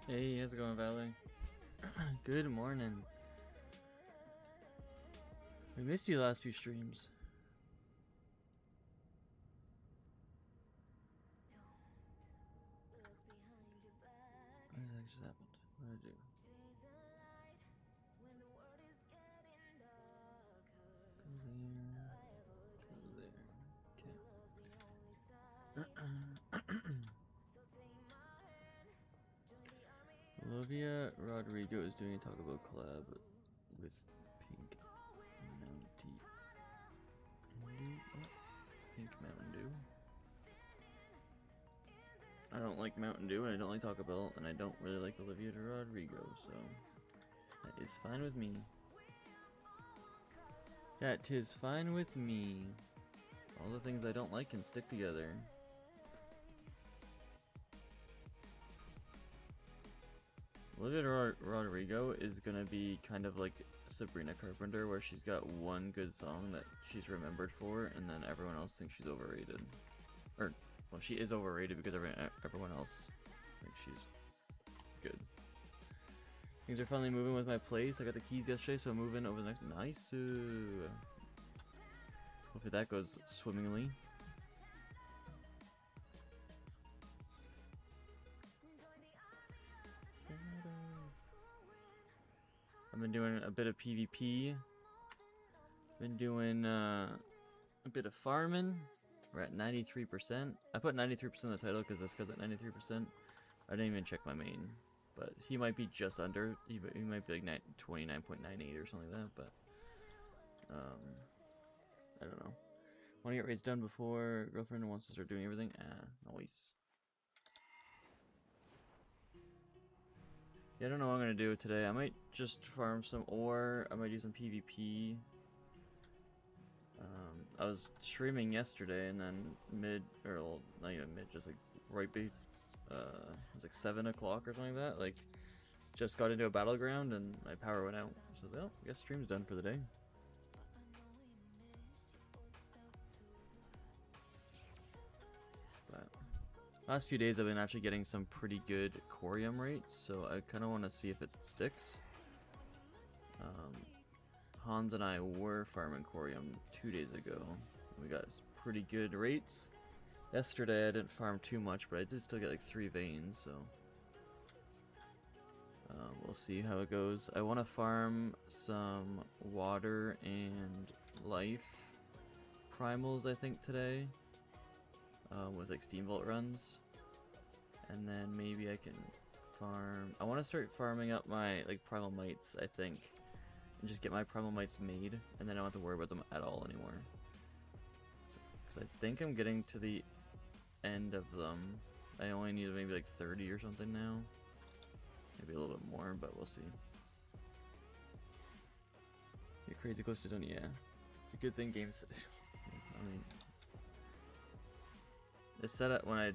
Hey, how's it going, Valerie? Good morning. We missed you the last few streams. What the heck just happened? What did I do? Go there. Go there. Okay. Olivia Rodrigo is doing a Taco Bell collab with Pink Mountain Dew. Pink Mountain Dew. I don't like Mountain Dew, and I don't like Taco Bell, and I don't really like Olivia Rodrigo, so that is fine with me. That is fine with me. All the things I don't like can stick together. Olivia Rodrigo is gonna be kind of like Sabrina Carpenter, where she's got one good song that she's remembered for, and then everyone else thinks she's overrated. Or, well, she is overrated because everyone else thinks she's good. Things are finally moving with my place. I got the keys yesterday, so I'm moving over the next. Nice. Hopefully that goes swimmingly. I've been doing a bit of PvP. Been doing a bit of farming. We're at 93%. I put 93% in the title because that's at 93%. I didn't even check my main, but he might be just under. He might be like 29.98 or something like that. But I don't know. Want to get raids done before girlfriend wants to start doing everything. Nice. Yeah, I don't know what I'm gonna do today. I might just farm some ore. I might do some PvP. I was streaming yesterday, and then not even mid, just like it was like 7 o'clock or something like that. Like, just got into a battleground, and my power went out. So I was like, oh, I guess stream's done for the day. But last few days I've been actually getting some pretty good corium rates, so I kind of want to see if it sticks. Hans and I were farming corium 2 days ago. We got pretty good rates. Yesterday I didn't farm too much, but I did still get like 3 veins, so we'll see how it goes. I want to farm some water and life primals, I think, today, with like steam vault runs, and then maybe I can farm. I want to start farming up my like primal mites, I think, and just get my primal mites made, and then I don't have to worry about them at all anymore. Because I think I'm getting to the end of them. I only need maybe like 30 or something now. Maybe a little bit more, but we'll see. You're crazy close to done, yeah. It's a good thing games. I mean, it said it when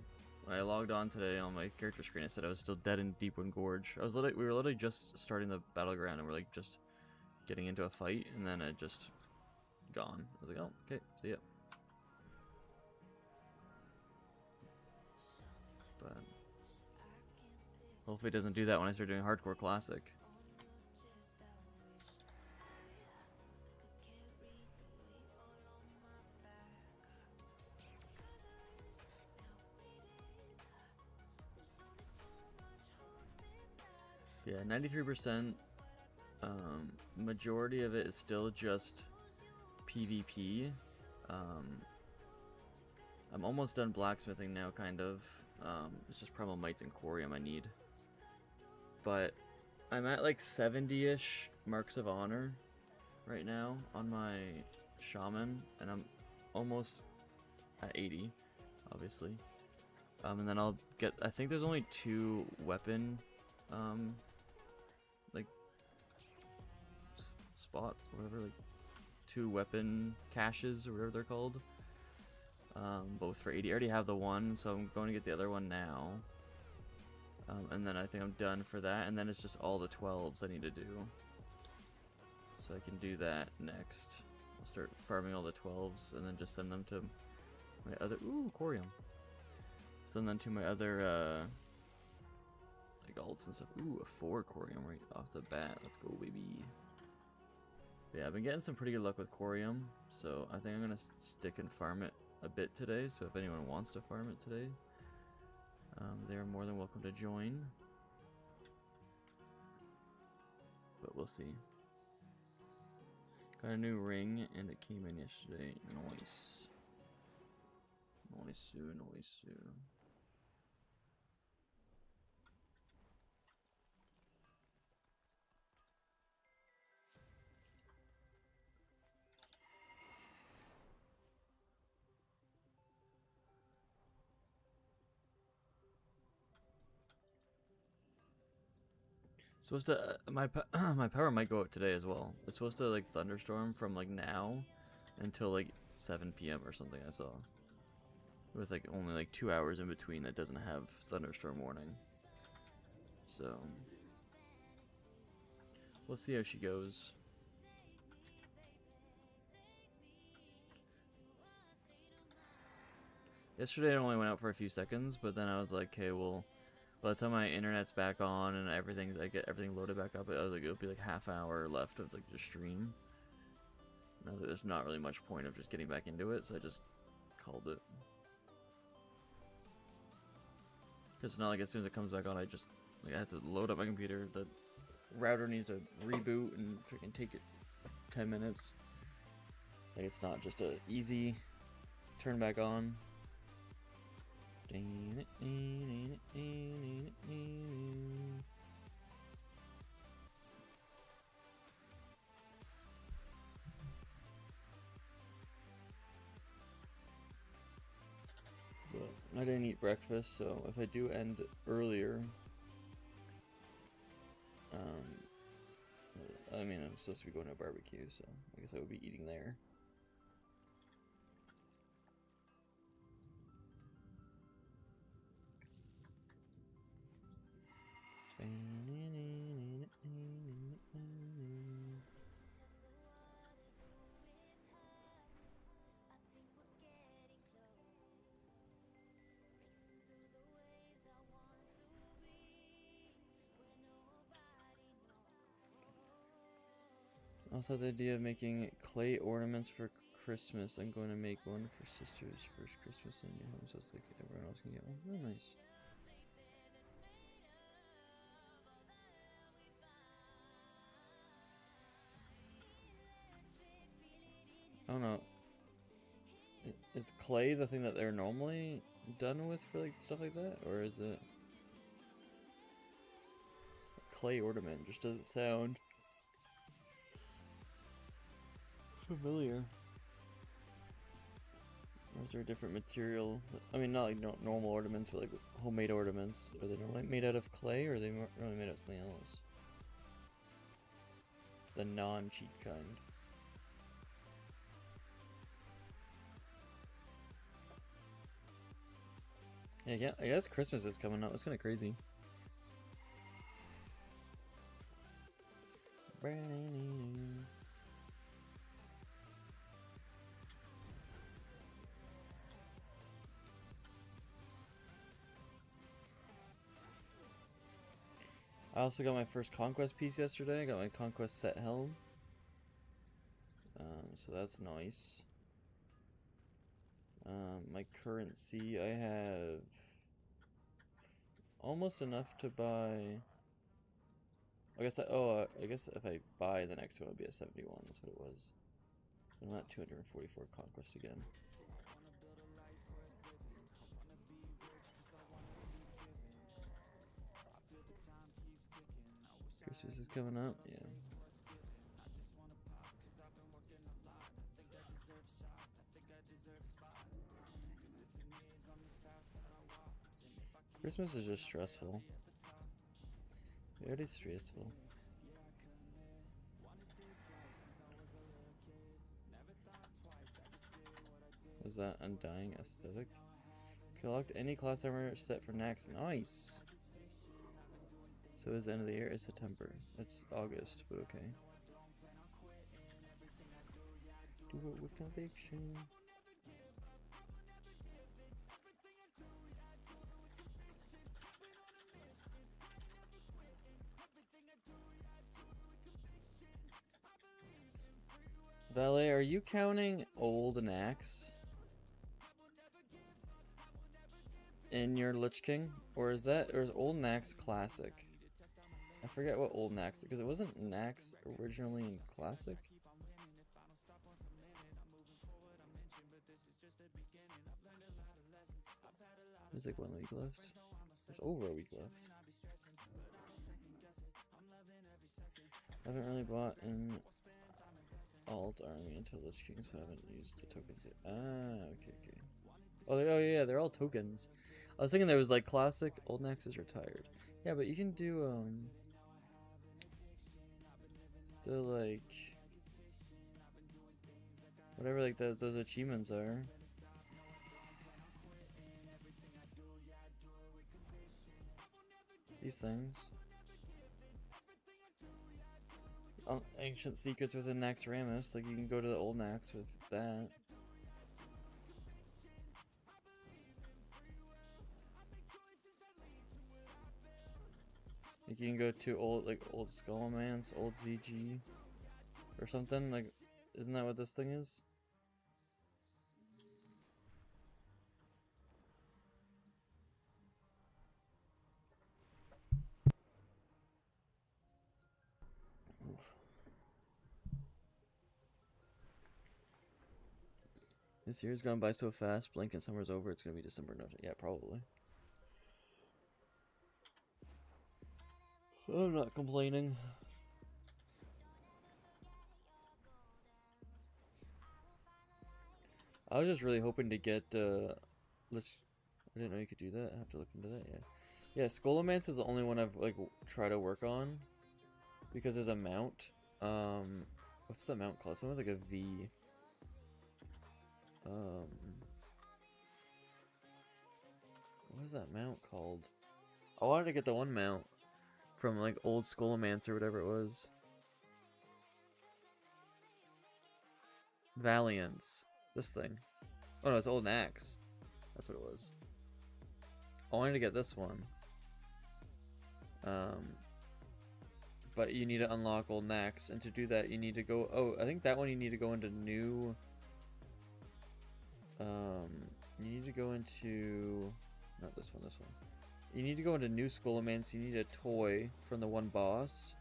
I logged on today on my character screen. I said I was still dead in Deepwood Gorge. We were literally just starting the battleground, and we're like just getting into a fight, and then it just gone. I was like, oh, okay, see ya. But hopefully it doesn't do that when I start doing hardcore classic. Yeah, 93%. Majority of it is still just PvP. I'm almost done blacksmithing now, kind of. It's just primal mites and corium I need. But I'm at like 70-ish marks of honor right now on my shaman, and I'm almost at 80, obviously. And then I'll get. I think there's only 2 weapon, like spot, whatever, like 2 weapon caches or whatever they're called. Both for 80. I already have the one, so I'm going to get the other one now. And then I think I'm done for that, and then it's just all the 12s I need to do. So I can do that next. I'll start farming all the 12s, and then just send them to my other... Ooh, corium. Send them to my other like alts and stuff. Ooh, a 4 Corium right off the bat. Let's go, baby. But yeah, I've been getting some pretty good luck with Corium, so I think I'm gonna stick and farm it a bit today. So if anyone wants to farm it today, they are more than welcome to join. But we'll see. Got a new ring, and it came in yesterday. Nice. Nice, nice. Supposed to my my power might go out today as well. It's supposed to like thunderstorm from like now until like 7 p.m. or something. I saw with like only like 2 hours in between that doesn't have thunderstorm warning. So we'll see how she goes. Yesterday it only went out for a few seconds, but then I was like, okay, well, by the time my internet's back on and I get everything loaded back up, I was like, it'll be like half hour left of like the stream. And I was like, there's not really much point of just getting back into it, so I just called it. Because it's not like as soon as it comes back on, I have to load up my computer. The router needs to reboot and freaking take it 10 minutes. Like it's not just a easy turn back on. But I didn't eat breakfast, so if I do end earlier, I mean, I'm supposed to be going to a barbecue, so I guess I would be eating there. Also, the idea of making clay ornaments for Christmas. I'm going to make one for sister's first Christmas in your home, so it's like everyone else can get one. Oh, nice. I don't know. Is clay the thing that they're normally done with for like stuff like that, or is it a clay ornament? Just doesn't sound familiar. Or is there a different material? I mean, not like normal ornaments, but like homemade ornaments. Are they normally made out of clay, or are they normally made out of something else? The non-cheat kind. Yeah, I guess Christmas is coming up. It's kind of crazy. I also got my first Conquest piece yesterday. I got my Conquest set helm. So that's nice. My currency, I have almost enough to buy. I guess I guess if I buy the next one, it'll be a 71. That's what it was. I'm not 244 Conquest again. Christmas is coming up, yeah. Christmas is just stressful. Very stressful. Was that Undying Aesthetic? Collect any class armor set for next. Nice! So is the end of the year? It's September. It's August, but okay. Do it with conviction. Valet, are you counting old Nax in your Lich King? Or is old Nax classic? I forget what old Nax, because it wasn't Nax originally in classic? There's like 1 week left. There's over a week left. I haven't really bought an alt army until Lich King, so I haven't used the tokens yet. Ah, okay. Oh yeah, they're all tokens. I was thinking there was like classic, old Nax is retired. Yeah, but you can do the like whatever like those achievements are. These things. Ancient secrets within Naxxramas, like you can go to the old Nax with that. Like you can go to old Skullman's, old ZG, or something. Like, isn't that what this thing is? Oof. This year's gone by so fast. Blink and summer's over. It's gonna be December. No, yeah, probably. I'm not complaining. I was just really hoping to get I didn't know you could do that. I have to look into that. Yeah, Scholomance is the only one I've like tried to work on because there's a mount. What's the mount called? Something like a V. What is that mount called? I wanted to get the one mount from like old Scholomance or whatever it was. Valiance. This thing. Oh no, it's old Nax. That's what it was. I wanted to get this one. But you need to unlock old Nax, and to do that you need to go... Oh, I think that one you need to go into new... you need to go into... Not this one, this one. You need to go into new Scholomance, you need a toy from the one boss.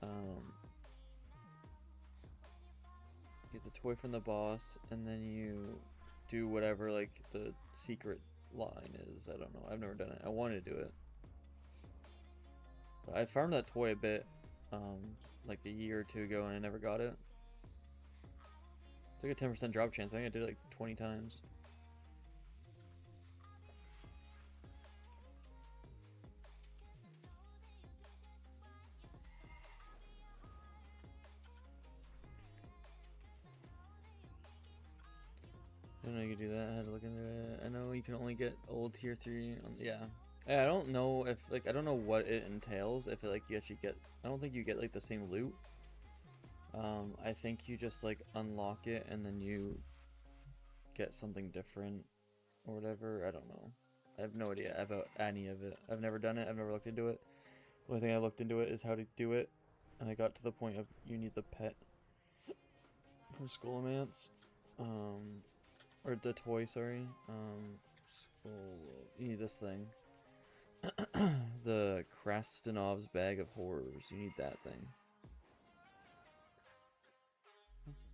You get the toy from the boss, and then you do whatever, like, the secret line is. I don't know. I've never done it. I want to do it. But I farmed that toy a bit, like a year or two ago, and I never got it. It's like a 10% drop chance. I think I did it like 20 times. I don't know you can do that. I had to look into it. I know you can only get old tier 3. Yeah. I don't know if, like, I don't know what it entails. If, like, you actually get... I don't think you get, like, the same loot. I think you just, like, unlock it and then you get something different or whatever. I don't know. I have no idea about any of it. I've never done it. I've never looked into it. The only thing I looked into it is how to do it. And I got to the point of you need the pet from Scholomance. Or the toy, sorry. You need this thing. The Krastenov's Bag of Horrors. You need that thing.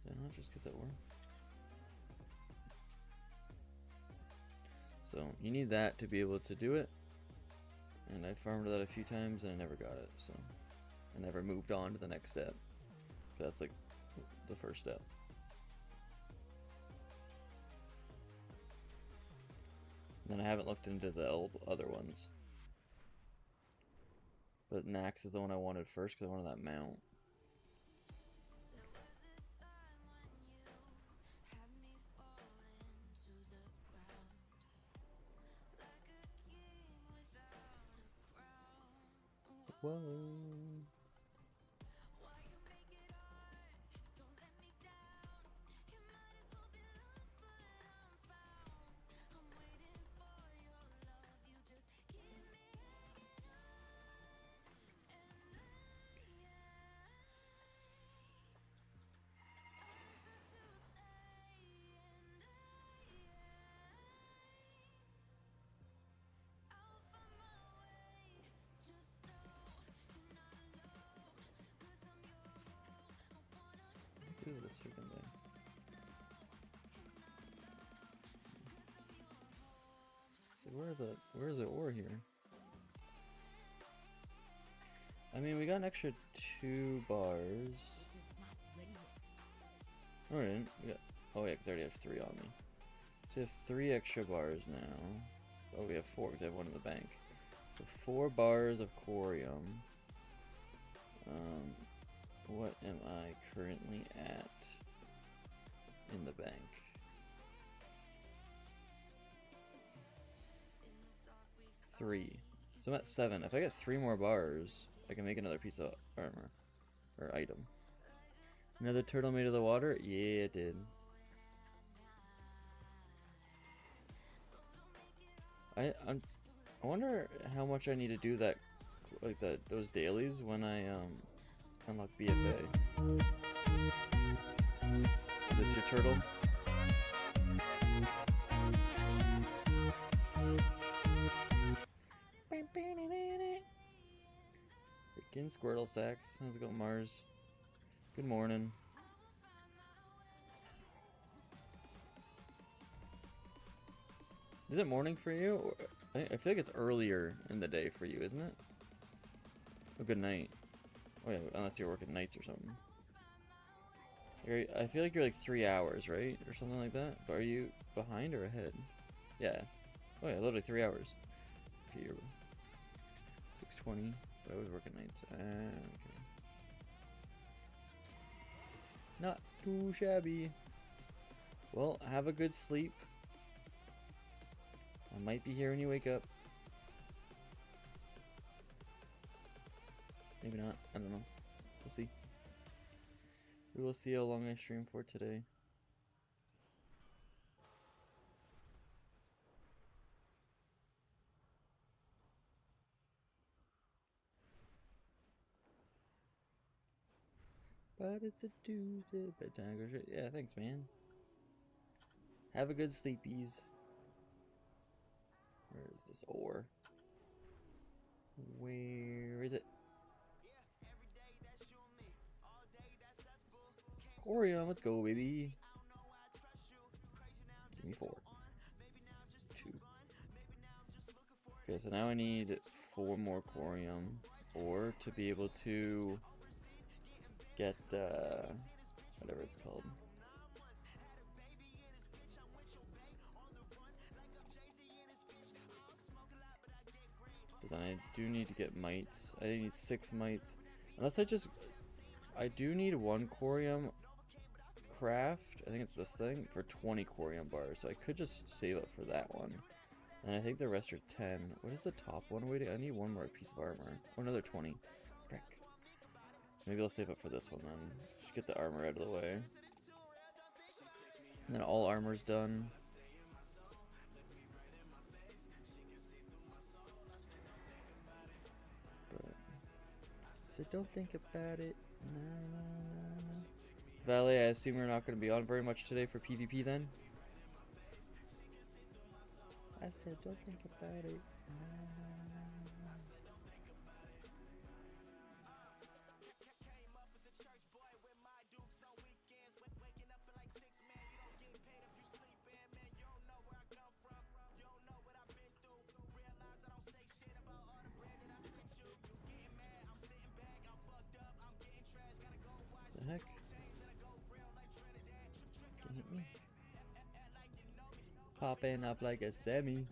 Did I not just get that word? So, you need that to be able to do it. And I farmed that a few times and I never got it, so I never moved on to the next step. But that's like the first step. And then I haven't looked into the other ones. But Nax is the one I wanted first because I wanted that mount. Whoa. this freaking thing. So where's the ore here? I mean, we got an extra 2 bars. No, we didn't. We got, oh yeah, because I already have 3 on me. So we have 3 extra bars now. Oh, we have 4 because I have 1 in the bank. So 4 bars of corium. What am I currently at in the bank? Three. So I'm at 7. If I get 3 more bars, I can make another piece of armor or item. Another turtle made of the water? Yeah, it did. I wonder how much I need to do that, like those dailies when I unlock BFA. Is this your turtle? Freaking Squirtle Sacks. How's it going, Mars? Good morning. Is it morning for you? I feel like it's earlier in the day for you, isn't it? Oh, good night. Oh yeah, unless you're working nights or something. I feel like you're like 3 hours, right? Or something like that. But are you behind or ahead? Yeah. Oh yeah, literally 3 hours. Okay, you're 6:20. But I was working nights. Okay. Not too shabby. Well, have a good sleep. I might be here when you wake up. Maybe not. I don't know. We'll see. We will see how long I stream for today. But it's a Tuesday. Bedtime goes right. Yeah, thanks, man. Have a good sleepies. Where is this ore? Where is it? Corium, let's go, baby. Give me 4. 2. Okay, so now I need 4 more corium ore to be able to get whatever it's called. But then I do need to get mites. I need 6 mites. Unless I do need 1 corium craft. I think it's this thing for 20 corium bars. So I could just save up for that one. And I think the rest are 10. What is the top one waiting? I need 1 more piece of armor. Oh, another 20. Frick. Maybe I'll save up for this one then. Just get the armor out of the way. And then all armor's done. So don't think about it. No. Valet, I assume you're not going to be on very much today for PvP then? I said don't think about it. The heck? Can hit me? Popping up like a semi.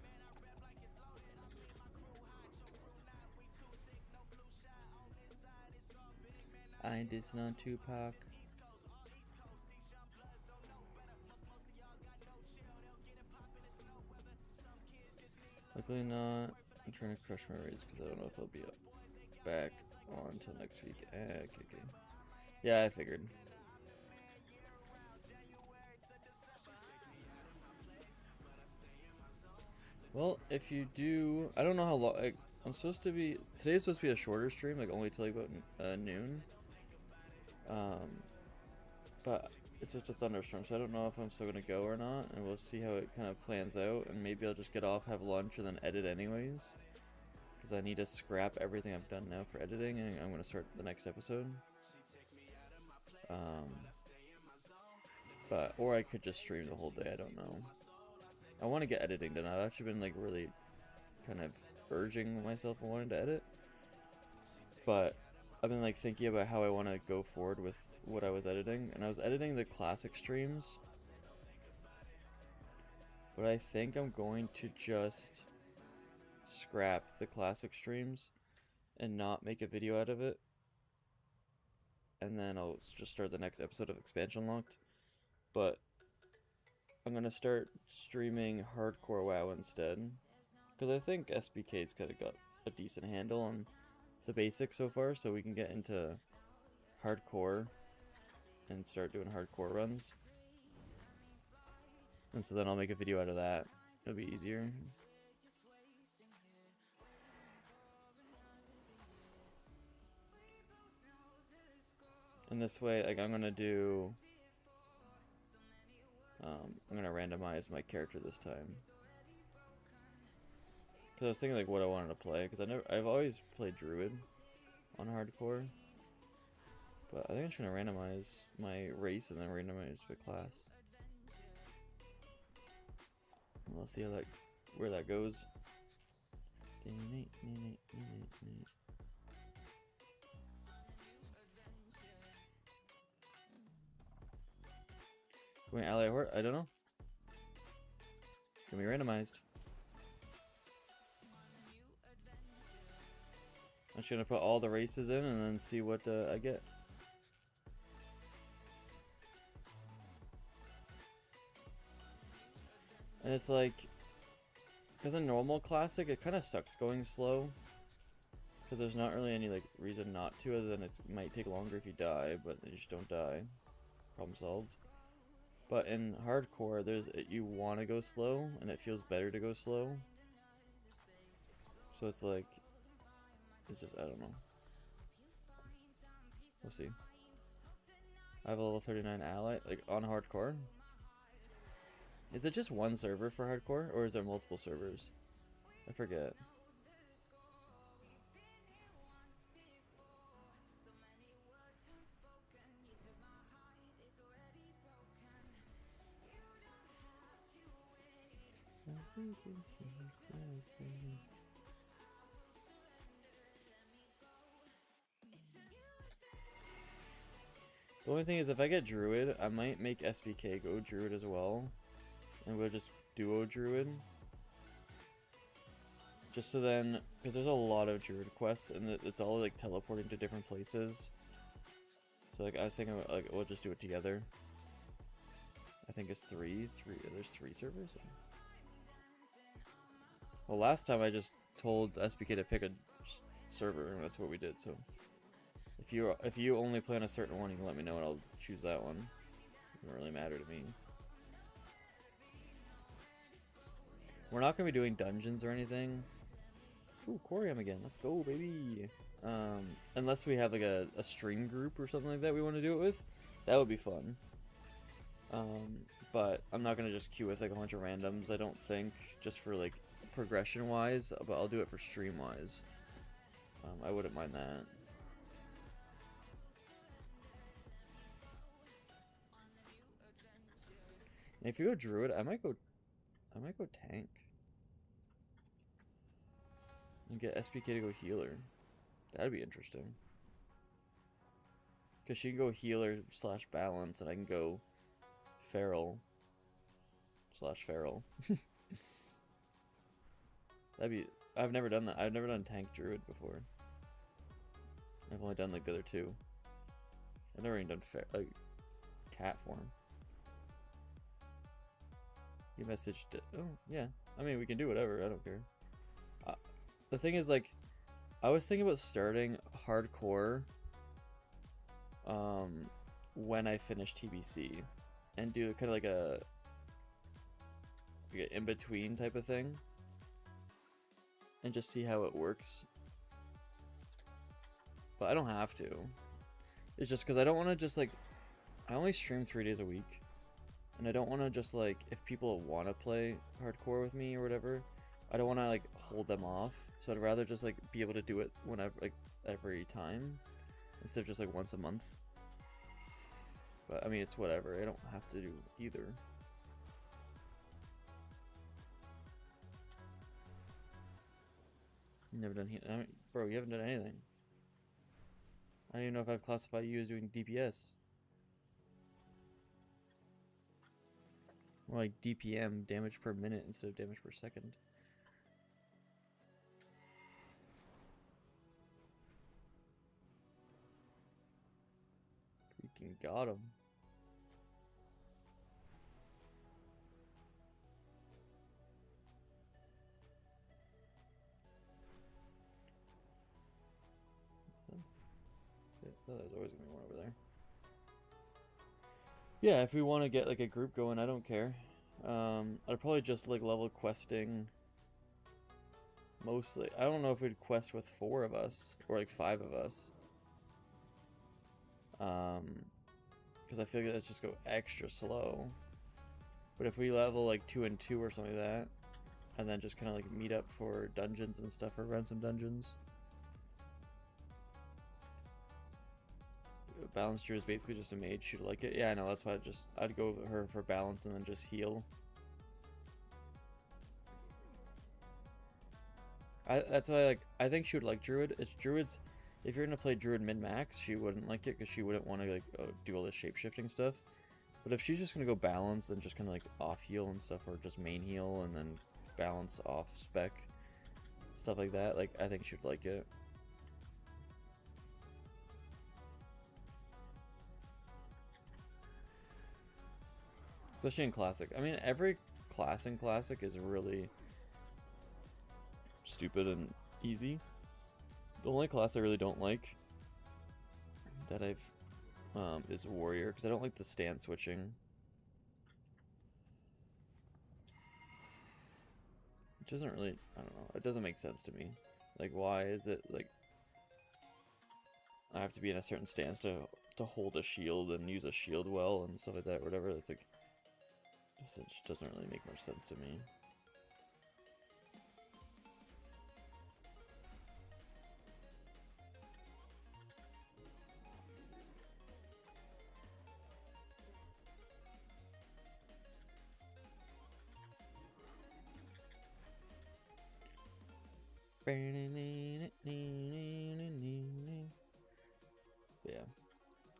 I ain't dissing on Tupac. Luckily not. I'm trying to crush my raids because I don't know if I'll be back on until next week. Okay. Yeah, I figured. Well, if you do, I don't know how long. Like, I'm supposed to be. Today's supposed to be a shorter stream, like only till like about noon. But it's just a thunderstorm, so I don't know if I'm still gonna go or not, and we'll see how it kind of plans out. And maybe I'll just get off, have lunch, and then edit anyways, because I need to scrap everything I've done now for editing, and I'm gonna start the next episode. But, or I could just stream the whole day, I don't know. I want to get editing done. I've actually been like really kind of urging myself on wanting to edit. But I've been like thinking about how I want to go forward with what I was editing. And I was editing the classic streams. But I think I'm going to just scrap the classic streams and not make a video out of it. And then I'll just start the next episode of Expansion Locked. But I'm gonna start streaming Hardcore WoW instead. Because I think SBK's kind of got a decent handle on the basics so far, so we can get into Hardcore and start doing Hardcore runs. And so then I'll make a video out of that. It'll be easier. And this way, like, I'm gonna do... I'm gonna randomize my character this time. Cause I was thinking like what I wanted to play, cause I've always played Druid on Hardcore, but I think I'm just gonna randomize my race and then randomize my class. And we'll see how where that goes. Going ally horde? I don't know. Can be randomized. I'm just gonna put all the races in and then see what I get. And it's like, because in normal classic, it kind of sucks going slow. Because there's not really any like reason not to, other than it might take longer if you die, but you just don't die. Problem solved. But in Hardcore, you want to go slow, and it feels better to go slow. So it's like, it's just, I don't know. We'll see. I have a level 39 ally, like, on Hardcore. Is it just one server for Hardcore, or is there multiple servers? I forget. The only thing is, if I get Druid, I might make SBK go Druid as well. And we'll just duo Druid. Just so then, because there's a lot of Druid quests, and it's all like teleporting to different places. So like, I think we'll just do it together. I think it's three. There's 3 servers. Well, last time I just told SBK to pick a server, and that's what we did. So if you only play on a certain one, you can let me know, and I'll choose that one. It doesn't really matter to me. We're not gonna be doing dungeons or anything. Ooh, Corium again. Let's go, baby. Unless we have like a stream group or something like that we want to do it with, that would be fun. But I'm not gonna just queue with like a bunch of randoms, I don't think, just for like progression wise, but I'll do it for stream wise. I wouldn't mind that. And if you go Druid, I might go tank. And get SPK to go healer. That'd be interesting. Because she can go healer / balance, and I can go feral / feral. That'd be... I've never done that. I've never done tank druid before. I've only done like the other 2. I've never even done like cat form. You messaged it. Oh, yeah. I mean, we can do whatever. I don't care. The thing is, like, I was thinking about starting hardcore when I finish TBC and do kind of like a in-between type of thing and just see how it works. But I don't have to. It's just because I don't want to just, like, I only stream 3 days a week. And I don't want to just, like, if people want to play hardcore with me or whatever, I don't want to, like, hold them off. So I'd rather just, like, be able to do it whenever, like, every time, instead of just, like, once a month. But I mean, it's whatever. I don't have to do either. Never done I mean, bro, you haven't done anything. I don't even know if I've classified you as doing DPS. More like DPM, damage per minute, instead of damage per second. Freaking got him. Oh, there's always gonna be one over there. Yeah, if we want to get like a group going, I don't care. I'd probably just like level questing mostly. I don't know if we'd quest with 4 of us or like 5 of us. Because I feel like that's just go extra slow. But if we level like 2 and 2 or something like that, and then just kind of like meet up for dungeons and stuff, or run some dungeons. Balance Druid is basically just a mage. She'd like it. Yeah, I know. That's why I'd go with her for balance and then just heal. That's why I think she would like Druid. It's Druids. If you're gonna play Druid min max, she wouldn't like it because she wouldn't want to like do all this shape shifting stuff. But if she's just gonna go balance and just kind of like off heal and stuff, or just main heal and then balance off spec stuff like that, like I think she'd like it. Especially in Classic. I mean, every class in Classic is really stupid and easy. The only class I really don't like that is Warrior, because I don't like the stance switching. It doesn't really, I don't know, it doesn't make sense to me. Like, why is it, like, I have to be in a certain stance to hold a shield and use a shield well and stuff like that, or whatever. It's like, it just doesn't really make much sense to me. Yeah,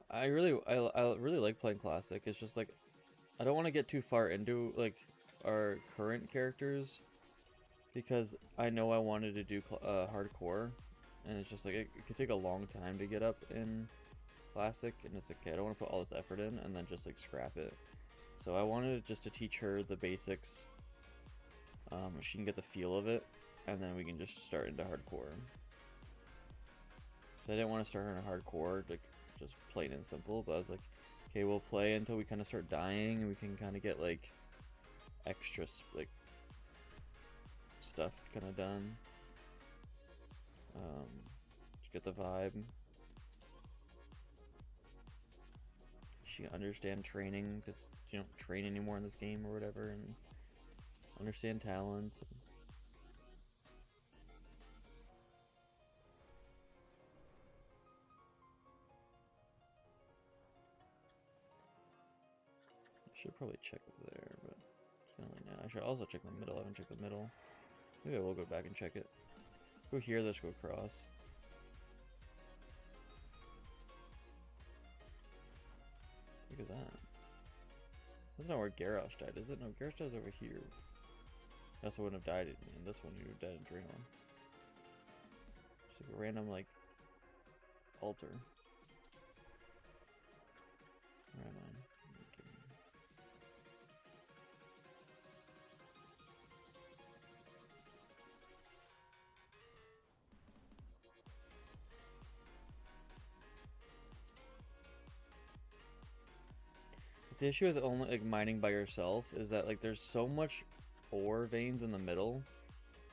I really like playing Classic. It's just like I don't want to get too far into like our current characters because I know I wanted to do hardcore, and it's just like it could take a long time to get up in Classic, and it's like, okay, I don't want to put all this effort in and then just like scrap it. So I wanted just to teach her the basics. She can get the feel of it, and then we can just start into hardcore. So I didn't want to start her in a hardcore, like just plain and simple, but I was like, okay, we'll play until we kind of start dying, and we can kind of get like extra like stuff kind of done. To get the vibe. She understand training, because you don't train anymore in this game or whatever, and understand talents. Should probably check over there, but now I should also check the middle. I haven't checked the middle. Maybe I will go back and check it. Go here, let's go across. Look at that. That's not where Garrosh died, is it? No, Garrosh dies over here. He also wouldn't have died in this one, he would have died in Draenor. Just like a random, like, altar. Where am I? The issue with only like mining by yourself is that like there's so much ore veins in the middle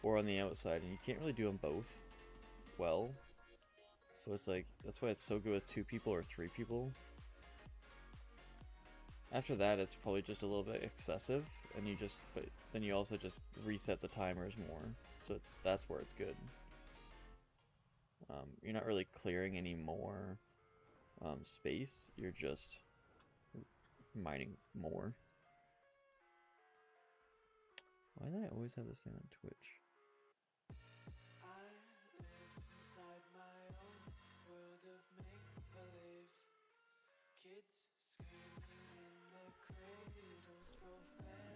or on the outside, and you can't really do them both well. So it's like, that's why it's so good with 2 people or 3 people. After that, it's probably just a little bit excessive, and but then you also just reset the timers more. So that's where it's good. You're not really clearing any more space. You're just mining more. Why do I always have this thing on Twitch?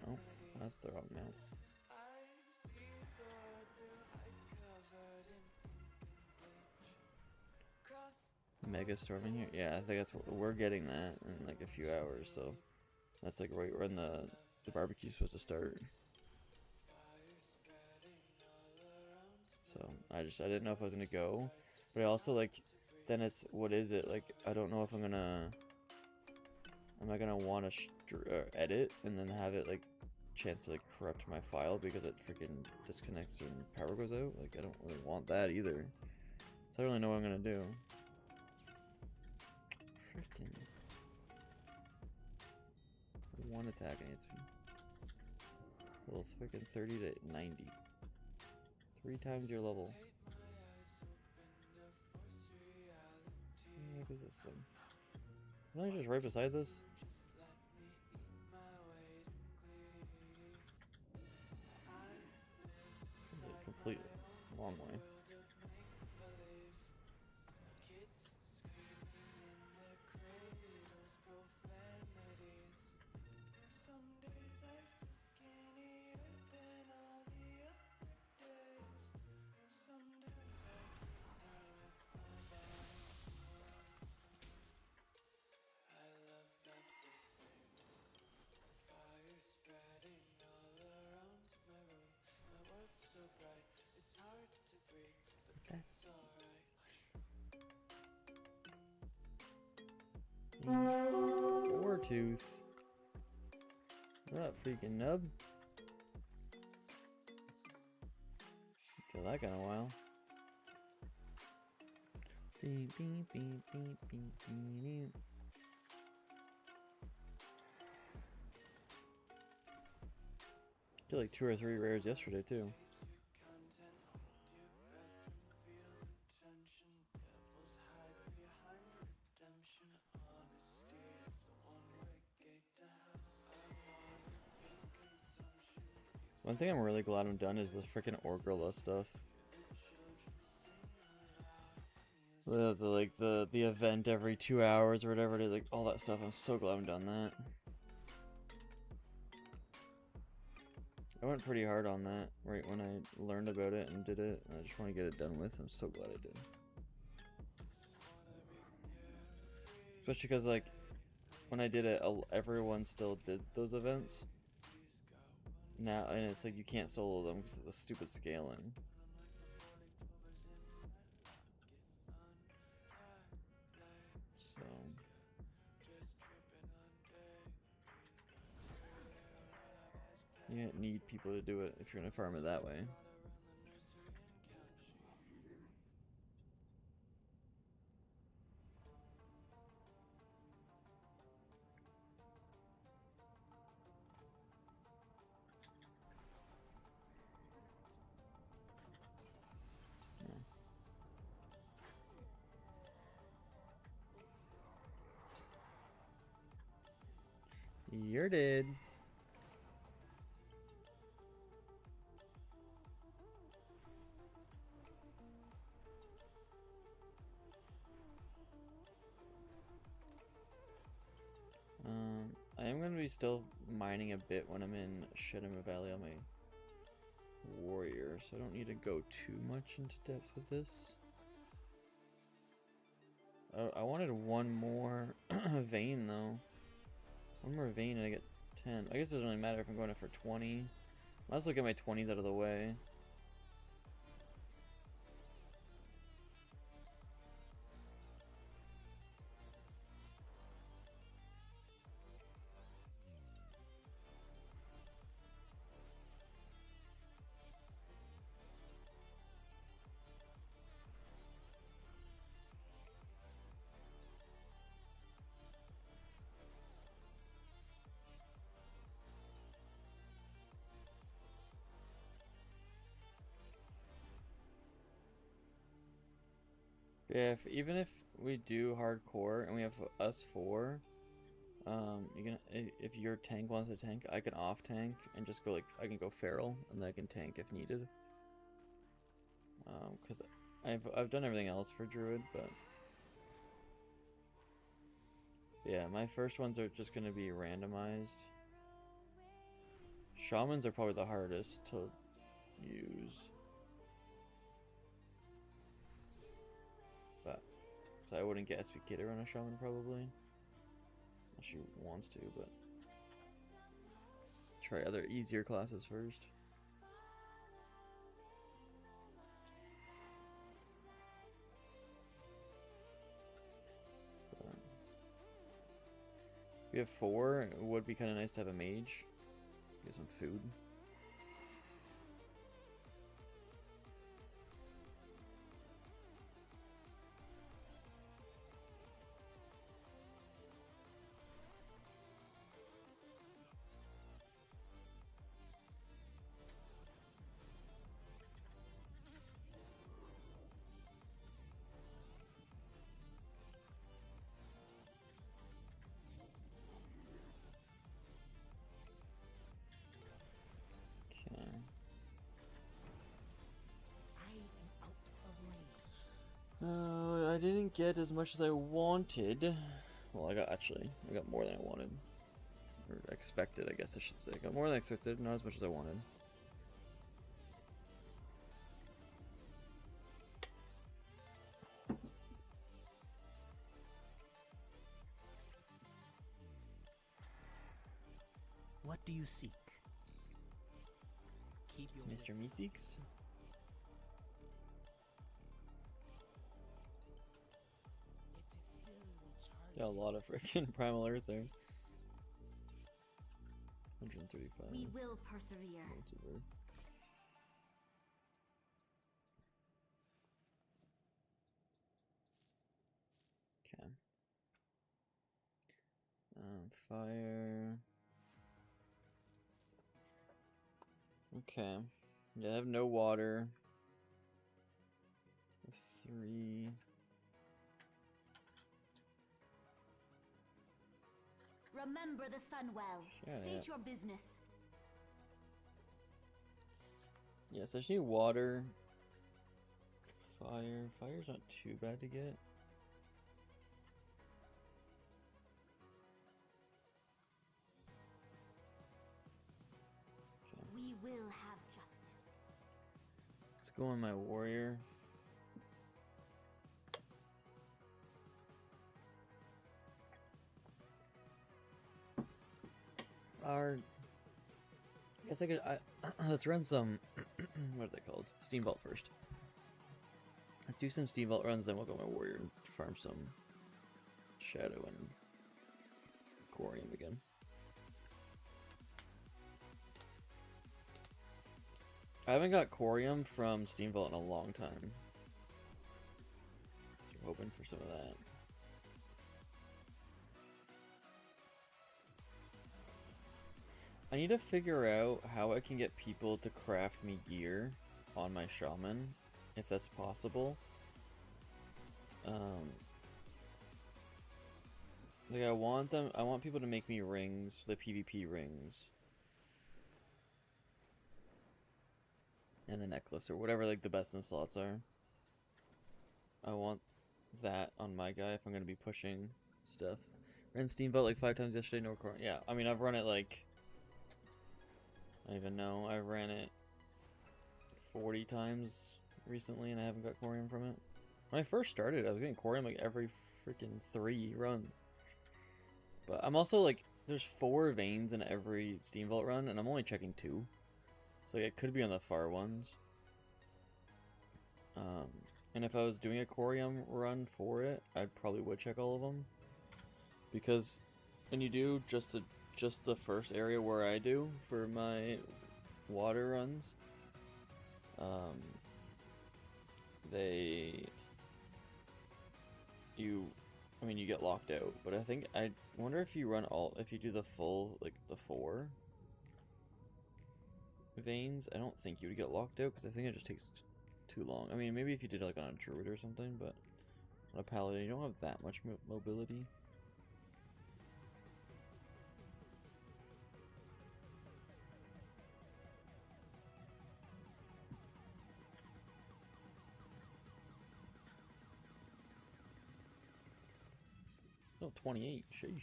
Oh, that's the wrong map. Mega storming here? Yeah, I think that's what we're getting that in like a few hours, so that's like right when the barbecue's supposed to start. So I didn't know if I was gonna go, but I also like, then it's, what is it, like I don't know if am I gonna want to edit and then have it like chance to like corrupt my file because it freaking disconnects and power goes out. Like I don't really want that either, so I don't really know what I'm gonna do. Freaking one attack and it's little freaking 30 to 90. 3 times your level. What is this thing? Isn't it just right beside this? Completely long way. Four tooth. What up, freaking nub? Kill that guy in a while. Beep, beep, beep, beep, beep, beep. Did like 2 or 3 rares yesterday too. One thing I'm really glad I'm done is the freaking Orgrilla stuff. The event every 2 hours or whatever it is, like all that stuff. I'm so glad I'm done that. I went pretty hard on that right when I learned about it and did it. And I just want to get it done with. I'm so glad I did. Especially because like when I did it, everyone still did those events. Now, and it's like you can't solo them because of the stupid scaling. So you need people to do it if you're gonna farm it that way. You're dead. I am gonna be still mining a bit when I'm in Shinema Valley on my warrior, so I don't need to go too much into depth with this. I wanted one more vein though. One more vein and I get 10. I guess it doesn't really matter if I'm going in for 20. Might as well get my 20s out of the way. Yeah, even if we do hardcore and we have us 4, You can if your tank wants to tank, I can off tank and just go like I can go feral and then I can tank if needed. Because I've done everything else for druid, but yeah, my first ones are just gonna be randomized. Shamans are probably the hardest to use, but so I wouldn't guess we get her on a shaman probably. She wants to, but try other easier classes first. But we have 4. It would be kind of nice to have a mage. Get some food. I didn't get as much as I wanted. Well, I got more than I wanted. Or expected, I guess I should say. I got more than I expected, not as much as I wanted. What do you seek? Keep your Mr. Meeseeks? Got a lot of freaking Primal Earth there. 135. We will persevere. Motes of Earth. Okay. Fire. Okay. Yeah, I have no water. I have 3. Remember the sun well. Sure, State your business. Yes, I just need water. Fire. Fire's not too bad to get. Okay. We will have justice. Let's go on my warrior. I guess I could. Let's run some. What are they called? Steam Vault first. Let's do some Steam Vault runs, then we'll go my warrior and farm some Shadow and Corium again. I haven't got Corium from Steam Vault in a long time. So we're hoping for some of that. I need to figure out how I can get people to craft me gear on my shaman, if that's possible. Like I want people to make me rings, the PvP rings. And the necklace, or whatever like the best in slots are. I want that on my guy if I'm going to be pushing stuff. Ran Steam Vault like 5 times yesterday, no core. Yeah, I mean I've run it like... I don't even know. I ran it 40 times recently and I haven't got Corium from it. When I first started, I was getting Corium like every freaking 3 runs. But I'm also like, there's 4 veins in every Steam Vault run and I'm only checking 2. So like, it could be on the far ones. And if I was doing a Corium run for it, I probably would check all of them. Because when you do just the first area where I do for my water runs, you get locked out. But I wonder if you do the full, like the 4 veins, I don't think you would get locked out because I think it just takes too long. I mean, maybe if you did it like on a druid or something, but on a paladin you don't have that much mobility. Oh, 28. Sheesh.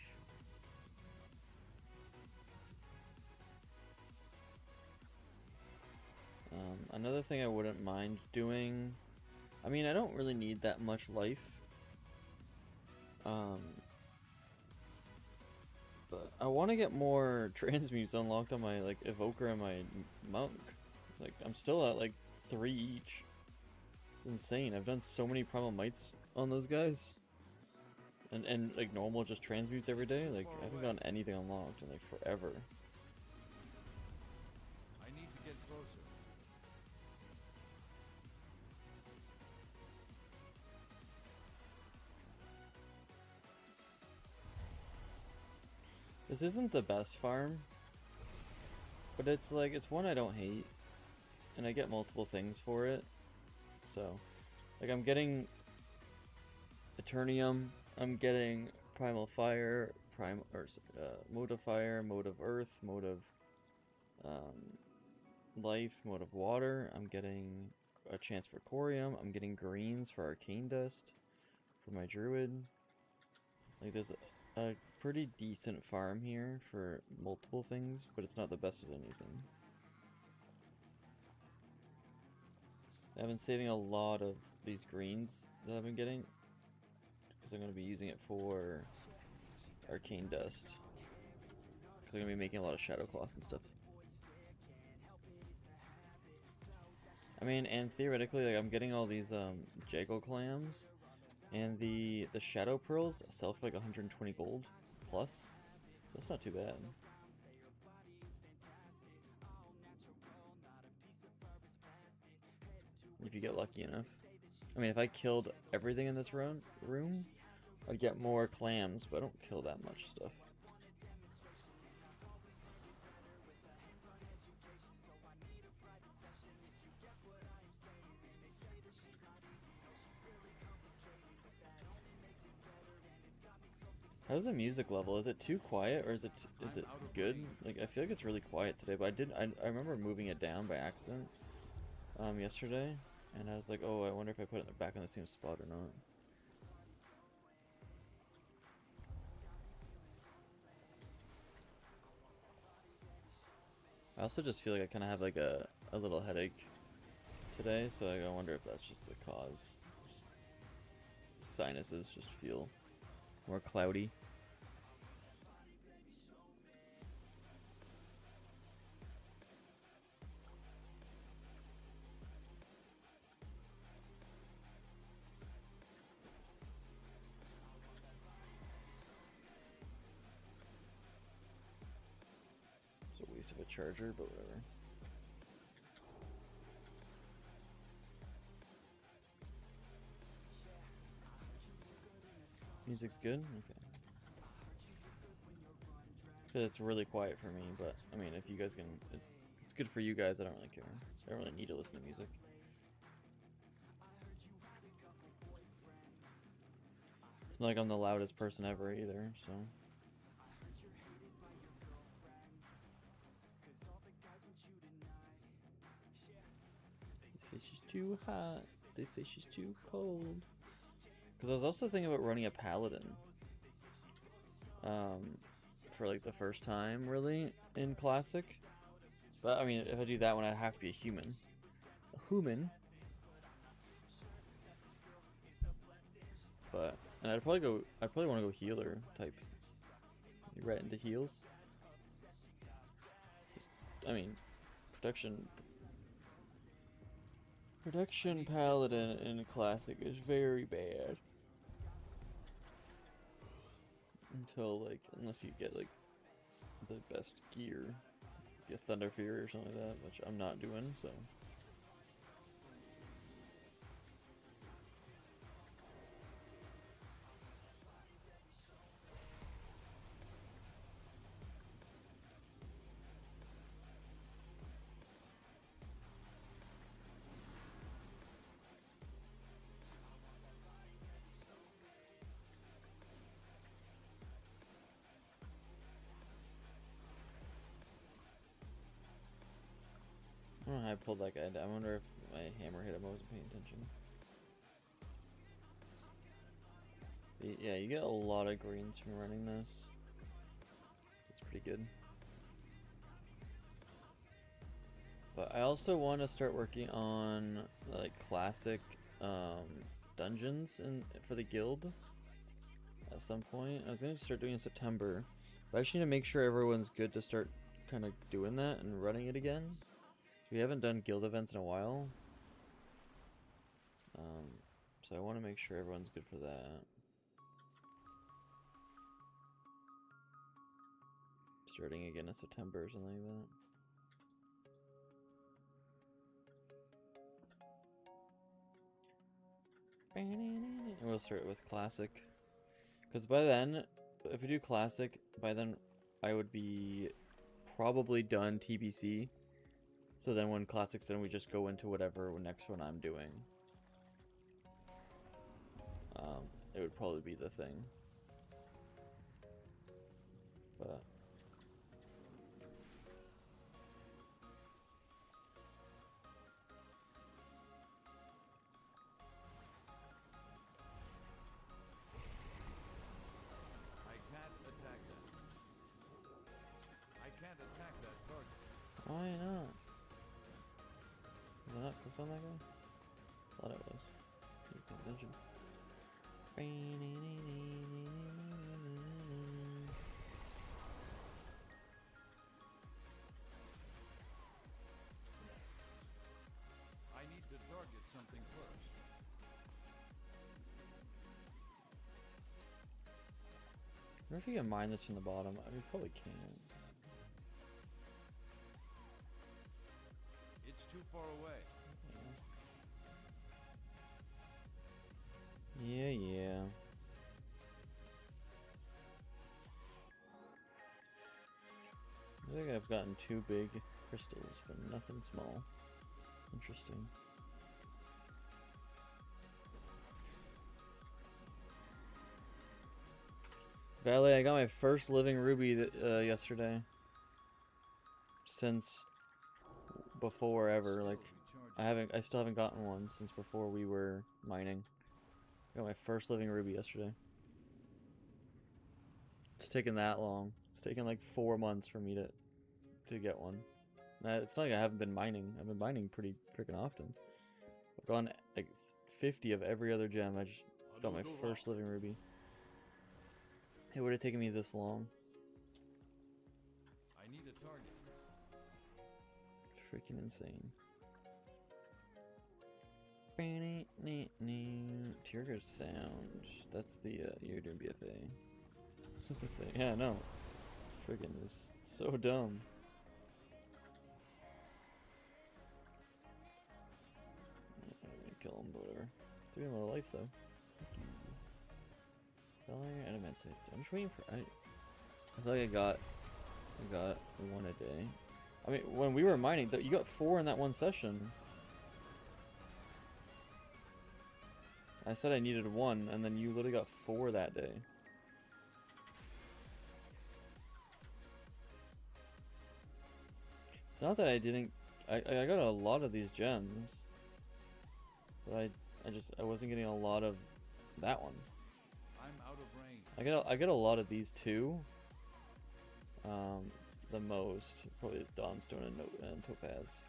Another thing I wouldn't mind doing, I mean, I don't really need that much life. But I want to get more transmutes unlocked on my like evoker and my monk. Like I'm still at like 3 each. It's insane. I've done so many primal mites on those guys. And like normal just transmutes every day. Like I haven't gotten anything unlocked in like forever. I need to get closer. This isn't the best farm, but it's like, it's one I don't hate, and I get multiple things for it. So, like I'm getting Eternium, I'm getting Primal Fire, Mode of Fire, Mode of Earth, Mode of Life, Mode of Water, I'm getting a chance for Corium, I'm getting greens for Arcane Dust, for my Druid. Like there's a pretty decent farm here for multiple things, but it's not the best at anything. I've been saving a lot of these greens that I've been getting because I'm going to be using it for Arcane Dust. Because I'm going to be making a lot of Shadow Cloth and stuff. I mean, and theoretically, like I'm getting all these Jago Clams, and the Shadow Pearls sell for like 120 gold plus. That's not too bad. If you get lucky enough. I mean, if I killed everything in this room, I'd get more clams, but I don't kill that much stuff. How's the music level? Is it too quiet or is it good? Like I feel like it's really quiet today, but I remember moving it down by accident yesterday, and I was like, oh, I wonder if I put it back in the same spot or not. I also just feel like I kind of have like a little headache today, so I wonder if that's just the cause. Just sinuses just feel more cloudy. It's a waste of a charger, but whatever. Music's good? Okay. Because it's really quiet for me, but I mean, if you guys can, it's good for you guys. I don't really care. I don't really need to listen to music. It's not like I'm the loudest person ever either, so. They say she's too hot. They say she's too cold. Because I was also thinking about running a paladin. For like the first time, really, in Classic. But I mean, if I do that one, I'd have to be a human. A human. But, and I'd probably want to go healer type. Right into heals. Just, I mean, production paladin in Classic is very bad. Unless you get like the best gear, get Thunder Fury or something like that, which I'm not doing, so. I don't know how I pulled that guy down. I wonder if my hammer hit him. I wasn't paying attention. Yeah, you get a lot of greens from running this. It's pretty good. But I also want to start working on like classic dungeons for the guild at some point. I was going to start doing in September, but I actually need to make sure everyone's good to start kind of doing that and running it again. We haven't done guild events in a while, so I want to make sure everyone's good for that. Starting again in September or something like that. And we'll start with classic, because by then, if we do classic, by then I would be probably done TBC. So then when classic's done, we just go into whatever next one I'm doing. It would probably be the thing, but why not? Is it not clicked on that guy? Thought it was. Keep paying attention. I need to target something first. I wonder if you can mine this from the bottom. I mean, probably can't. It's too far away. Yeah. I think I've gotten 2 big crystals, but nothing small. Interesting. Valet, I got my first living ruby yesterday. Since before ever, like I still haven't gotten one since before we were mining. I got my first living ruby yesterday. It's taken that long. It's taken like 4 months for me to get one. It's not like I haven't been mining. I've been mining pretty freaking often. I've gone like 50 of every other gem. I just got my first living ruby. It would have taken me this long. I need a target. Freaking insane. Tear sound. That's the you're doing BFA. Just to say, yeah, no. Freaking was so dumb. I'm gonna kill him, but whatever. 3 more life though. Thank you. Valor and Adamantite. I'm just waiting for. I feel like I got 1 a day. I mean, when we were mining, you got 4 in that one session. I said I needed 1, and then you literally got 4 that day. It's not that I didn't. I got a lot of these gems, but I wasn't getting a lot of that one. I'm out of range. I get a lot of these too. The most probably Dawnstone and Topaz.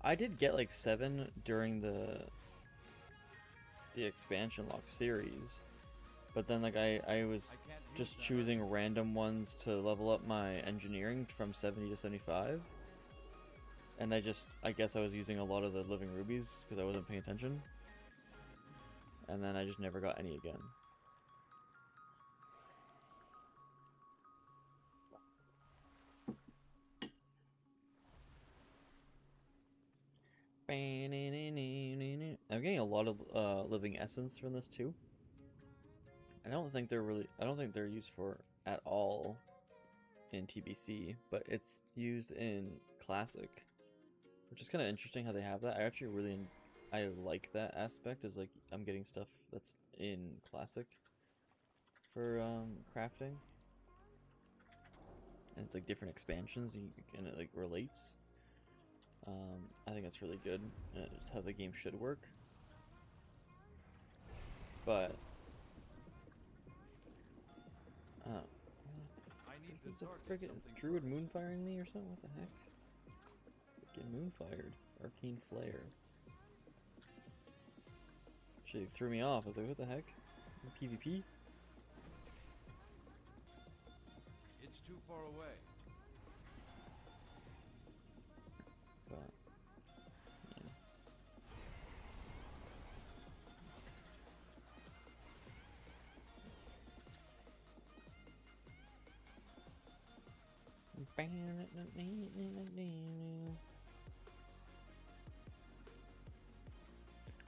I did get like 7 during the expansion lock series, but then like I was just choosing random ones to level up my engineering from 70 to 75, and I guess I was using a lot of the living rubies because I wasn't paying attention, and then I just never got any again. I'm getting a lot of living essence from this too. I don't think they're used for at all in TBC, but it's used in Classic, which is kind of interesting how they have that. I like that aspect of like I'm getting stuff that's in Classic for crafting, and it's like different expansions and it like relates. I think that's really good, and it's how the game should work. But I need is to a target friggin' something druid first. moonfiring me or something? What the heck? Get moonfired. Arcane flare. She threw me off. I was like, what the heck? PvP? It's too far away. But yeah.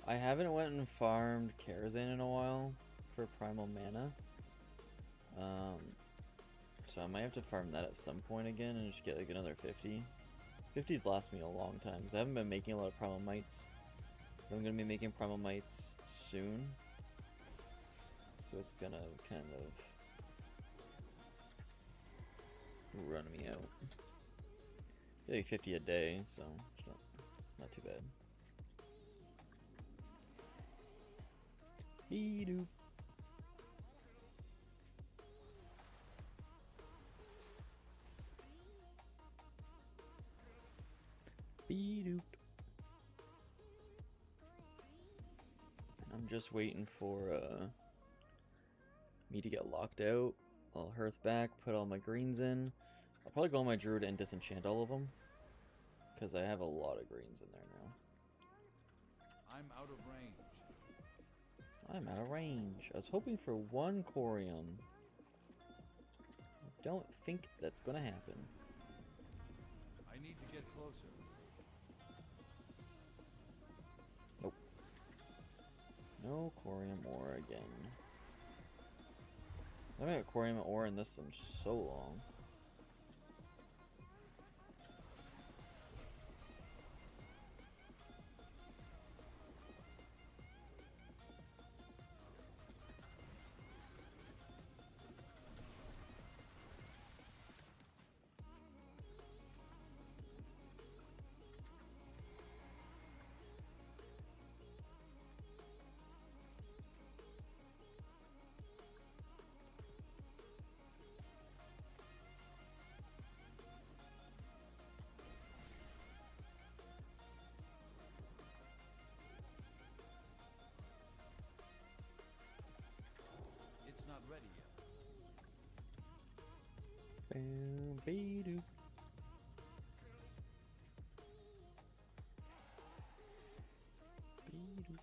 I haven't went and farmed Karazhan in a while for primal mana. So I might have to farm that at some point again and just get like another 50. 50s last me a long time because I haven't been making a lot of primal mites. But I'm gonna be making primal mites soon. So it's gonna kind of run me out. I get like 50 a day, so it's not too bad. Be-doop. Be-doop. I'm just waiting for me to get locked out. I'll hearth back, put all my greens in. I'll probably go on my druid and disenchant all of them. Because I have a lot of greens in there now. I'm out of range. I'm out of range. I was hoping for one Corium. I don't think that's gonna happen. I need to get closer. Nope. No Corium ore again. I haven't got Corium ore in this in so long. It's not ready yet. Bam, be-doop. Be-doop.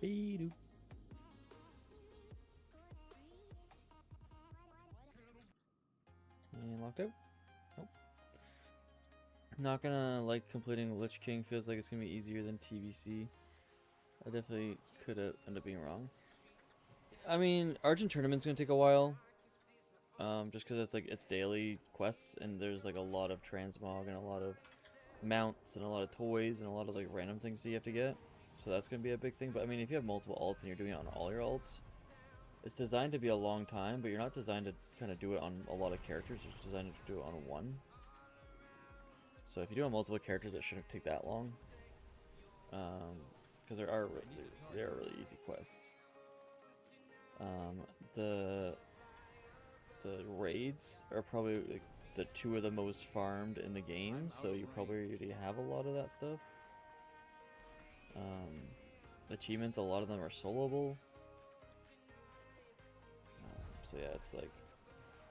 Be-doop. And locked out? Nope. Not gonna like completing Lich King. Feels like it's gonna be easier than TBC. I definitely could have ended up being wrong. I mean, Argent Tournament's gonna take a while. Just because it's like it's daily quests and there's like a lot of transmog and a lot of mounts and a lot of toys and a lot of like random things that you have to get. So that's gonna be a big thing. But I mean, if you have multiple alts and you're doing it on all your alts, it's designed to be a long time, but you're not designed to kind of do it on a lot of characters. It's designed to do it on one. So if you do it on multiple characters, it shouldn't take that long. Because they are really easy quests. The raids are probably like the two of the most farmed in the game, so you probably already have a lot of that stuff. Achievements, a lot of them are soloable. So yeah, it's like,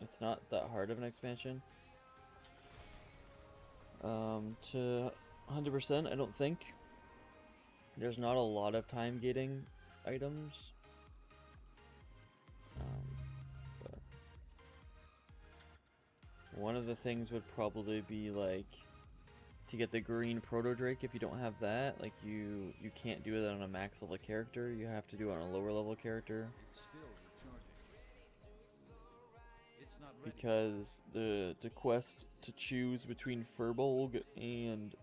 it's not that hard of an expansion. To 100%, I don't think. There's not a lot of time gating items. But one of the things would probably be like to get the green proto drake. If you don't have that, like you can't do it on a max level character. You have to do it on a lower level character. It's still recharging. It's not ready. Because the quest to choose between Furbolg and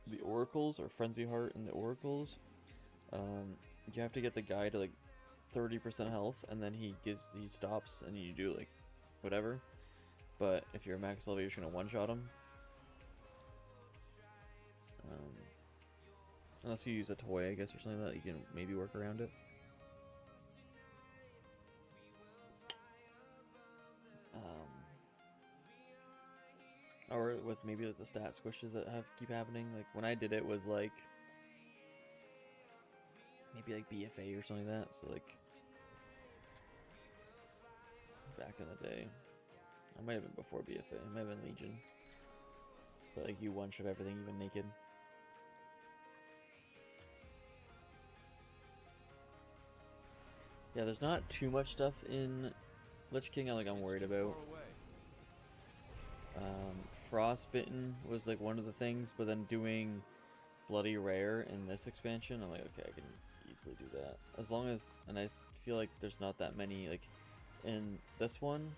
the Oracles, or Frenzy Heart and the Oracles, you have to get the guy to like 30% health, and then he stops, and you do like whatever. but if you're max level, you're just gonna one-shot them. Unless you use a toy, I guess, or something like that, you can maybe work around it. Or with maybe like the stat squishes that keep happening. Like when I did it was like maybe like BFA or something like that. So like back in the day, I might have been before BFA. It might have been Legion. But like you one-shot everything even naked. Yeah, there's not too much stuff in Lich King I'm worried about. Frostbitten was like one of the things, but then doing Bloody Rare in this expansion, I'm like, okay, I can easily do that. As long as, and I feel like there's not that many, like in this one,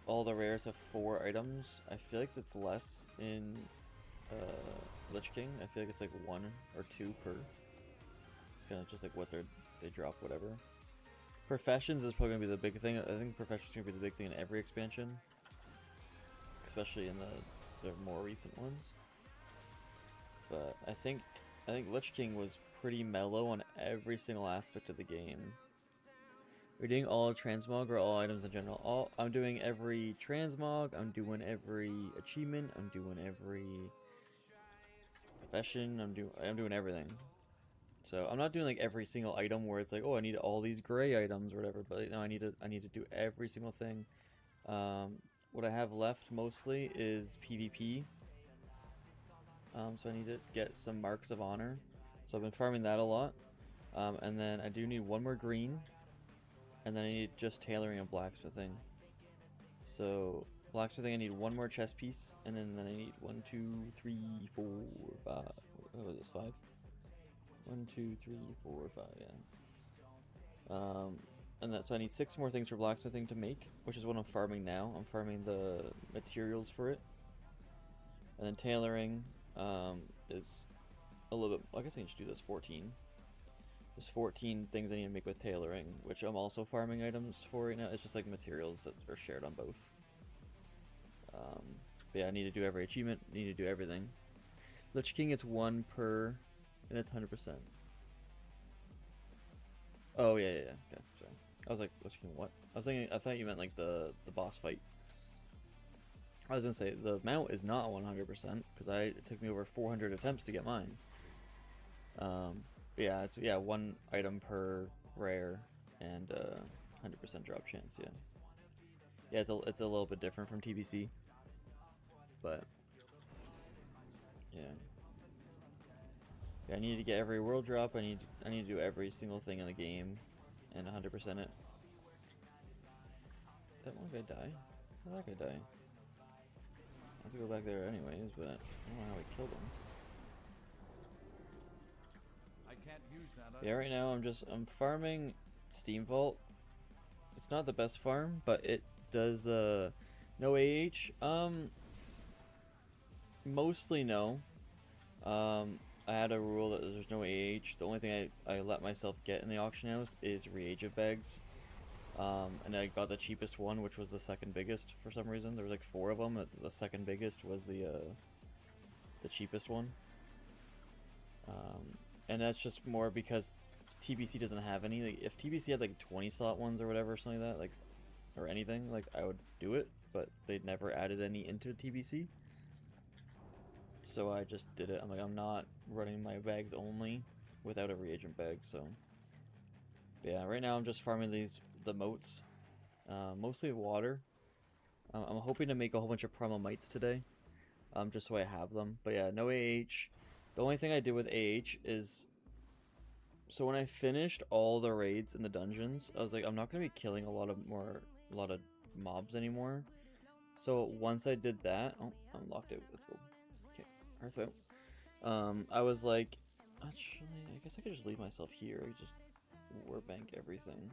all the rares have 4 items. I feel like that's less in Lich King. I feel like it's like 1 or 2 per. It's kind of just like what they drop, whatever. Professions is probably gonna be the big thing. I think Professions is gonna be the big thing in every expansion, especially in the more recent ones. But I think Lich King was pretty mellow on every single aspect of the game. We're doing all transmog or all items in general. I'm doing every transmog. I'm doing every achievement. I'm doing every profession. I'm doing everything. So I'm not doing like every single item where it's like, oh, I need all these gray items or whatever. But no, I need to do every single thing. What I have left mostly is PvP. So I need to get some marks of honor. So I've been farming that a lot. And then I do need 1 more green. And then I need just tailoring and blacksmithing. So blacksmithing, I need 1 more chest piece. And then I need 1, 2, 3, 4, 5. What was this, 5? 1, 2, 3, 4, 5, yeah. And so I need 6 more things for blacksmithing to make, which is what I'm farming now. I'm farming the materials for it. And then tailoring is a little bit, I guess I can just do this, 14. There's 14 things I need to make with tailoring, which I'm also farming items for right now. It's just like materials that are shared on both. But yeah, I need to do every achievement, need to do everything. Lich King is 1 per, and it's 100%. Oh yeah, okay, sorry. I was like, Lich King what? I thought you meant like the boss fight. I was gonna say, the mount is not 100%, because it took me over 400 attempts to get mine. Yeah, it's 1 item per rare, and 100% drop chance, yeah. Yeah, it's a little bit different from TBC. But, yeah. Yeah, I need to get every world drop, I need to do every single thing in the game, and 100% it. Did that one guy die? How did that guy die? I have to go back there anyways, but I don't know how I killed him. I can't use that. Yeah, right now I'm farming Steam Vault. It's not the best farm, but it does no AH. Mostly no. I had a rule that there's no AH. The only thing I let myself get in the auction house is reagent bags. And I got the cheapest one, which was the second biggest for some reason. There was like 4 of them. The second biggest was the cheapest one. And that's just more because TBC doesn't have any. Like, if TBC had like 20 slot ones or whatever, something like that, like, or anything, like I would do it, but they never added any into TBC. So I just did it. I'm like, I'm not running my bags only without a reagent bag. So yeah, right now I'm just farming the moats, mostly water. I'm hoping to make a whole bunch of primal mites today, just so I have them. But yeah, no AH. The only thing I did with AH is, so when I finished all the raids in the dungeons, I was like, I'm not gonna be killing a lot of mobs anymore. So once I did that, oh, I'm locked out. Let's go. Okay, Earth out. I was like, actually, I guess I could just leave myself here. I could just warbank everything.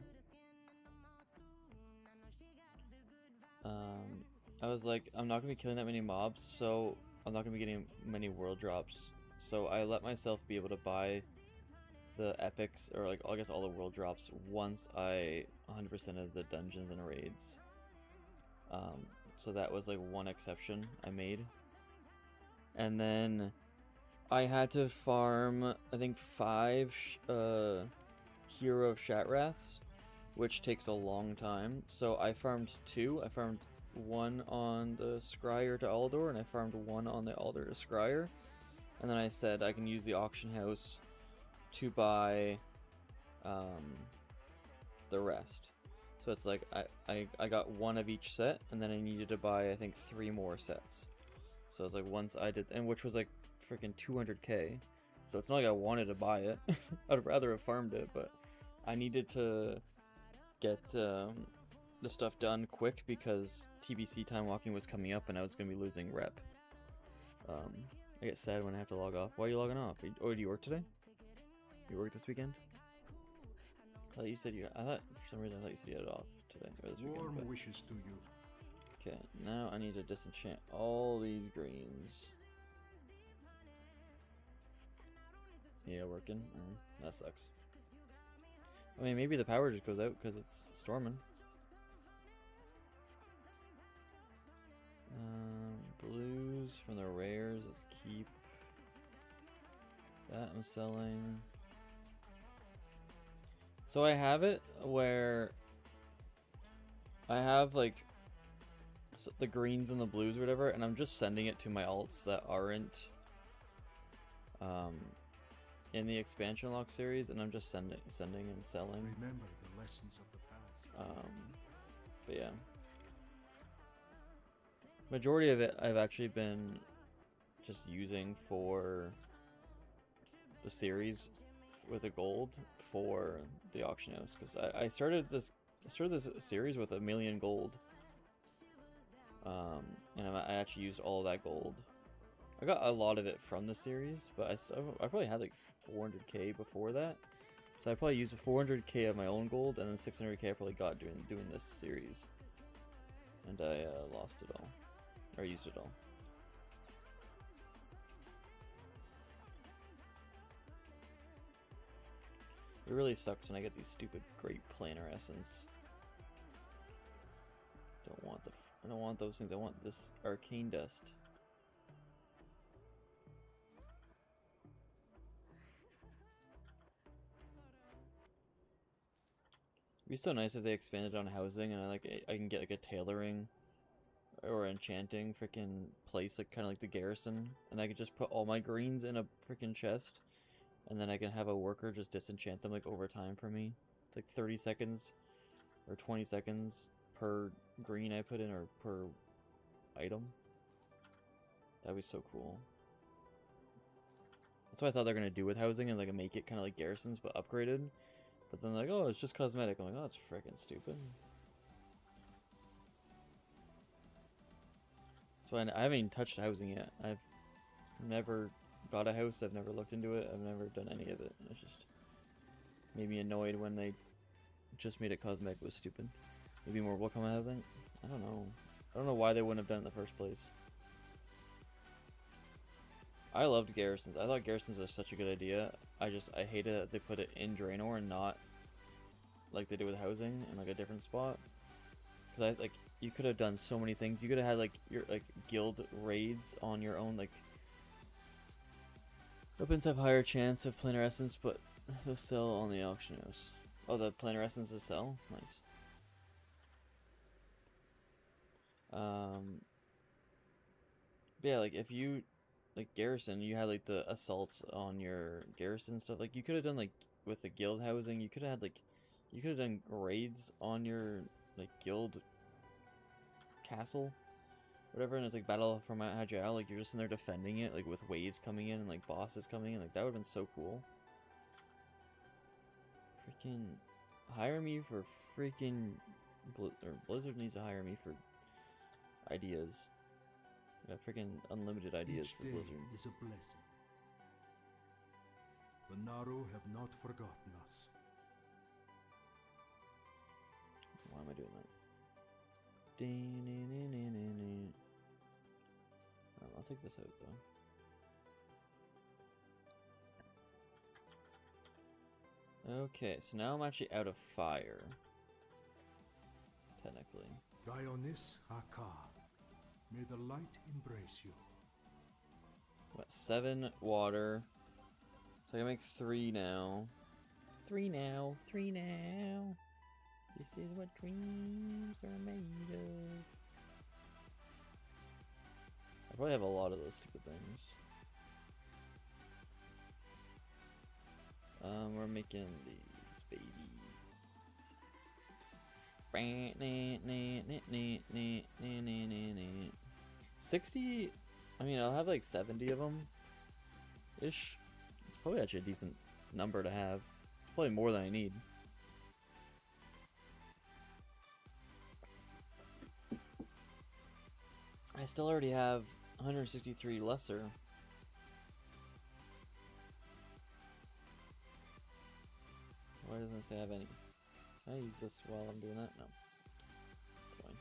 I was like, I'm not gonna be killing that many mobs, so I'm not gonna be getting many world drops. So I let myself be able to buy the epics, or like I guess all the world drops, once I 100% of the dungeons and raids. so that was like one exception I made. And then I had to farm, I think, 5 Hero of Shatraths, which takes a long time. So I farmed 2. I farmed 1 on the Scryer to Aldor, and I farmed 1 on the Aldor to Scryer. And then I said I can use the auction house to buy the rest. So it's like I got 1 of each set, and then I needed to buy, I think, 3 more sets. So it's like once I did, and which was like freaking 200k. So it's not like I wanted to buy it. I'd rather have farmed it, but I needed to get the stuff done quick because TBC time walking was coming up and I was going to be losing rep. I get sad when I have to log off. Why are you logging off? Oh, do you work today? You work this weekend? I thought you said I thought, for some reason, I thought you said you had it off today or this weekend. Warm But... wishes to you. Okay, now I need to disenchant all these greens. Yeah, working. That sucks. I mean, maybe the power just goes out because it's storming. Blues from the rares, let's keep. That I'm selling. So I have it where I have like the greens and the blues or whatever, and I'm just sending it to my alts that aren't in the expansion lock series, and I'm just sending and selling. Remember the lessons of the past. But yeah, majority of it I've actually been just using for the series with a gold for the auction house, because I started this series with 1 million gold. And I actually used all of that gold. I got a lot of it from the series, but I probably had like 400k before that. So I probably used 400k of my own gold, and then 600k I probably got doing this series. And I lost it all, or used it all. It really sucks when I get these stupid Great Planar Essence. I don't want those things. I want this Arcane Dust. It'd be so nice if they expanded on housing and I can get like a tailoring or enchanting freaking place, like kind of like the garrison, and I could just put all my greens in a freaking chest, and then I can have a worker just disenchant them like over time for me. It's like 30 seconds or 20 seconds per green I put in, or per item. That'd be so cool. That's what I thought they're gonna do with housing, and like make it kind of like garrisons but upgraded. But then like, oh, it's just cosmetic. I'm like, oh, that's freaking stupid. So I haven't even touched housing yet. I've never got a house. I've never looked into it. I've never done any of it. It's just made me annoyed when they just made it cosmetic. It was stupid. Maybe more will come out of it. I don't know. I don't know why they wouldn't have done it in the first place. I loved garrisons. I thought garrisons was such a good idea. I hated that they put it in Draenor and not like they do with housing in like a different spot. Because you could have done so many things. You could have had like your guild raids on your own. Like weapons have higher chance of planar essence, but they'll sell on the auction house. Oh, the planar essences sell? Nice. Yeah, like if you garrison, you had like the assaults on your garrison stuff. Like you could have done like with the guild housing, you could have done raids on your like guild castle, whatever, and it's like battle from Mount Hajjal. Like you're just in there defending it, like with waves coming in and like bosses coming in. Like that would have been so cool. Freaking hire me for freaking Blizzard needs to hire me for ideas. I got freaking unlimited ideas Each for day Blizzard. is a blessing. The Naru have not forgotten us. Why am I doing that? I'll take this out though. Okay, so now I'm actually out of fire. Technically. Dionis Haka. May the light embrace you. What, 7 water. So I can make 3 now. 3 now. 3 now. This is what dreams are made of. I probably have a lot of those stupid things. We're making these babies. 60. I mean, I'll have like 70 of them ish. It's probably actually a decent number to have. It's probably more than I need. I still already have 163 lesser. Why doesn't it say I have any? Can I use this while I'm doing that? No. It's fine.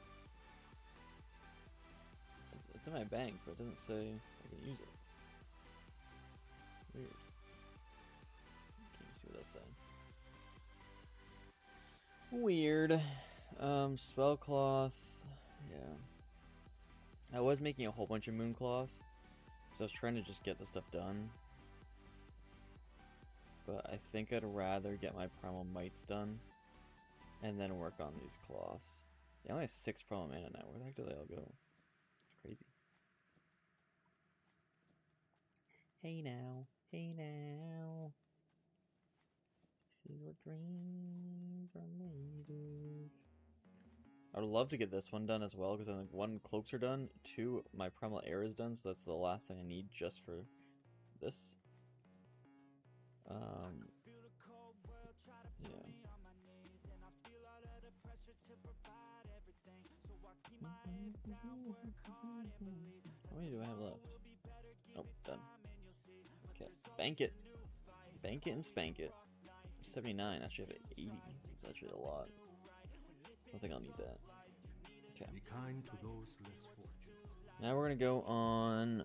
It's in my bank, but it doesn't say I can use it. Weird. Can you see what that's saying? Weird. Spell cloth. Yeah. I was making a whole bunch of moon cloth, so I was trying to just get the stuff done. But I think I'd rather get my primal mites done and then work on these cloths. Yeah, I only have 6 primal mana now. Where the heck do they all go? Crazy. Hey now, hey now. This is what dreams are made of. I would love to get this one done as well, because then like 1, cloaks are done, 2, my primal air is done, so that's the last thing I need just for this. Yeah. How many do I have left? Oh, done. Okay, bank it. Bank it and spank it. 79, actually I have 80. It's actually a lot. I don't think I'll need that. Okay. Be kind to those less fortunate. Now we're gonna go on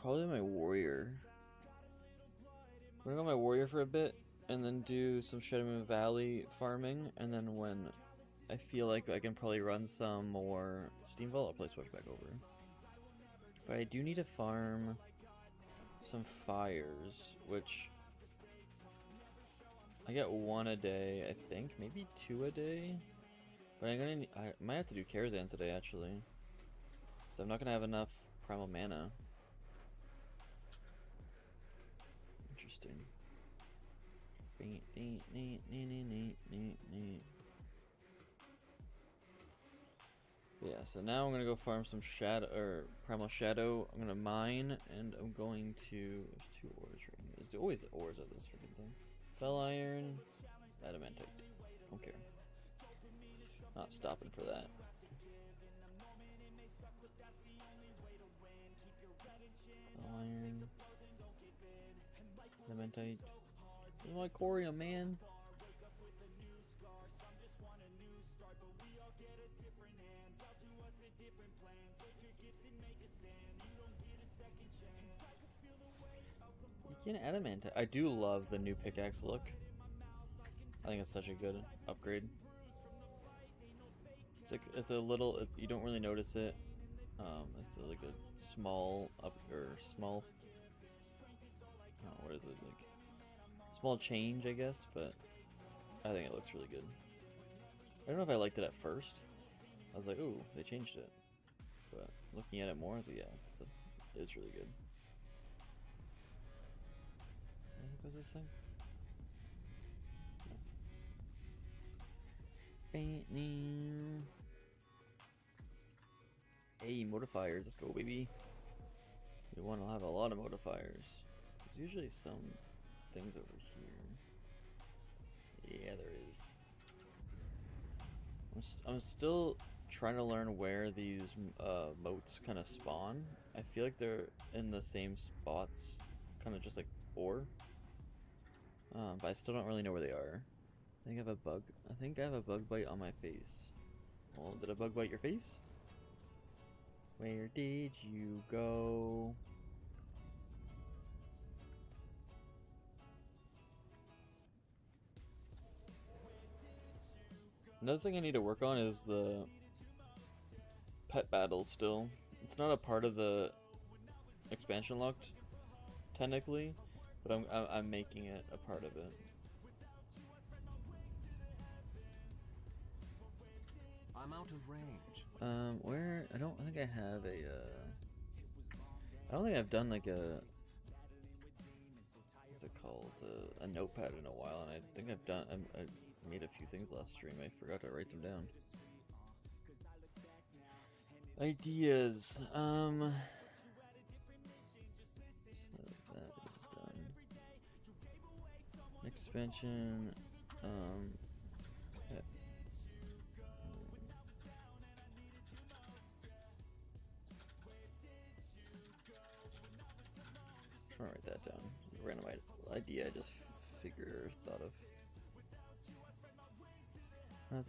probably my warrior. I'm gonna go on my warrior for a bit, and then do some Shadow Moon Valley farming, and then when I feel like I can probably run some more Steam Vault, I'll probably switch back over. But I do need to farm some fires, which I get 1 a day, I think, maybe 2 a day. But I might have to do Karazhan today, actually, because I'm not gonna have enough primal mana. Interesting. Yeah, so now I'm gonna go farm some shadow or primal shadow. I'm gonna mine, and I'm going to. There's 2 ores right here. There's always ores of this freaking thing. Fell iron, adamantite. Don't care. Not stopping for that. Fell iron, adamantite. This is my corium, man. You can adamantite. I do love the new pickaxe look. I think it's such a good upgrade. It's like it's a little. You don't really notice it. It's like a small small. Oh, what is it like? Small change, I guess, but I think it looks really good. I don't know if I liked it at first. I was like, ooh, they changed it. But looking at it more, I was like, yeah, it is really good. What was this thing? No. Hey, modifiers, let's go, baby. We want to have a lot of modifiers. There's usually some things over here. Yeah, there is. I'm still trying to learn where these moats kind of spawn. I feel like they're in the same spots, kind of just like ore. But I still don't really know where they are. I think I have a bug. I think I have a bug bite on my face. Well, did a bug bite your face? Where did you go? Another thing I need to work on is the pet battle still. It's not a part of the expansion locked technically, but I'm making it a part of it. I'm out of range. Where I don't think I have a I don't think I've done like a what's it called, a notepad in a while, and I think I made a few things last stream. I forgot to write them down. Ideas. So that is done. Expansion. Yeah. Trying to write that down. Random idea I just figured or thought of.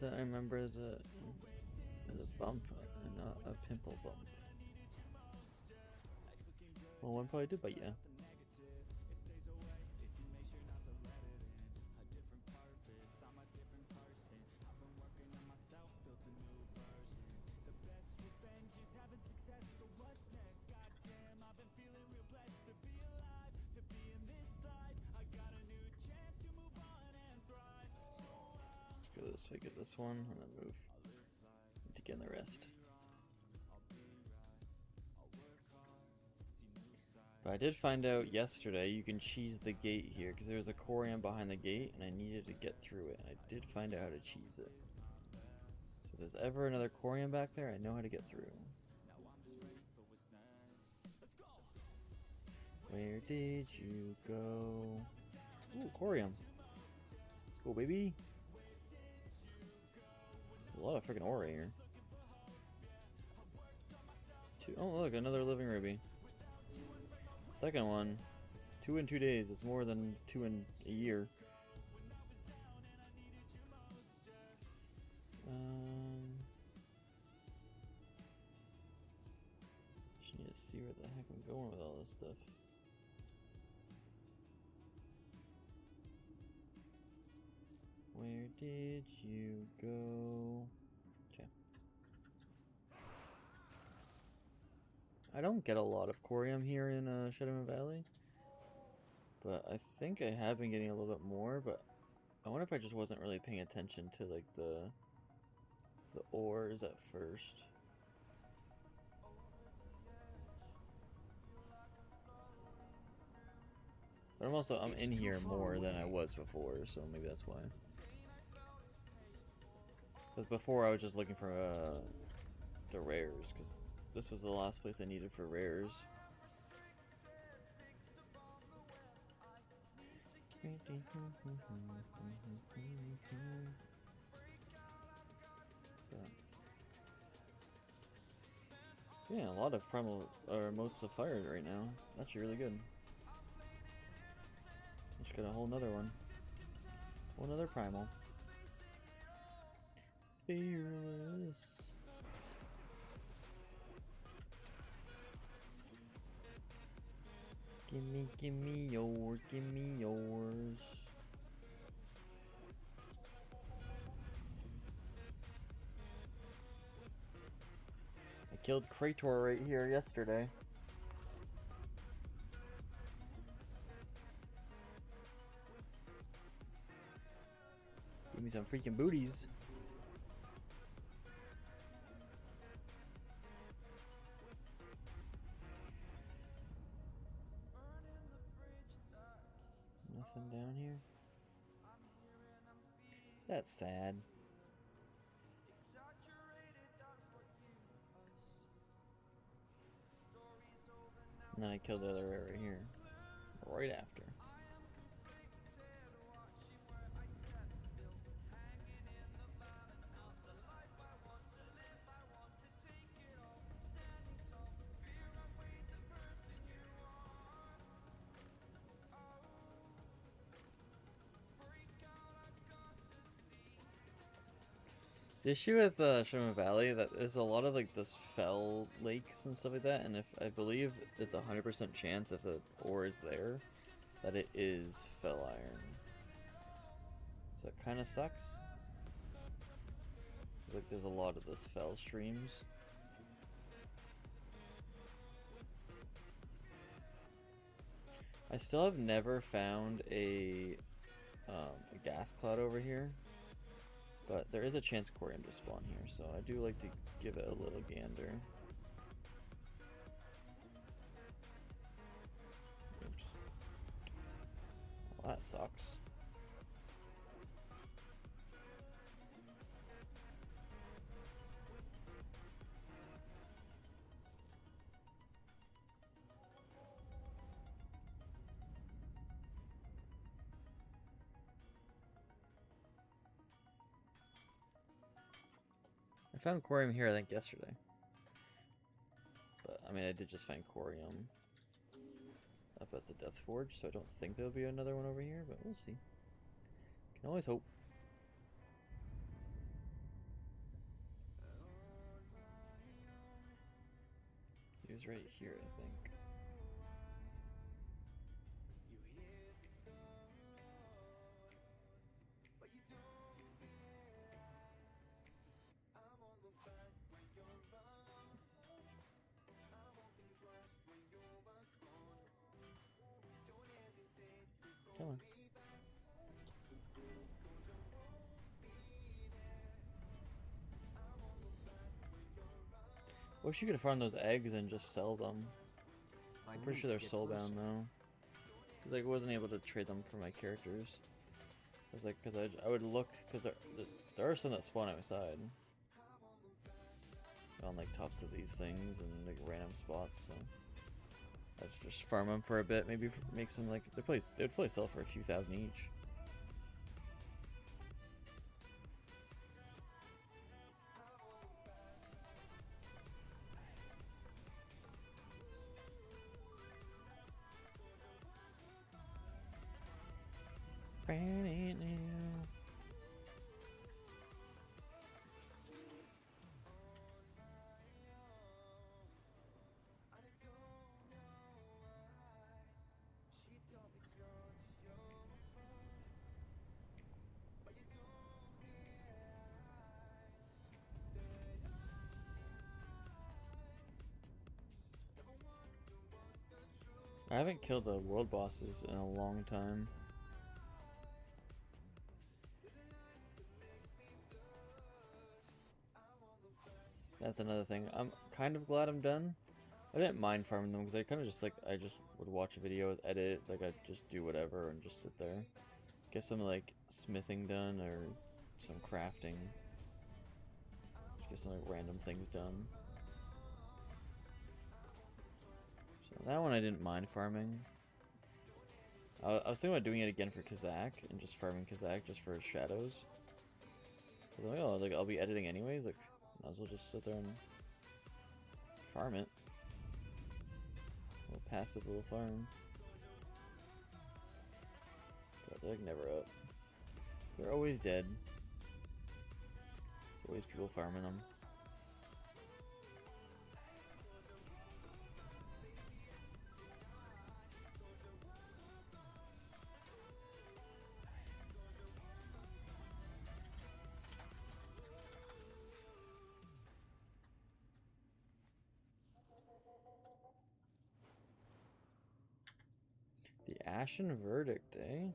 That I remember as a bump, not a pimple bump. Well, one probably did bite ya. Let's go this way, get this one, and then move to get the rest. But I did find out yesterday you can cheese the gate here, because there was a corium behind the gate and I needed to get through it, and I did find out how to cheese it. So if there's ever another corium back there, I know how to get through. Where did you go? Ooh, corium. Let's go, baby. A lot of freaking ore here. Oh, look, another living ruby. Second one, 2 in 2 days. It's more than 2 in a year. Just need to see where the heck I'm going with all this stuff. Where did you go? Okay. I don't get a lot of corium here in Shadowman Valley, but I think I have been getting a little bit more, but I wonder if I just wasn't really paying attention to like the ores at first. But I'm in here more than I was before, so maybe that's why. Because before I was just looking for the rares, because this was the last place I needed for rares. Yeah, a lot of primal or motes of fire right now. It's actually really good. Just got a whole nother one. Whole nother primal. Fearless. Give me yours, give me yours. I killed Krator right here yesterday. Give me some freaking booties. Nothing down here? That's sad. And then I killed the other rare right here. Right after. The issue with Shimmer Valley that there's a lot of like this fell lakes and stuff like that, and if I believe it's 100% chance if the ore is there that it is fell iron. So it kind of sucks. It's like there's a lot of this fell streams. I still have never found a gas cloud over here, but there is a chance corium to spawn here, so I do like to give it a little gander. Oops. Well, that sucks. I found corium here, I think, yesterday. But, I mean, I did just find corium up at the Death Forge, so I don't think there'll be another one over here, but we'll see. Can always hope. He was right here, I think. Come on. Wish you could farm those eggs and just sell them. I'm pretty sure they're soulbound though. Cause like, I wasn't able to trade them for my characters. I was like, cause I would look, cause there are some that spawn outside. On like tops of these things and like random spots, so I just farm them for a bit, maybe make some like they'd probably sell for a few thousand each. I haven't killed the world bosses in a long time. That's another thing. I'm kind of glad I'm done. I didn't mind farming them because I kind of just like, I just would watch a video, edit, like I'd just do whatever and just sit there. Get some like smithing done or some crafting. Just get some like random things done. So that one I didn't mind farming. I was thinking about doing it again for Kazakh and just farming Kazakh just for his shadows. But like, oh, like I'll be editing anyways, like might as well just sit there and farm it. A little passive little farm. But they're like never up. They're always dead. There's always people farming them. The Ashen Verdict, eh?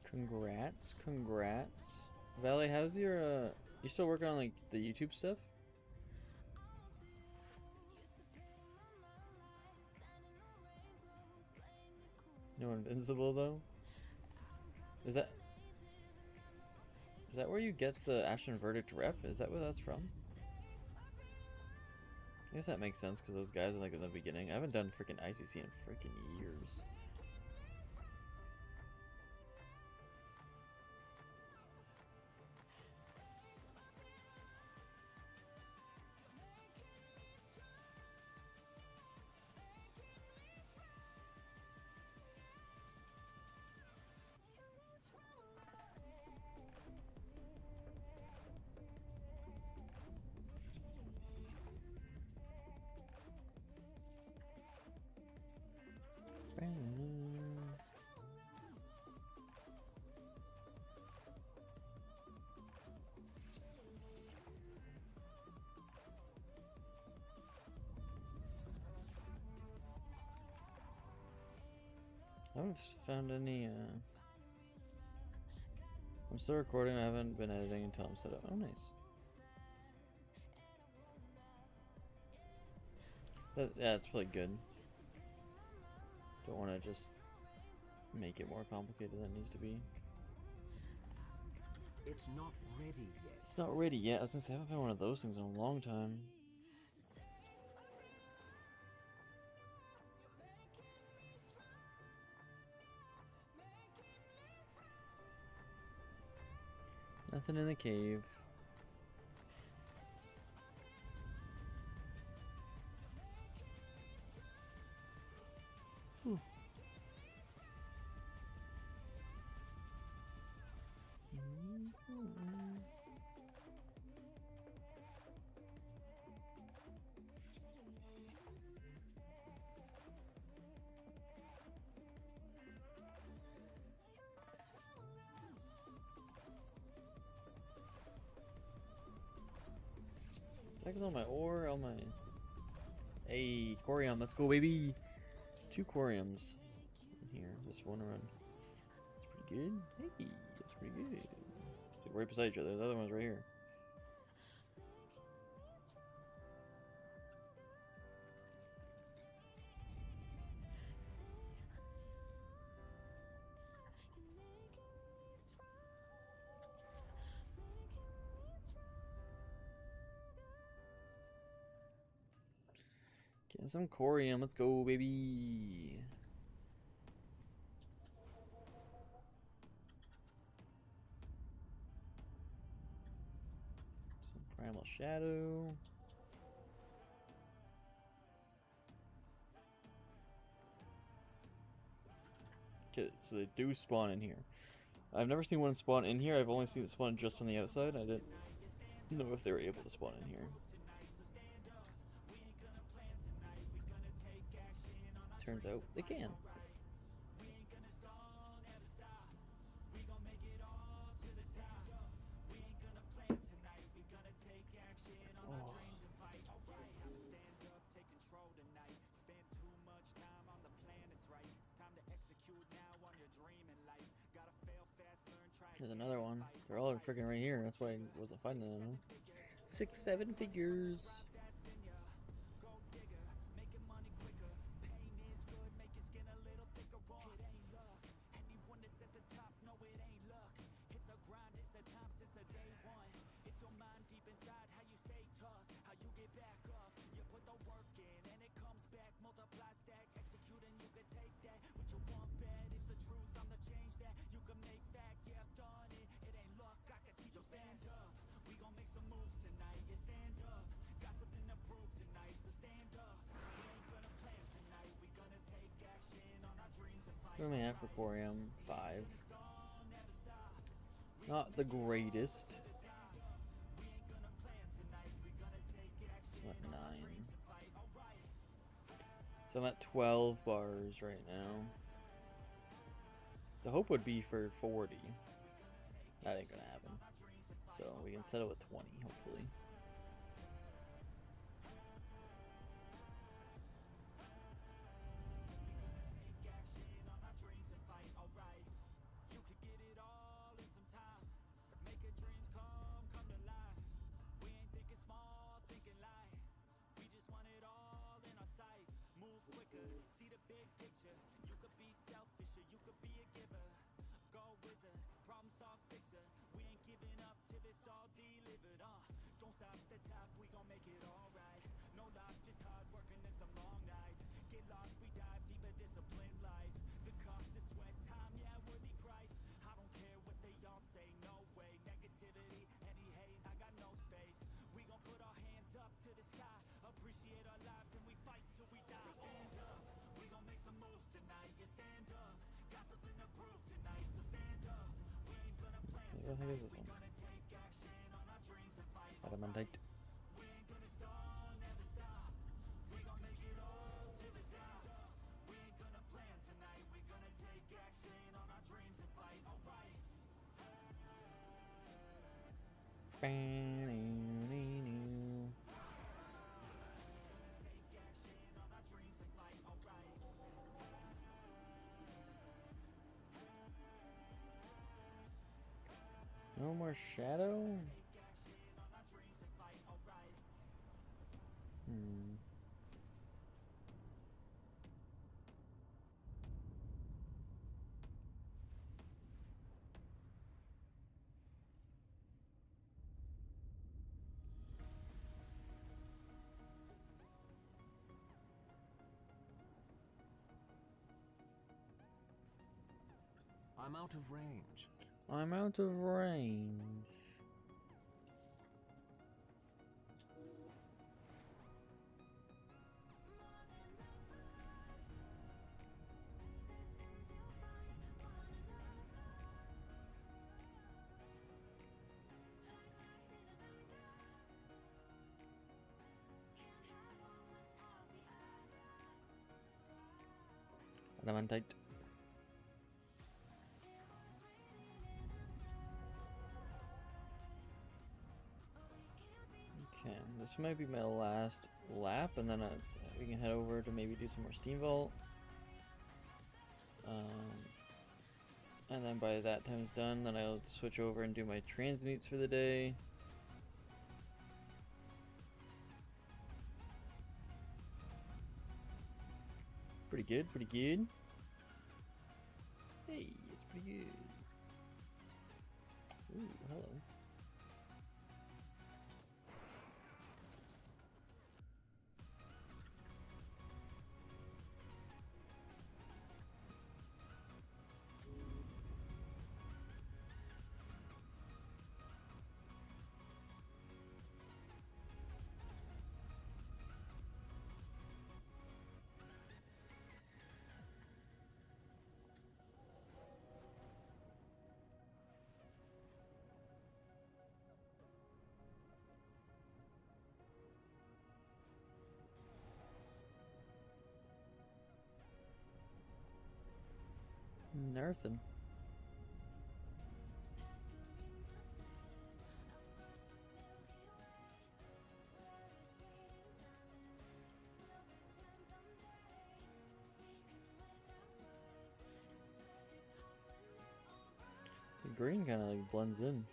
Congrats, congrats. Valley, how's your, you still working on like the YouTube stuff? No Invincible though? Is that where you get the Ashen Verdict rep? Is that where that's from? I guess that makes sense because those guys are like in the beginning. I haven't done freaking ICC in freaking years. haven't found any. I'm still recording. I haven't been editing until I'm set up. Oh, nice. Yeah, it's probably good. Don't want to just make it more complicated than it needs to be. It's not ready yet. It's not ready yet. I was gonna say I haven't found one of those things in a long time. Nothing in the cave. Whew. That goes on my ore, on my... Hey, Corium, let's go, baby! 2 Coriums in here, just one run. That's pretty good. Hey, that's pretty good. They're right beside each other. The other one's right here. Get some Corium, let's go, baby! Some Primal Shadow. Okay, so they do spawn in here. I've never seen one spawn in here. I've only seen it spawn just on the outside. I didn't know if they were able to spawn in here. Turns out they can. Oh. There's another one. They're all freaking right here. That's why I wasn't finding them. 6, 7 figures. What am I at for Corium? 5. Not the greatest. What, 9? So I'm at 12 bars right now. The hope would be for 40. That ain't gonna happen. So we can settle at 20, hopefully. I think it's this one. Adamantite. more shadow? Hmm. I'm out of range. I'm out of range. Adamantite. Okay, this might be my last lap, and then we can head over to maybe do some more Steam Vault. And then by that time's done, then I'll switch over and do my transmutes for the day. Pretty good, pretty good. Hey, it's pretty good. Ooh, hello. Nothing. The green kind of like blends in.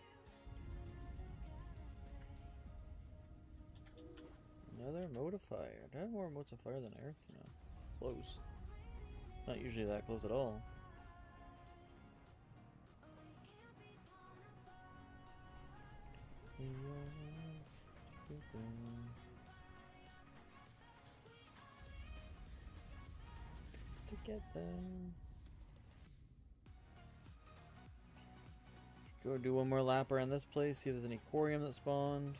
Another modifier. Do I have more modifier than Earth? No. Close. Not usually that close at all. Together. Go do one more lap around this place, see if there's any corium that spawned.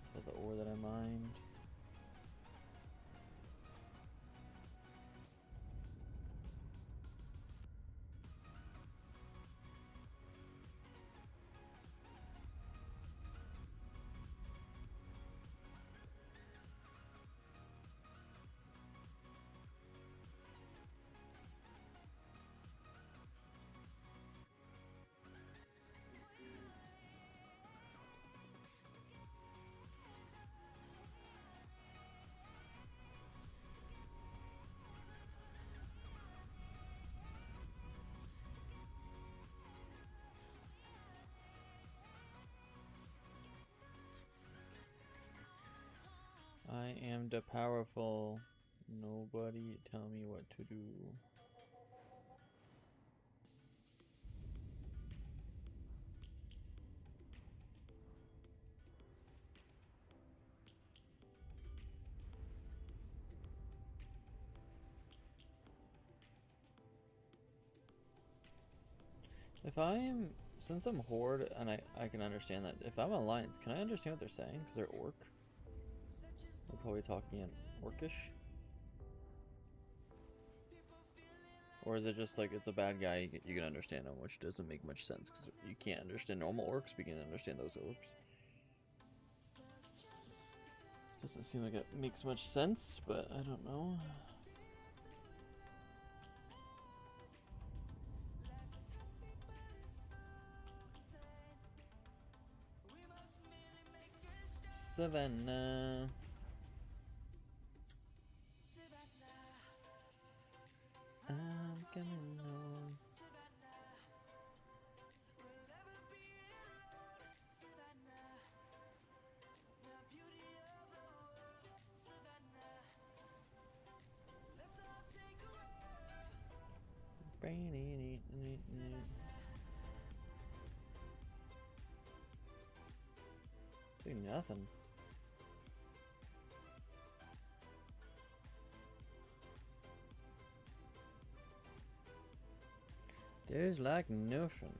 Is that the ore that I mined? I am the powerful. Nobody tell me what to do. Since I'm Horde, and I can understand that. If I'm Alliance, can I understand what they're saying? Because they're Orc. They're probably talking in Orcish. Or is it just like it's a bad guy, you can understand him, which doesn't make much sense, because you can't understand normal Orcs, but you can understand those Orcs. Doesn't seem like it makes much sense, but I don't know. Savannah. I'm coming Doing nothing. There's like nothing.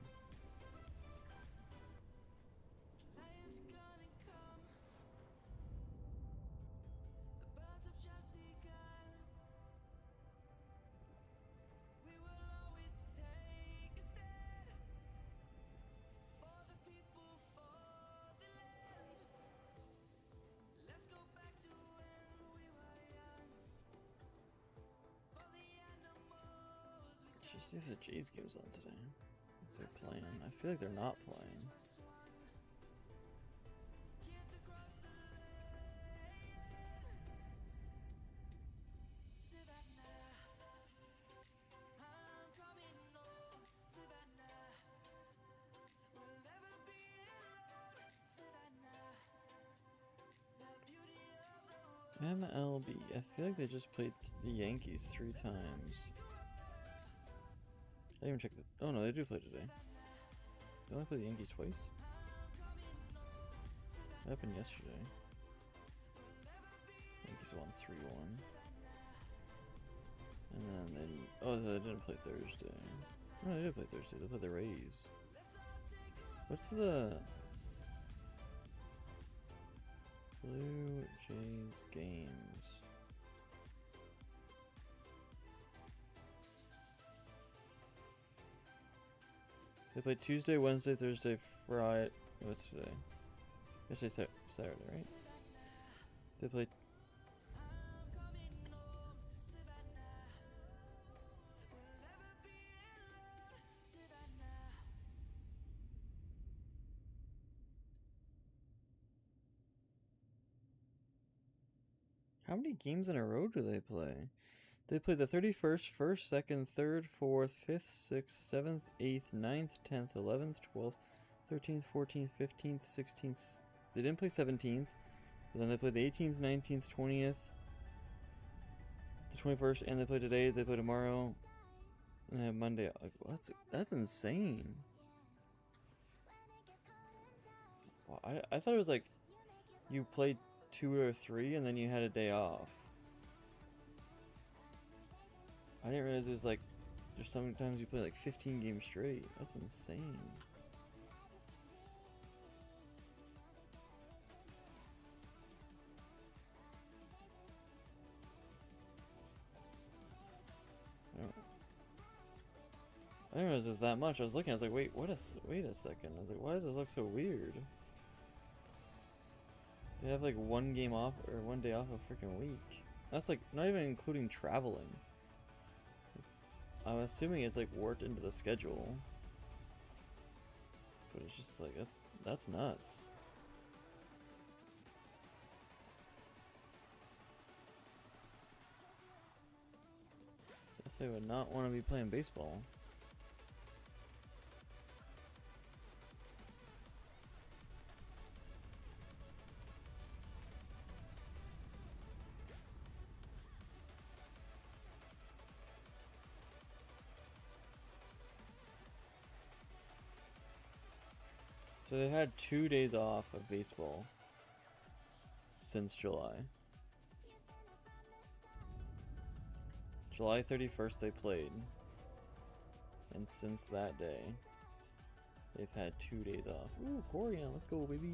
Just these are Jay's games on today. They're playing. I feel like they're not playing. MLB. I feel like they just played the Yankees 3 times. I didn't even check the. Oh no, they do play today. They only play the Yankees twice? What happened yesterday? Yankees won 3-1. And then they. Oh, they didn't play Thursday. No, they did play Thursday. They played the Rays. What's the. Blue Jays games? They play Tuesday, Wednesday, Thursday, Friday. What's today? Yesterday, Saturday, right? They play. How many games in a row do they play? They play the 31st, 1st, 2nd, 3rd, 4th, 5th, 6th, 7th, 8th, 9th, 10th, 11th, 12th, 13th, 14th, 15th, 16th. They didn't play 17th. But then they played the 18th, 19th, 20th, the 21st, and they play today. They play tomorrow. And they have Monday. Like, that's insane. Wow, I thought it was like you played 2 or 3 and then you had a day off. I didn't realize it was like there's sometimes you play like 15 games straight. That's insane. I didn't realize it was that much. I was looking. I was like, wait a second. I was like, why does this look so weird? They have like 1 game off or 1 day off a freaking week. That's like not even including traveling. I'm assuming it's like worked into the schedule. But it's just like that's nuts. Definitely would not want to be playing baseball. So they've had 2 days off of baseball since July. July 31st they played. And since that day, they've had 2 days off. Ooh, Corian, let's go, baby.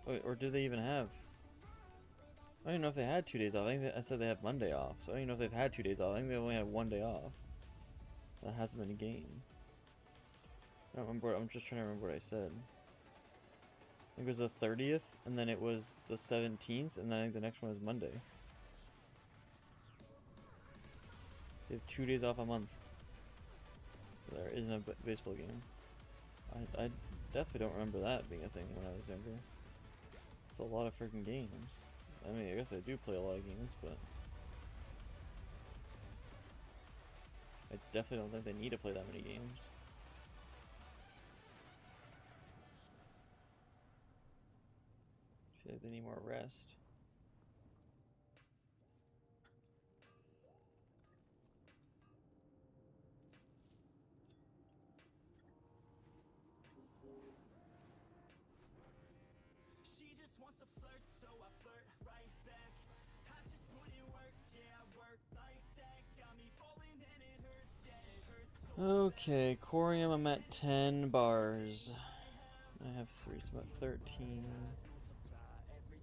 Wait, or do they even have? I don't even know if they had 2 days off. I think I said they have Monday off, so I don't even know if they've had 2 days off. I think they only had 1 day off. That hasn't been a game. I don't remember. I'm just trying to remember what I said. I think it was the 30th, and then it was the 17th, and then I think the next one was Monday. So they have 2 days off a month. There isn't a baseball game. I definitely don't remember that being a thing when I was younger. It's a lot of freaking games. I mean, I guess they do play a lot of games, but I definitely don't think they need to play that many games. I feel like they need more rest. Okay, Corium, I'm at 10 bars. I have 3, so I'm at 13.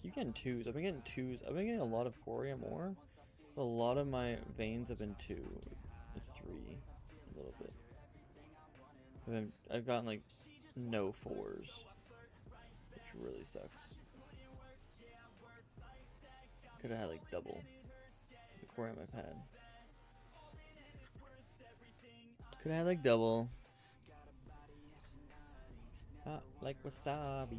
Keep getting 2s. I've been getting 2s. I've been getting a lot of Corium ore. A lot of my veins have been 2, 3, a little bit. I've gotten like no 4s, which really sucks. Could have had like double the Corium I've had. Could have had like double. Hot like wasabi.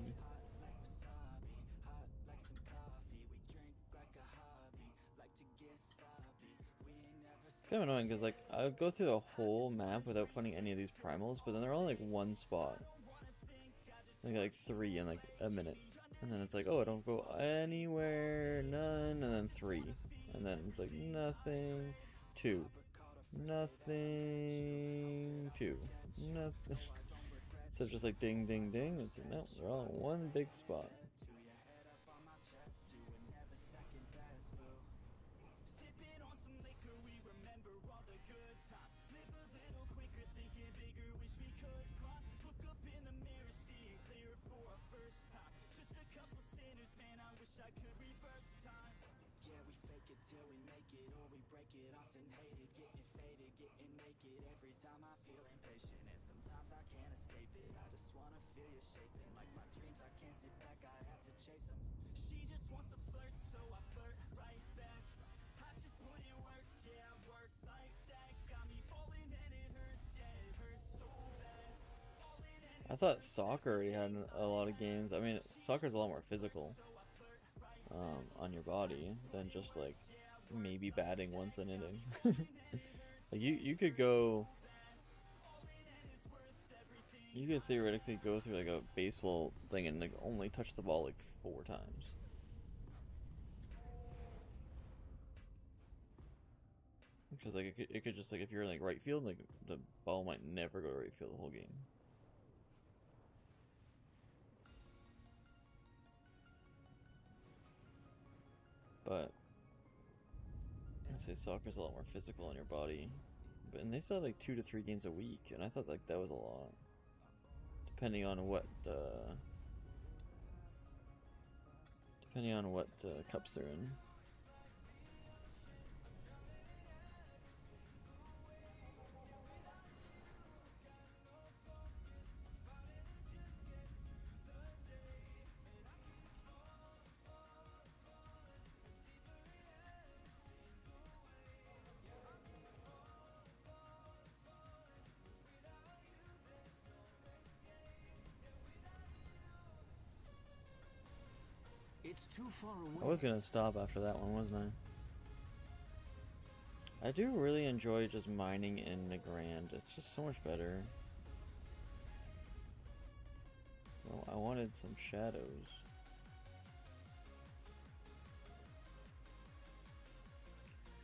Kind of annoying because like I would go through the whole map without finding any of these primals, but then they're all like one spot. Like 3 in like a minute, and then it's like, oh, I don't go anywhere, none, and then 3, and then it's like nothing, 2, nothing, 2, nothing. So it's just like ding, ding, ding. It's like, no, they're all in one big spot. I thought soccer already had a lot of games. I mean, soccer's a lot more physical on your body than just like maybe batting once an inning. Like you could go, you could theoretically go through like a baseball thing and like only touch the ball like 4 times. Because like it could just like if you're in like right field, like the ball might never go to right field the whole game. But I say soccer's a lot more physical on your body, and they still have like 2 to 3 games a week, and I thought like that was a lot, depending on what cups they're in. It's too far away. I was gonna stop after that one, wasn't I? I do really enjoy just mining in the Grand. It's just so much better. Well, I wanted some shadows.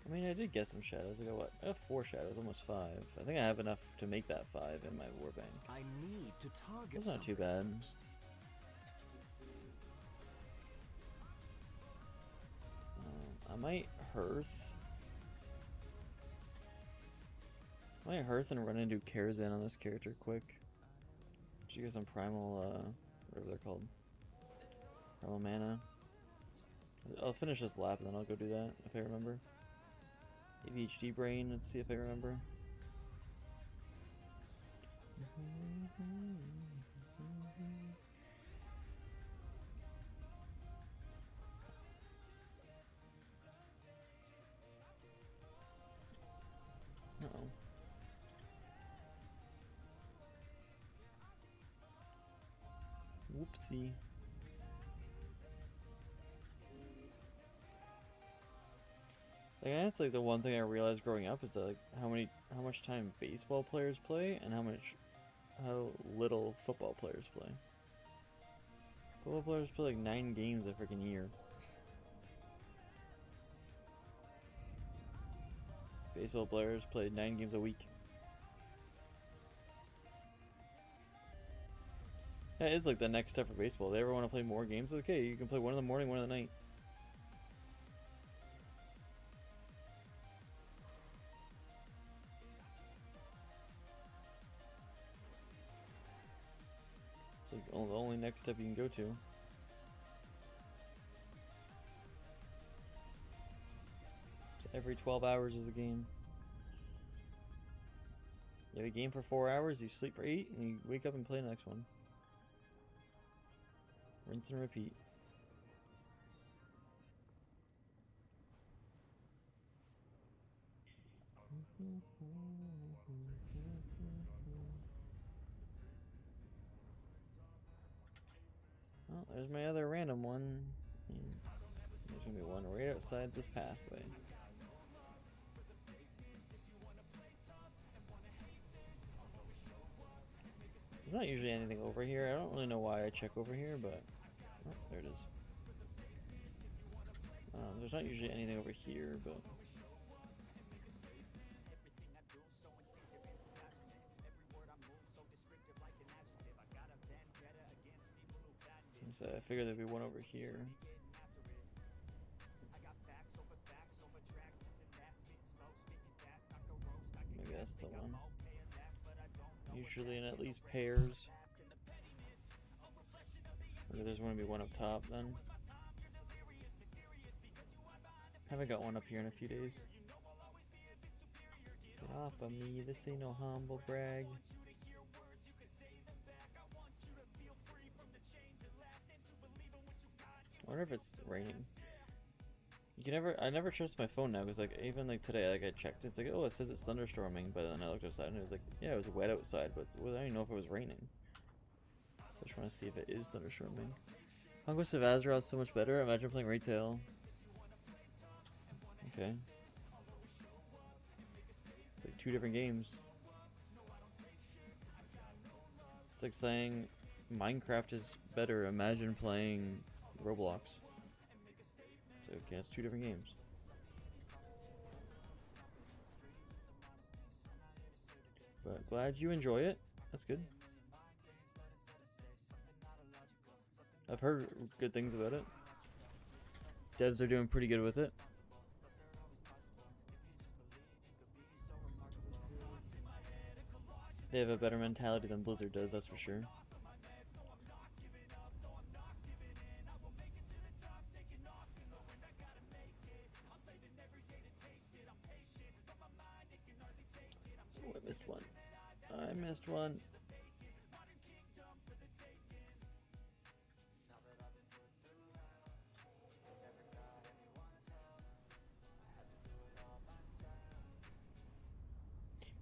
I mean, I did get some shadows. I got what? I got 4 shadows, almost 5. I think I have enough to make that 5 in my warbank. I need to target. That's not too bad. I might Hearth. And run into Karazhan on this character quick. She get some primal, whatever they're called. Primal mana. I'll finish this lap and then I'll go do that if I remember. ADHD brain, let's see if I remember. Uh-oh. Whoopsie. Like, that's like the one thing I realized growing up is that like how much time baseball players play and how little football players play. Football players play like 9 games a freaking year. Baseball players play 9 games a week. Yeah, it's like the next step for baseball. They ever want to play more games? Okay, you can play one in the morning, one in the night. like the only next step you can go to. So every 12 hours is a game. You have a game for 4 hours, you sleep for 8, and you wake up and play the next one. Rinse and repeat. Oh, there's my other random one. There's gonna be one right outside this pathway. There's not usually anything over here. I don't really know why I check over here, but oh, there it is. There's not usually anything over here, but so I figured there'd be one over here. Maybe that's the one. Usually in at least pairs. Maybe there's going to be one up top then. Haven't got one up here in a few days. Get off of me, this ain't no humble brag. I wonder if it's raining. You can I never trust my phone now because like even like today, like I checked, it's like, oh, it says it's thunderstorming, but then I looked outside and it was like, yeah, it was wet outside, but I don't even know if it was raining. So I just want to see if it is thunderstorming. Conquest of Azeroth is so much better. Imagine playing Retail. Okay. It's like 2 different games. It's like saying Minecraft is better. Imagine playing Roblox. So okay, it's 2 different games. But glad you enjoy it. That's good. I've heard good things about it. Devs are doing pretty good with it. They have a better mentality than Blizzard does, that's for sure. Oh, I missed one. I missed one.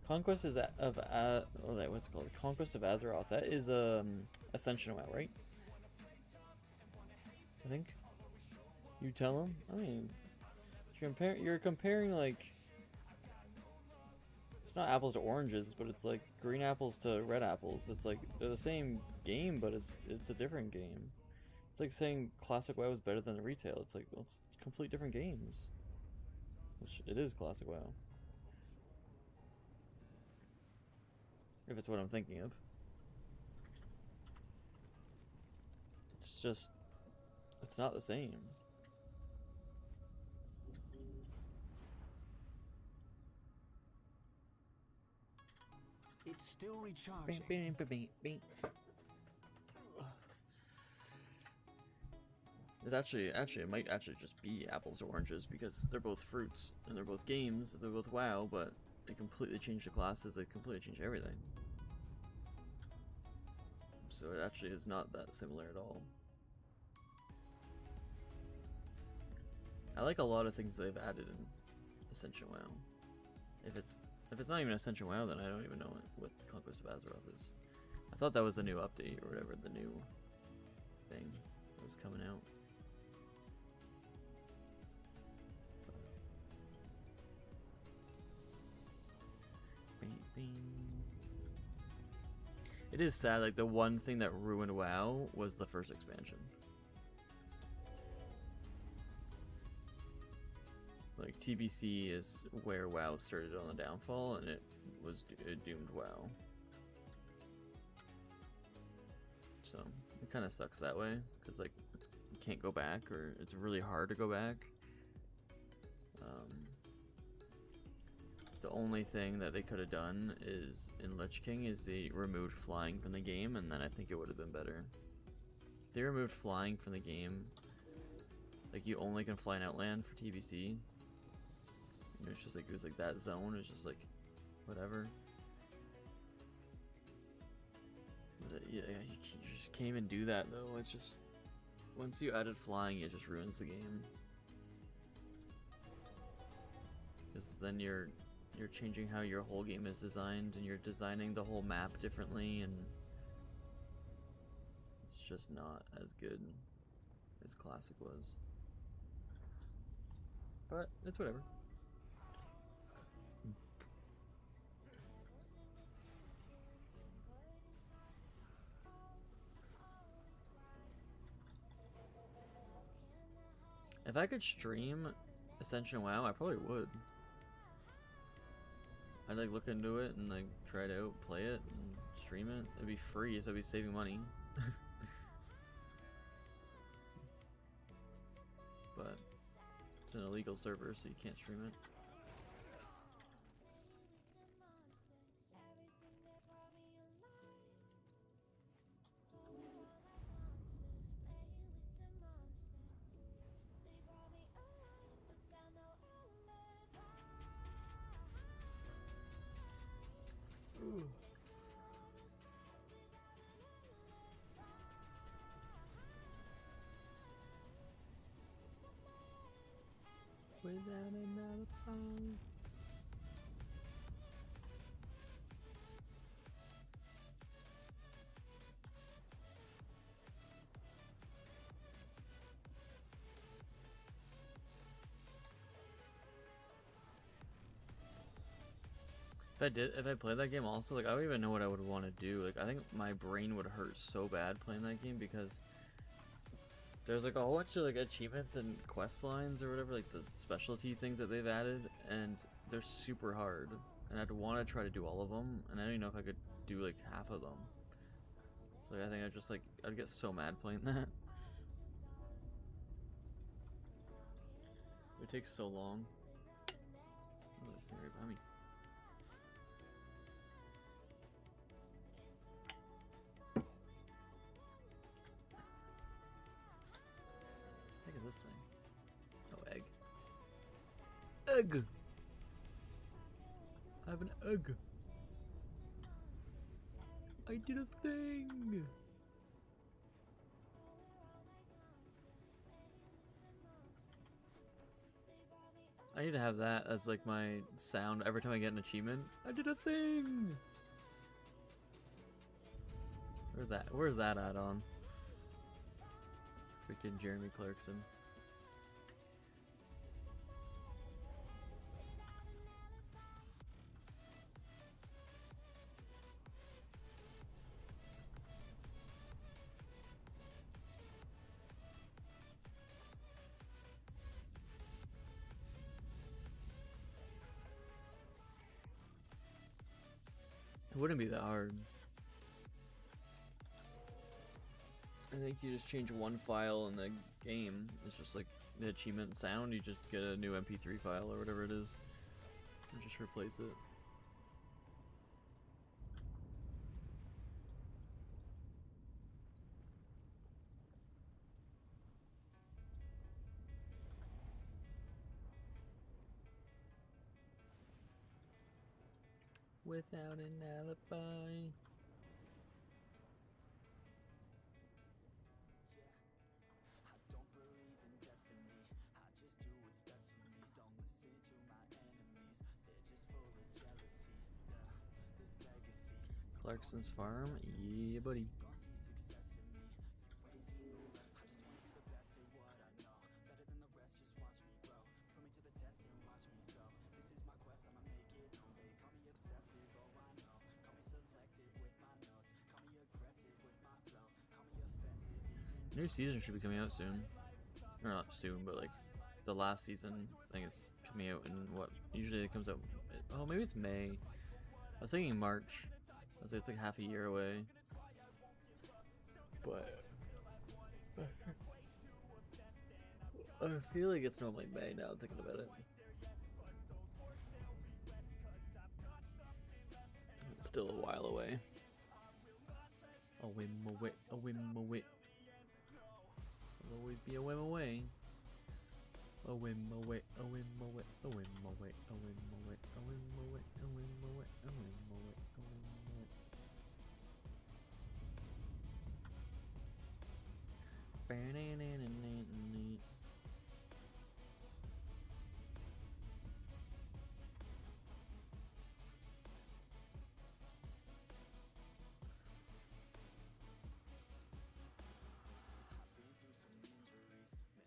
Conquest is of what's it called? Conquest of Azeroth. That is Ascension WoW, right? I think. You tell them. I mean, you're comparing like, it's not apples to oranges, but it's like green apples to red apples. It's like they're the same game, but it's a different game. It's like saying Classic WoW is better than Retail. It's like, well, it's complete different games. Which it is Classic WoW. If it's what I'm thinking of. It's just, it's not the same. It's still recharging. It's actually, it might actually just be apples to oranges because they're both fruits and they're both games. They're both WoW, but they completely change the classes. They completely change everything. So it actually is not that similar at all. I like a lot of things they've added in Ascension WoW. If it's not even Ascension WoW, then I don't even know what Conquest of Azeroth is. I thought that was the new update or whatever, the new thing that was coming out. It is sad, like the one thing that ruined WoW was the first expansion. Like TBC is where WoW started on the downfall, and it doomed WoW. So it kind of sucks that way, because like you can't go back, or it's really hard to go back. The only thing that they could have done is in Lich King is they removed flying from the game, and then I think it would have been better. If they removed flying from the game, like you only can fly in Outland for TBC. And it's just like it was like that zone. It's just like whatever. But, yeah, you just can't even do that though. It's just once you added flying, it just ruins the game. Because then you're changing how your whole game is designed, and you're designing the whole map differently, and it's just not as good as Classic was. But it's whatever. If I could stream Ascension WoW, I probably would. I'd like look into it and like try it out, play it, and stream it. It'd be free, so I'd be saving money. But it's an illegal server, so you can't stream it. Without another phone. If I played that game also, like I don't even know what I would want to do. Like I think my brain would hurt so bad playing that game because there's like a whole bunch of like achievements and quest lines or whatever, like the specialty things that they've added, and they're super hard. And I'd want to try to do all of them, and I don't even know if I could do like half of them. So like, I think I'd get so mad playing that. It would take so long. Oh, this thing right behind me. This thing. Oh, egg. Egg! I have an egg. I did a thing! I need to have that as like my sound every time I get an achievement. I did a thing! Where's that? Where's that add-on? Freaking Jeremy Clarkson. It wouldn't be that hard. I think you just change one file in the game. It's just like the achievement sound. You just get a new MP3 file or whatever it is, and just replace it. Without an alibi. Clarkson's farm? Yeah, buddy. New season should be coming out soon. Or not soon, but like the last season. I think it's coming out in what? Usually it comes out. Oh, maybe it's May. I was thinking March. I was like, it's like half a year away. But I feel like it's normally May now, thinking about it. Still a while away. A whim away, a whim away. Will always be a whim away. A whim away, a whim away, a whim away, a whim away, a whim away, a whim away, a whim away, a whim away.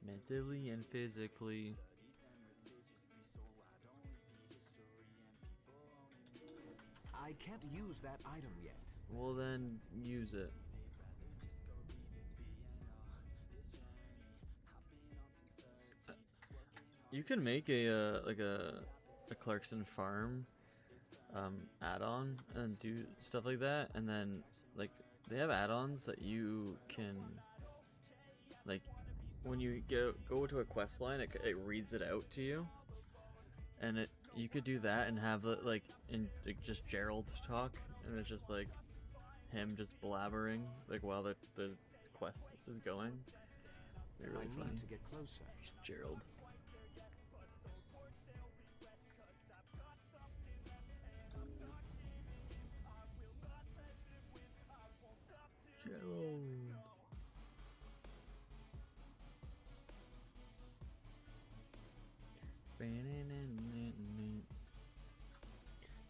Mentally and physically. I can't use that item yet. Well then, use it. You can make a like a Clarkson farm add-on and do stuff like that, and then like they have add-ons that you can like when you go to a quest line, it reads it out to you, and you could do that and have like just Gerald talk, and it's just like him just blabbering like while the quest is going. It'd be really I funny. need to get closer. Gerald. Gerald.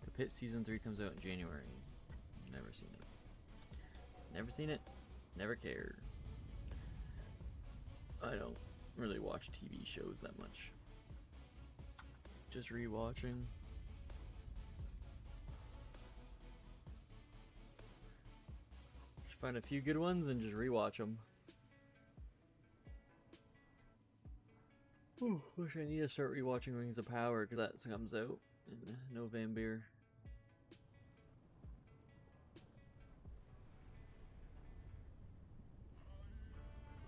The Pit Season 3 comes out in January. Never seen it. Never seen it. Never cared. I don't really watch TV shows that much. Just rewatching. Find a few good ones and just rewatch them. Ooh, wish I need to start rewatching Rings of Power because that comes out in November.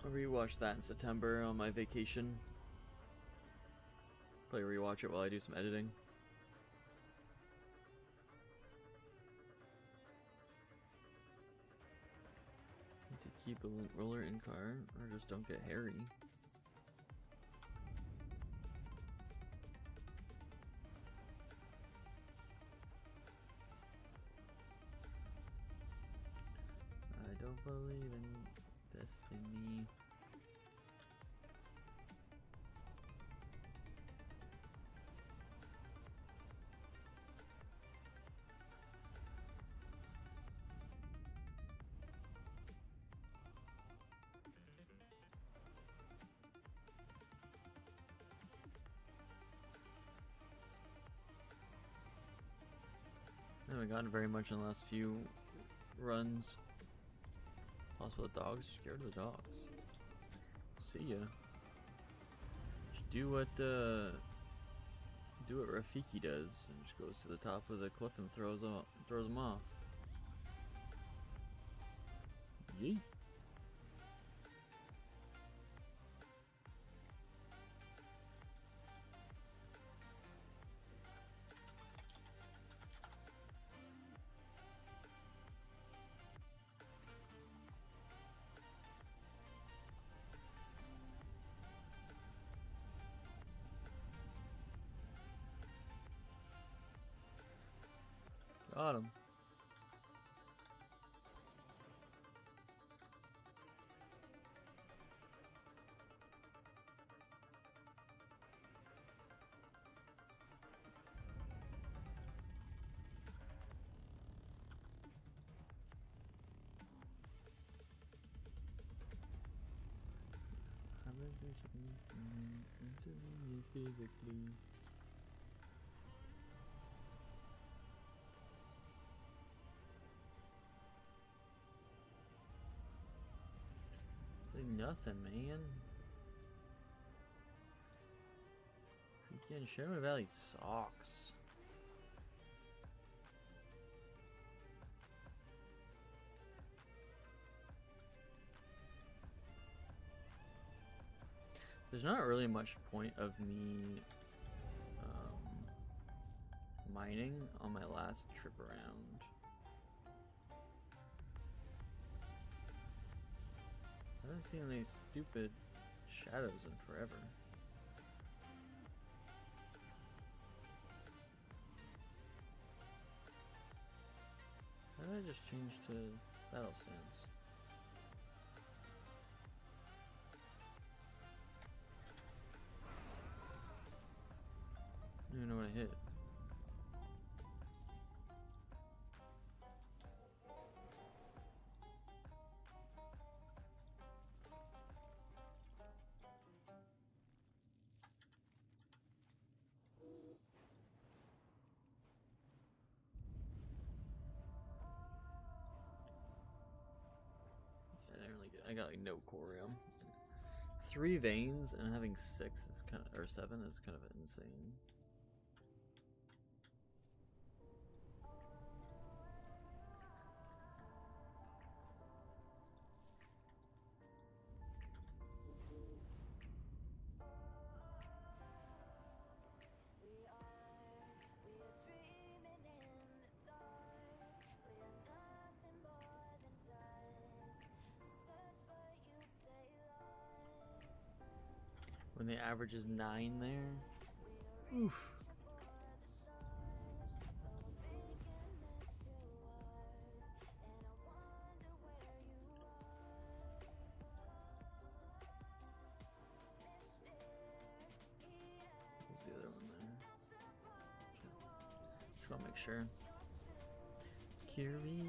I'll rewatch that in September on my vacation. Probably rewatch it while I do some editing. To keep a roller in car, or just don't get hairy. I don't believe in destiny. I haven't gotten very much in the last few runs. Also, the dogs. Scared of the dogs. See ya. Just do what Rafiki does, and just goes to the top of the cliff and throws them off. Yeet. Got him. Physically. Say nothing, man. Freaking Sherman Valley sucks. There's not really much point of me mining on my last trip around. I haven't seen any stupid shadows in forever. How did I just change to battle stance? I don't even know what I hit. I didn't really get. I got like no corium. 3 veins and having 6 is kind of, or 7 is kind of insane. When the average is 9 there. Oof. What's the other one there? Okay. Just want to make sure. Curious.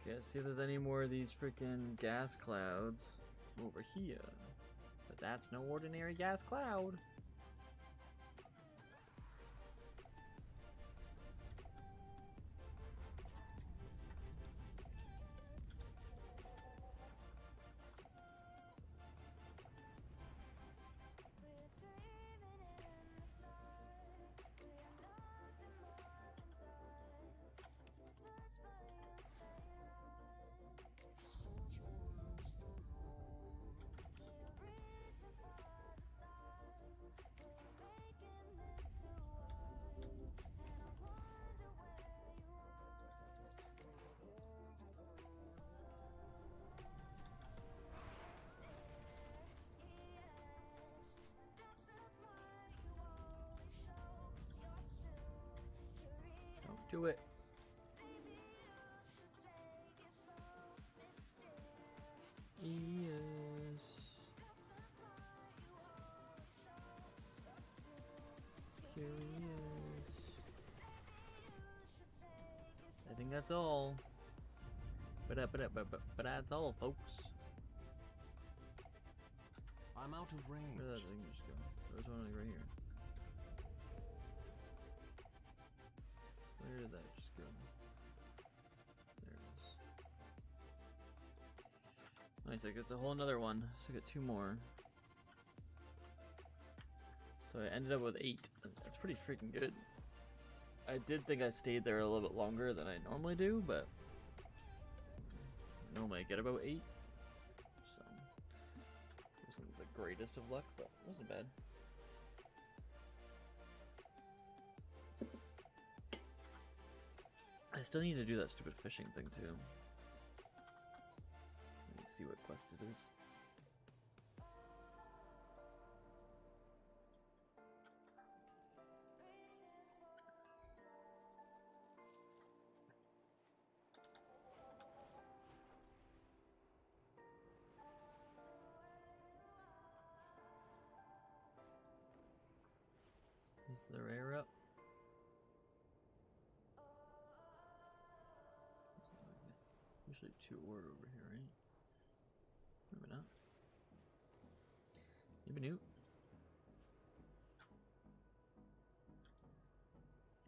Okay, let's see if there's any more of these freaking gas clouds over here. But that's no ordinary gas cloud. Don't do it. Yes. Curious. I think that's all. But that's all, folks. I'm out of range. Where did that thing just go? There's one like right here. Where did that just go? There it is. Nice, I guess a whole another one. So I got 2 more. So I ended up with 8. That's pretty freaking good. I did think I stayed there a little bit longer than I normally do, but normally I get about 8. So it wasn't the greatest of luck, but it wasn't bad. I still need to do that stupid fishing thing too. Let's see what quest it is. Is the rare up? Usually 2 ore over here, right? Maybe not. Maybe new.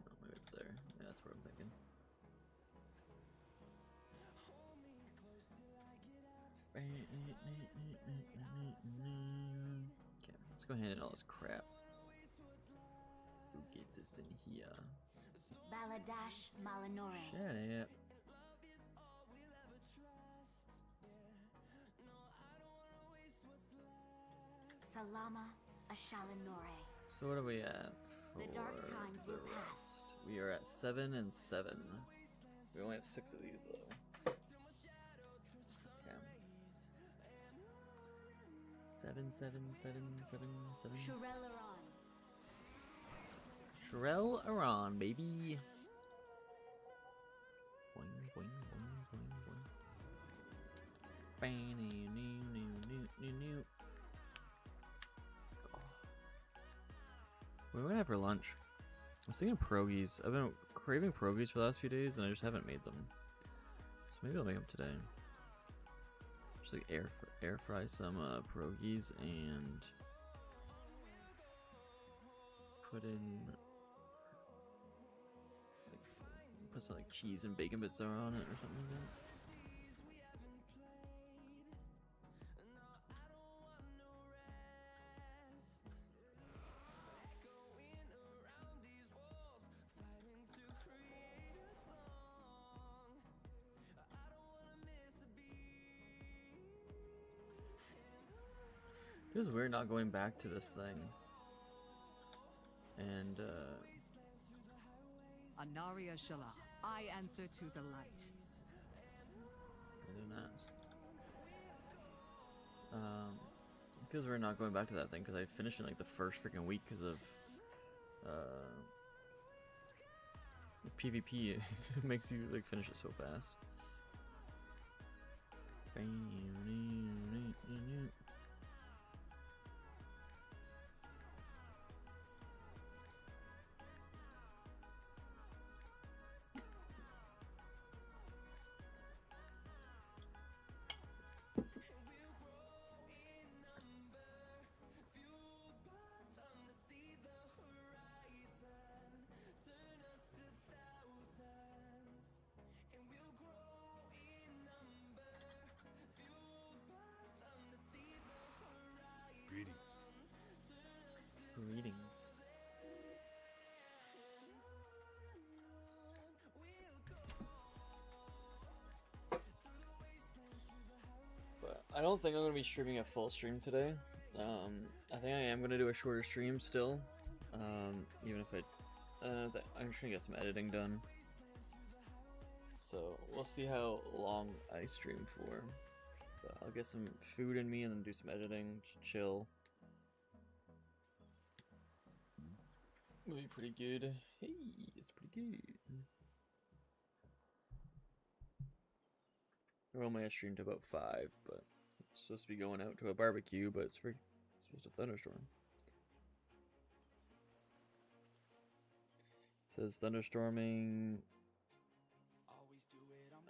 Oh, maybe it's there. Yeah, that's what I'm thinking. Okay, let's go handle all this crap. Let's go get this in here. Baladash Malinore. Shut up. Salama Ashalinore. So what are we at? The dark for times the will pass. rest? We are at 7 and 7. We only have 6 of these though. Okay. 7, 7, 7, 7, 7. Shurelaron. Shrel Aron, baby. Boing, boing, boing, boing, boing. Bang, new, new, new, new. Oh. What are we gonna have for lunch? I was thinking pierogies. I've been craving pierogies for the last few days, and I just haven't made them. So maybe I'll make them today. Just like air fry some pierogies and put in like put some like cheese and bacon bits on it or something like that. Feels weird not going back to this thing. And, Anaria Shala, I answer to the light. I didn't ask. It feels weird not going back to that thing because I finished in like the first freaking week because of, PvP. It makes you like finish it so fast. Greetings. Greetings. But I don't think I'm going to be streaming a full stream today. I think I am going to do a shorter stream still. Even if I'm just going to get some editing done. So we'll see how long I stream for. But I'll get some food in me and then do some editing, just chill. It'll be pretty good. Hey, it's pretty good. Normally I stream to about 5, but it's supposed to be going out to a barbecue, but it's supposed to thunderstorm. It says thunderstorming.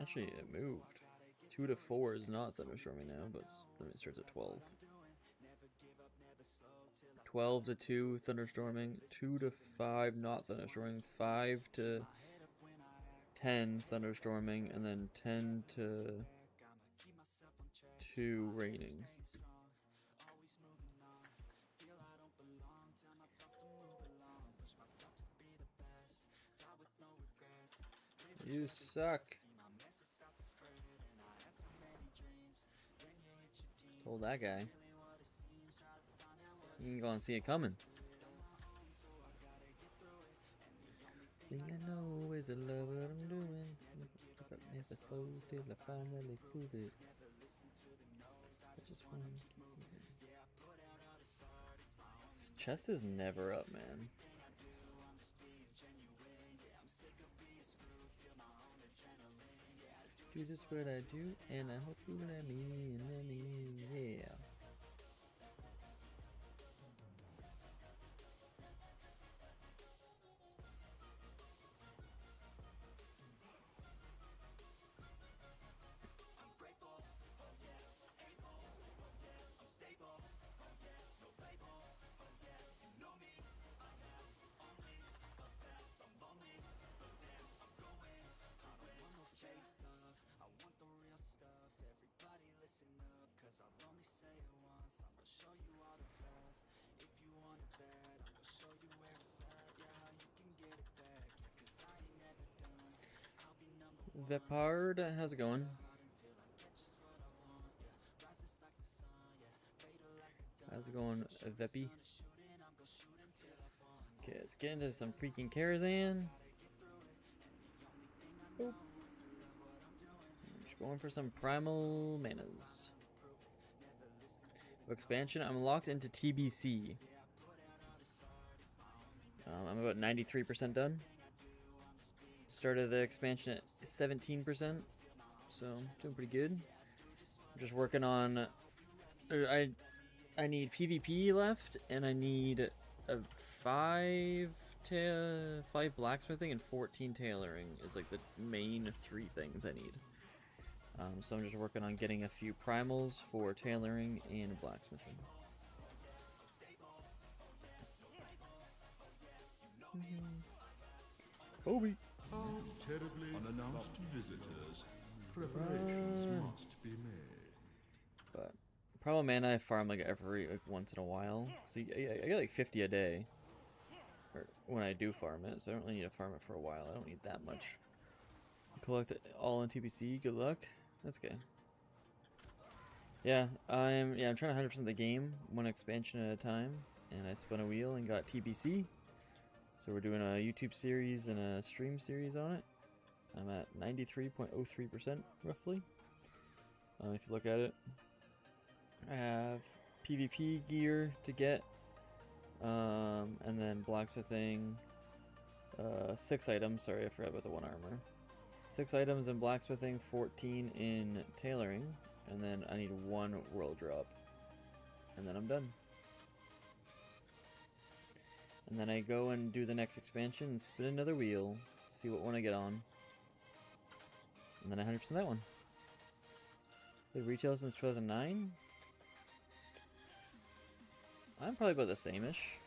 Actually, it moved. 2 to 4 is not thunderstorming now, but then it starts at 12. 12 to 2 thunderstorming, 2 to 5 not thunderstorming, 5 to 10 thunderstorming, and then 10 to 2 raining. You suck. Told that guy. You ain't gonna see it coming. Thing I know is I love what I'm doing. Never slow till I finally prove it. I just wanna keep moving. This chest is never up, man. Do just what I do, and I hope you let me, yeah. Vepard, how's it going? How's it going, Veppy? Okay, let's get into some freaking Karazhan. Boop. Just going for some primal manas. Expansion, I'm locked into TBC. I'm about 93% done. Started the expansion at 17%, so doing pretty good. I'm just working on. I need PvP left, and I need a 5 blacksmithing and 14 tailoring is like the main 3 things I need. So I'm just working on getting a few primals for tailoring and blacksmithing. Kobe. Terribly unannounced visitors. Preparations must be made. But primal mana I farm like every once in a while. So I get like 50 a day. Or when I do farm it, so I don't really need to farm it for a while. I don't need that much. Collect it all in TBC. Good luck. That's okay. Yeah, I'm trying to 100% the game, one expansion at a time, and I spun a wheel and got TBC. So we're doing a YouTube series and a stream series on it. I'm at 93.03% roughly. If you look at it, I have PvP gear to get, and then blacksmithing. 6 items. Sorry, I forgot about the 1 armor. 6 items in blacksmithing, 14 in tailoring, and then I need 1 world drop, and then I'm done. And then I go and do the next expansion and spin another wheel, see what one I get on, and then I 100% that one. Been retail since 2009. I'm probably about the same-ish.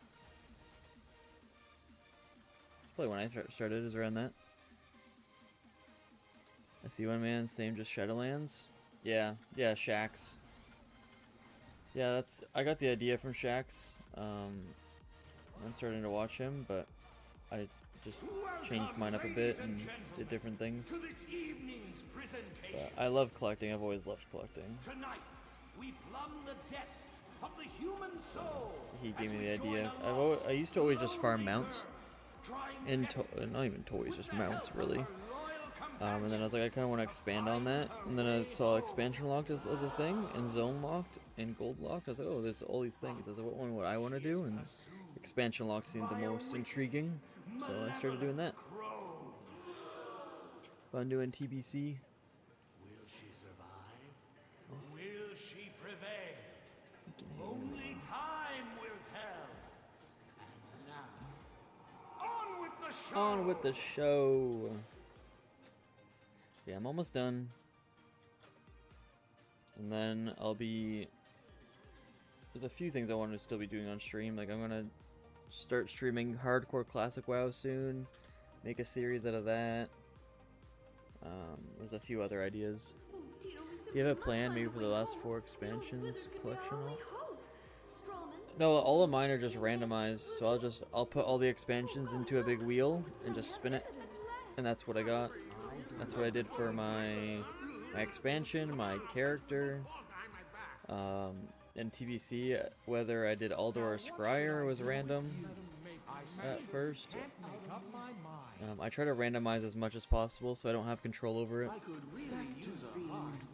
It's probably when I started, is around that. I see one man, same, just Shadowlands. Yeah, Shax. Yeah, I got the idea from Shax. I'm starting to watch him, but I just changed mine up a bit and did different things. But I love collecting. I've always loved collecting. Tonight, we plumb the depths of the human soul. He gave me the idea. I used to always just farm mounts, and not even toys, just mounts really. And then I was like, I kind of want to expand on that. And then I saw expansion locked as a thing, and zone locked, and gold locked. I was like, oh, there's all these things. I was like, what one would I want to do? And expansion locked seemed the most intriguing, so I started doing that. Fun doing TBC. Will she survive? Will she prevail? Only time will tell. And now, on with the show! On with the show! Yeah, I'm almost done. And then there's a few things I want to still be doing on stream. Like, I'm gonna start streaming Hardcore Classic WoW soon. Make a series out of that. There's a few other ideas. Do you have a plan maybe for the last 4 expansions collection? No, all of mine are just randomized, so I'll put all the expansions into a big wheel and just spin it. And that's what I got. That's what I did for my expansion, my character. In TBC, whether I did Aldor or Scryer was random at first. I try to randomize as much as possible so I don't have control over it.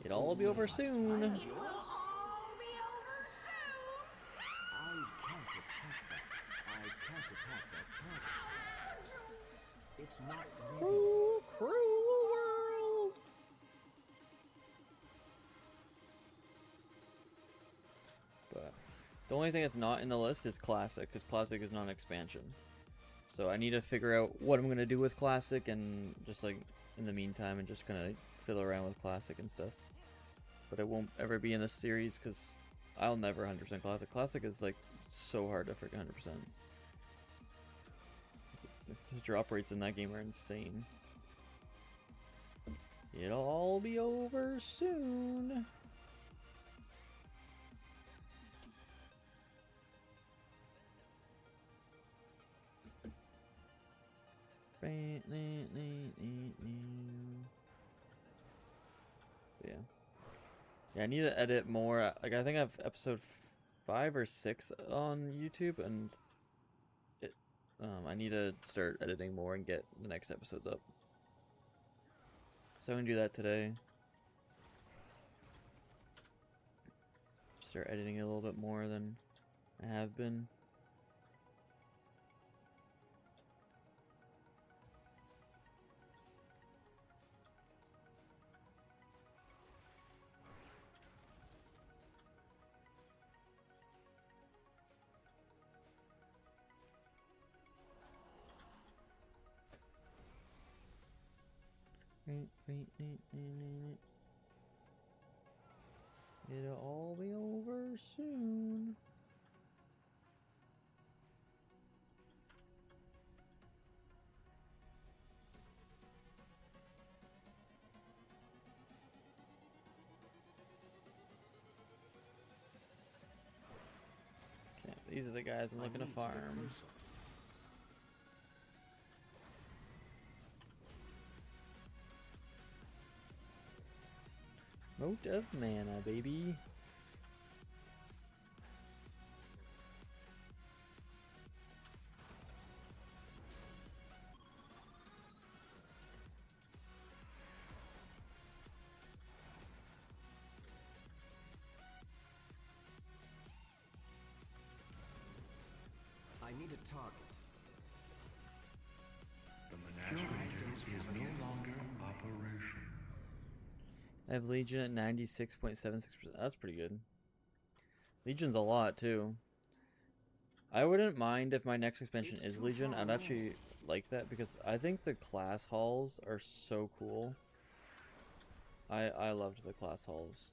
It'll all be over soon. Cruel, cruel world. But the only thing that's not in the list is Classic, because Classic is not an expansion. So I need to figure out what I'm going to do with Classic, and just like in the meantime, and just kind of fiddle around with Classic and stuff. But it won't ever be in this series, because I'll never 100% Classic. Classic is like so hard to freaking 100%. The drop rates in that game are insane. It'll all be over soon. Yeah. Yeah, I need to edit more. Like, I think I have episode 5 or 6 on YouTube, and I need to start editing more and get the next episodes up. So I'm gonna do that today. Start editing it a little bit more than I have been. It'll all be over soon. Okay, these are the guys I'm looking to farm. Moat of mana, baby. I need a target. The menagerie is no longer operational. I have Legion at 96.76%. That's pretty good. Legion's a lot, too. I wouldn't mind if my next expansion is Legion. I'd actually like that because I think the class halls are so cool. I loved the class halls.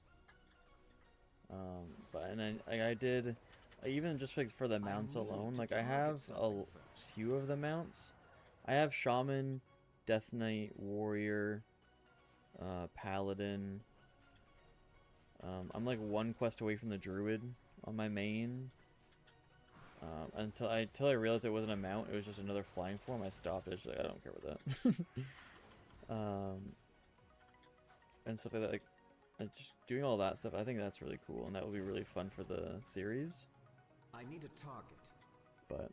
I did, even just like for the mounts alone, like I have a few of the mounts. I have Shaman, Death Knight, Warrior, Paladin. I'm like one quest away from the Druid on my main. Until I realized it wasn't a mount, it was just another flying form. I stopped it. Just like, I don't care about that. And stuff like that. Like just doing all that stuff, I think that's really cool, and that will be really fun for the series. I need a target. But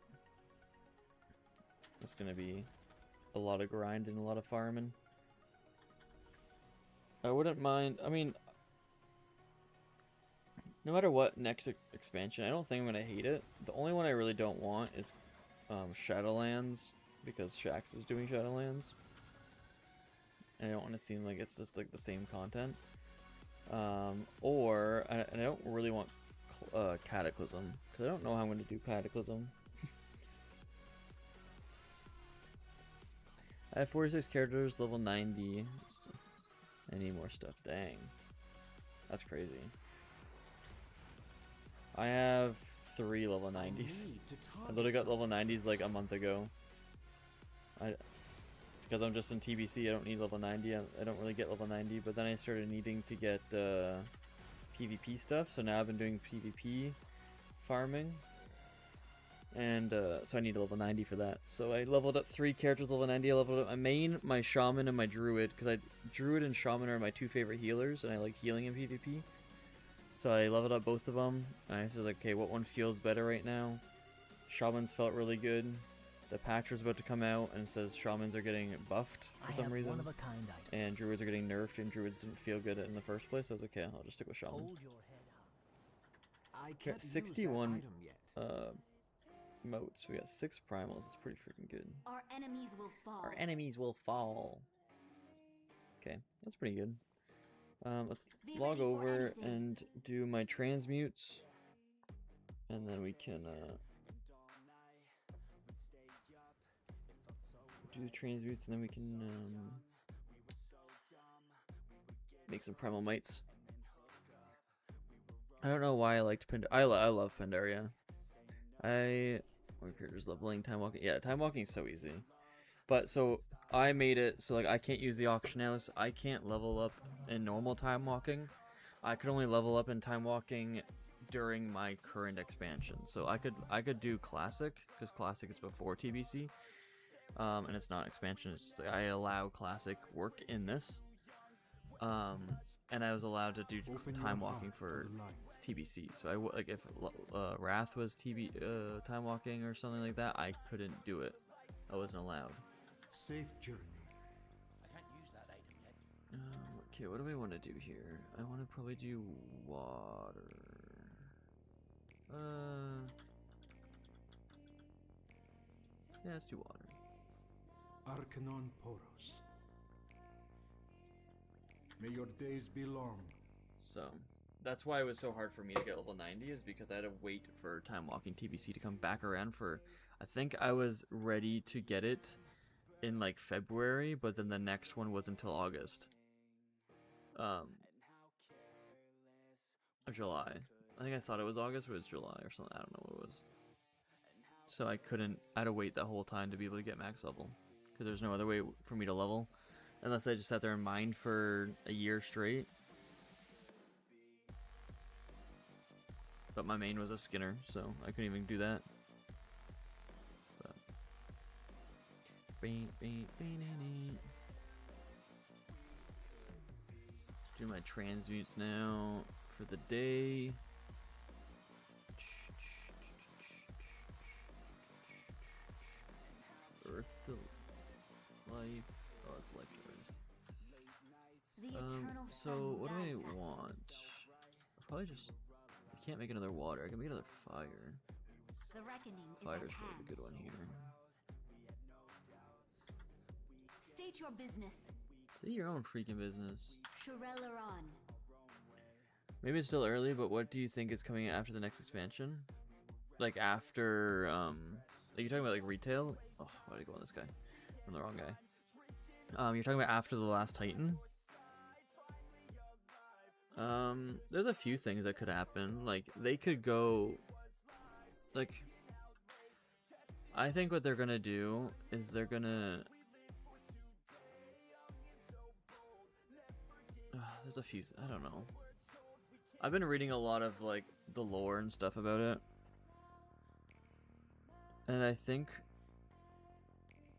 it's gonna be a lot of grind and a lot of farming. I wouldn't mind. I mean, no matter what next expansion, I don't think I'm gonna hate it. The only one I really don't want is Shadowlands, because Shaxx is doing Shadowlands, and I don't want to seem like it's just like the same content. And I don't really want Cataclysm, because I don't know how I'm going to do Cataclysm. I have 46 characters, level 90. I need more stuff. Dang. That's crazy. I have 3 level 90s. I literally got level 90s like a month ago. Because I'm just in TBC, I don't need level 90. I don't really get level 90, but then I started needing to get PvP stuff, so now I've been doing PvP farming. And so I need a level 90 for that. So I leveled up 3 characters level 90. I leveled up my main, my Shaman, and my Druid, because Druid and Shaman are my 2 favorite healers, and I like healing in PvP. So I leveled up both of them, and I feel like, okay, what one feels better right now? Shamans felt really good. The patch was about to come out, and it says Shamans are getting buffed for some reason, and Druids are getting nerfed, and Druids didn't feel good in the first place, so I was like, okay, I'll just stick with Shaman. Hold your head up. I We can't got 61 use that item yet. moats. We got 6 primals. It's pretty freaking good. Our enemies will fall. Our enemies will fall. Okay, that's pretty good. Let's Be log ready for over anything. and do my transmutes, and then we can do the transmutes, and then we can make some primal mites. I don't know why I liked Pandaria. I love Pandaria. My character's leveling time walking. Yeah, time walking is so easy. But so I made it so like I can't use the auction house. I can't level up in normal time walking. I could only level up in time walking during my current expansion. So I could do classic, because classic is before TBC. And it's not expansion, it's just like I allow classic work in this. And I was allowed to do time walking for TBC. So like if Wrath was time walking or something like that, I couldn't do it. I wasn't allowed. Safe journey. I can't use that item yet. Okay, what do I want to do here? I want to probably do water. Yeah, let's do water. Arcanon Poros. May your days be long. So that's why it was so hard for me to get level 90, is because I had to wait for time walking TBC to come back around for, I think I was ready to get it in like February, but then the next one was until August. Of July. I think I thought it was August, but it was July or something. I don't know what it was. So I had to wait that whole time to be able to get max level, because there's no other way for me to level unless I just sat there and mined for a year straight. But my main was a Skinner, so I couldn't even do that. But... Let's do my transmutes now for the day. Earth to life. Oh, it's life to earth. The eternal So sun what do I guides us. want? I'll probably just... I can't make another water. I can make another fire. The reckoning is Fire's at probably hand. the good one here. State your business. Say your own freaking business. Shurelaron. Maybe it's still early, but what do you think is coming after the next expansion? Like after, are you talking about like retail? Oh, why did I go on this guy? I'm the wrong guy. You're talking about after the last Titan? There's a few things that could happen. Like, they could go, like, I think what they're gonna do is they're gonna, there's a few, I don't know. I've been reading a lot of, like, the lore and stuff about it. And I think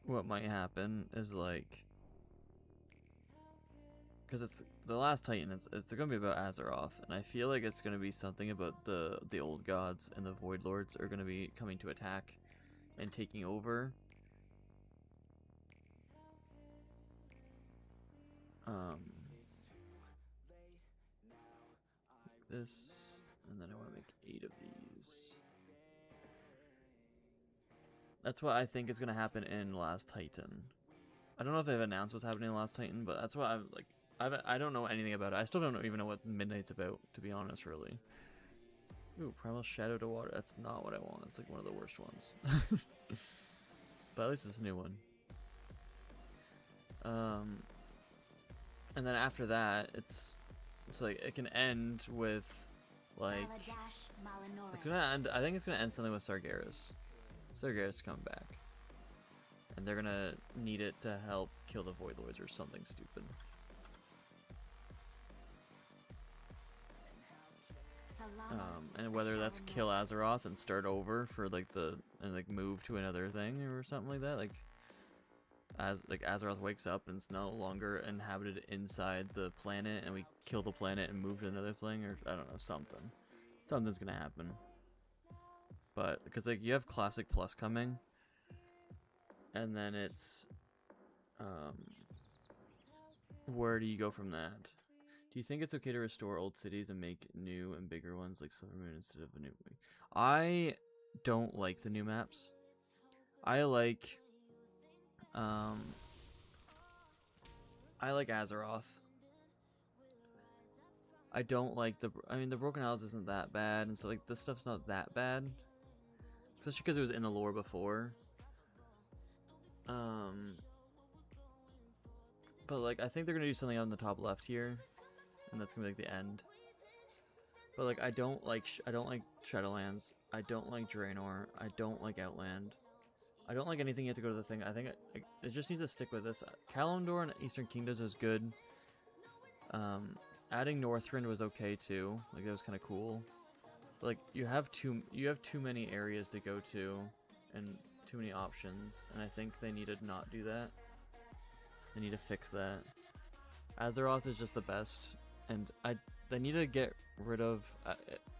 what might happen is, like, because it's the last Titan, it's gonna be about Azeroth, and I feel like it's gonna be something about the old gods and the Void Lords are gonna be coming to attack and taking over. This, and then I want to make 8 of these. That's what I think is gonna happen in Last Titan. I don't know if they've announced what's happening in Last Titan, but that's what I'm like. I don't know anything about it. I still don't even know what Midnight's about, to be honest, really. Ooh, Primal Shadow to Water. That's not what I want. It's like one of the worst ones. But at least it's a new one. And then after that, it's like it can end with like Maladash Malinora. it's gonna end. I think it's gonna end something with Sargeras. Sargeras coming back, and they're gonna need it to help kill the Void Lords or something stupid. And whether that's kill Azeroth and start over for like and like move to another thing or something like that, like Azeroth wakes up and it's no longer inhabited inside the planet, and we kill the planet and move to another thing, or I don't know, something's gonna happen. But because like you have Classic Plus coming, and then it's where do you go from that? Do you think it's okay to restore old cities and make new and bigger ones like Silvermoon instead of a new one? I don't like the new maps. I like Azeroth. I don't like I mean, the Broken Isles isn't that bad, and so like this stuff's not that bad, especially because it was in the lore before. But like I think they're gonna do something on the top left here, and that's gonna be like the end. But like I don't like Shadowlands. I don't like Draenor. I don't like Outland. I don't like anything you have to go to the thing. I think it just needs to stick with this. Kalimdor and Eastern Kingdoms is good. Adding Northrend was okay too. Like that was kind of cool. But like you have too many areas to go to, and too many options. And I think they need to not do that. They need to fix that. Azeroth is just the best, and they need to get rid of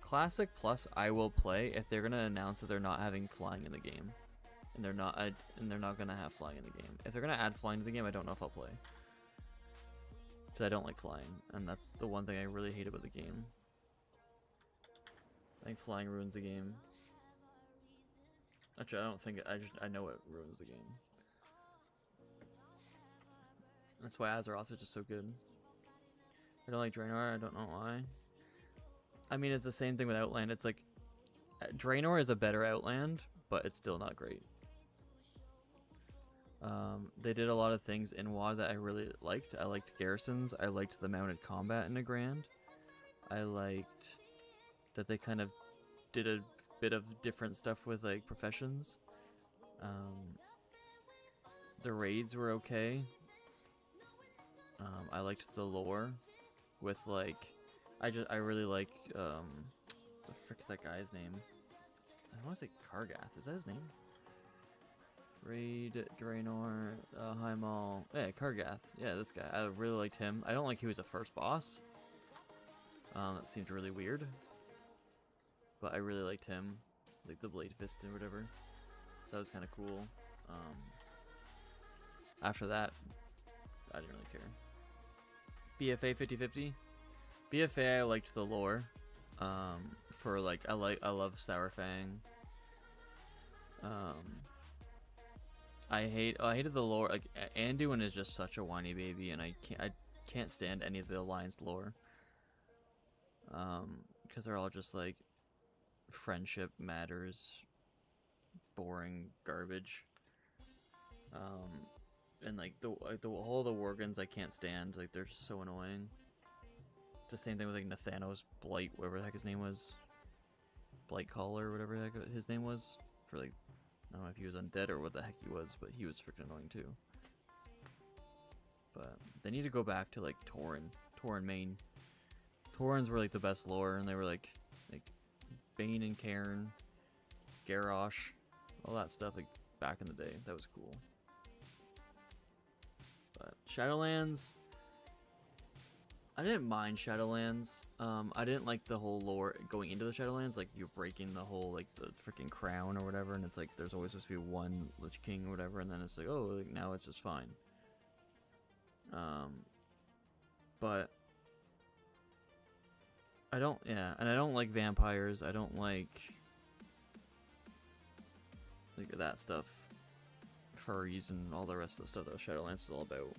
Classic Plus I will play if they're gonna announce that they're not having flying in the game, and they're not gonna have flying in the game. If they're gonna add flying to the game, I don't know if I'll play, because I don't like flying, and that's the one thing I really hate about the game. I think flying ruins the game. Actually, I don't think I know it ruins the game. That's why Azeroth is just so good. I don't like Draenor. I don't know why. I mean, it's the same thing with Outland. It's like Draenor is a better Outland, but it's still not great. They did a lot of things in WoD that I really liked. I liked garrisons. I liked the mounted combat in the Grand. I liked that they kind of did a bit of different stuff with like professions. The raids were okay. I liked the lore with like I really like the frick's that guy's name? I want to say Kargath. Is that his name? Raid, Draenor, Heimal. Yeah, Kargath. Yeah, this guy. I really liked him. I don't like he was a first boss. That seemed really weird. But I really liked him. Like the Blade Fist and whatever. So that was kind of cool. After that, I didn't really care. BFA 50/50. BFA, I liked the lore. For like, I love Sourfang. I hated the lore. Like Anduin is just such a whiny baby, and I can't stand any of the Alliance lore. Because they're all just like friendship matters, boring garbage. And like the whole the Worgans I can't stand. Like they're just so annoying. It's the same thing with like Nathanos Blight, whatever the heck his name was, Blightcaller, whatever the heck his name was. For like, I don't know if he was undead or what the heck he was, but he was freaking annoying too. But they need to go back to like Tauren main. Taurens were like the best lore, and they were like Bane and Cairn, Garrosh, all that stuff like back in the day. That was cool. But Shadowlands, I didn't mind Shadowlands. I didn't like the whole lore going into the Shadowlands, like you're breaking the whole like the freaking crown or whatever, and it's like there's always supposed to be one Lich King or whatever, and then it's like, oh, like, now it's just fine. But I don't, yeah, and I don't like vampires. I don't like that stuff, furries and all the rest of the stuff that Shadowlands is all about.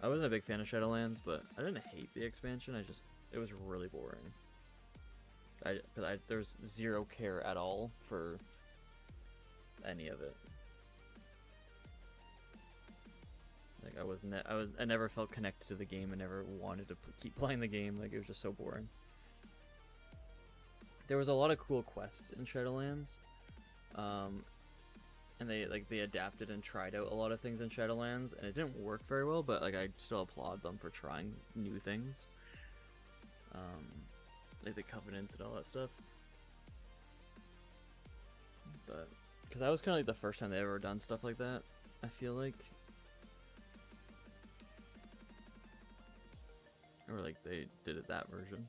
I wasn't a big fan of Shadowlands, but I didn't hate the expansion. It was really boring. There's zero care at all for any of it. Like I never felt connected to the game. I never wanted to keep playing the game. Like it was just so boring. There was a lot of cool quests in Shadowlands, and they adapted and tried out a lot of things in Shadowlands, and it didn't work very well. But like I still applaud them for trying new things, like the Covenant and all that stuff. But because that was kind of like the first time they ever done stuff like that, I feel like. Or like they did it that version.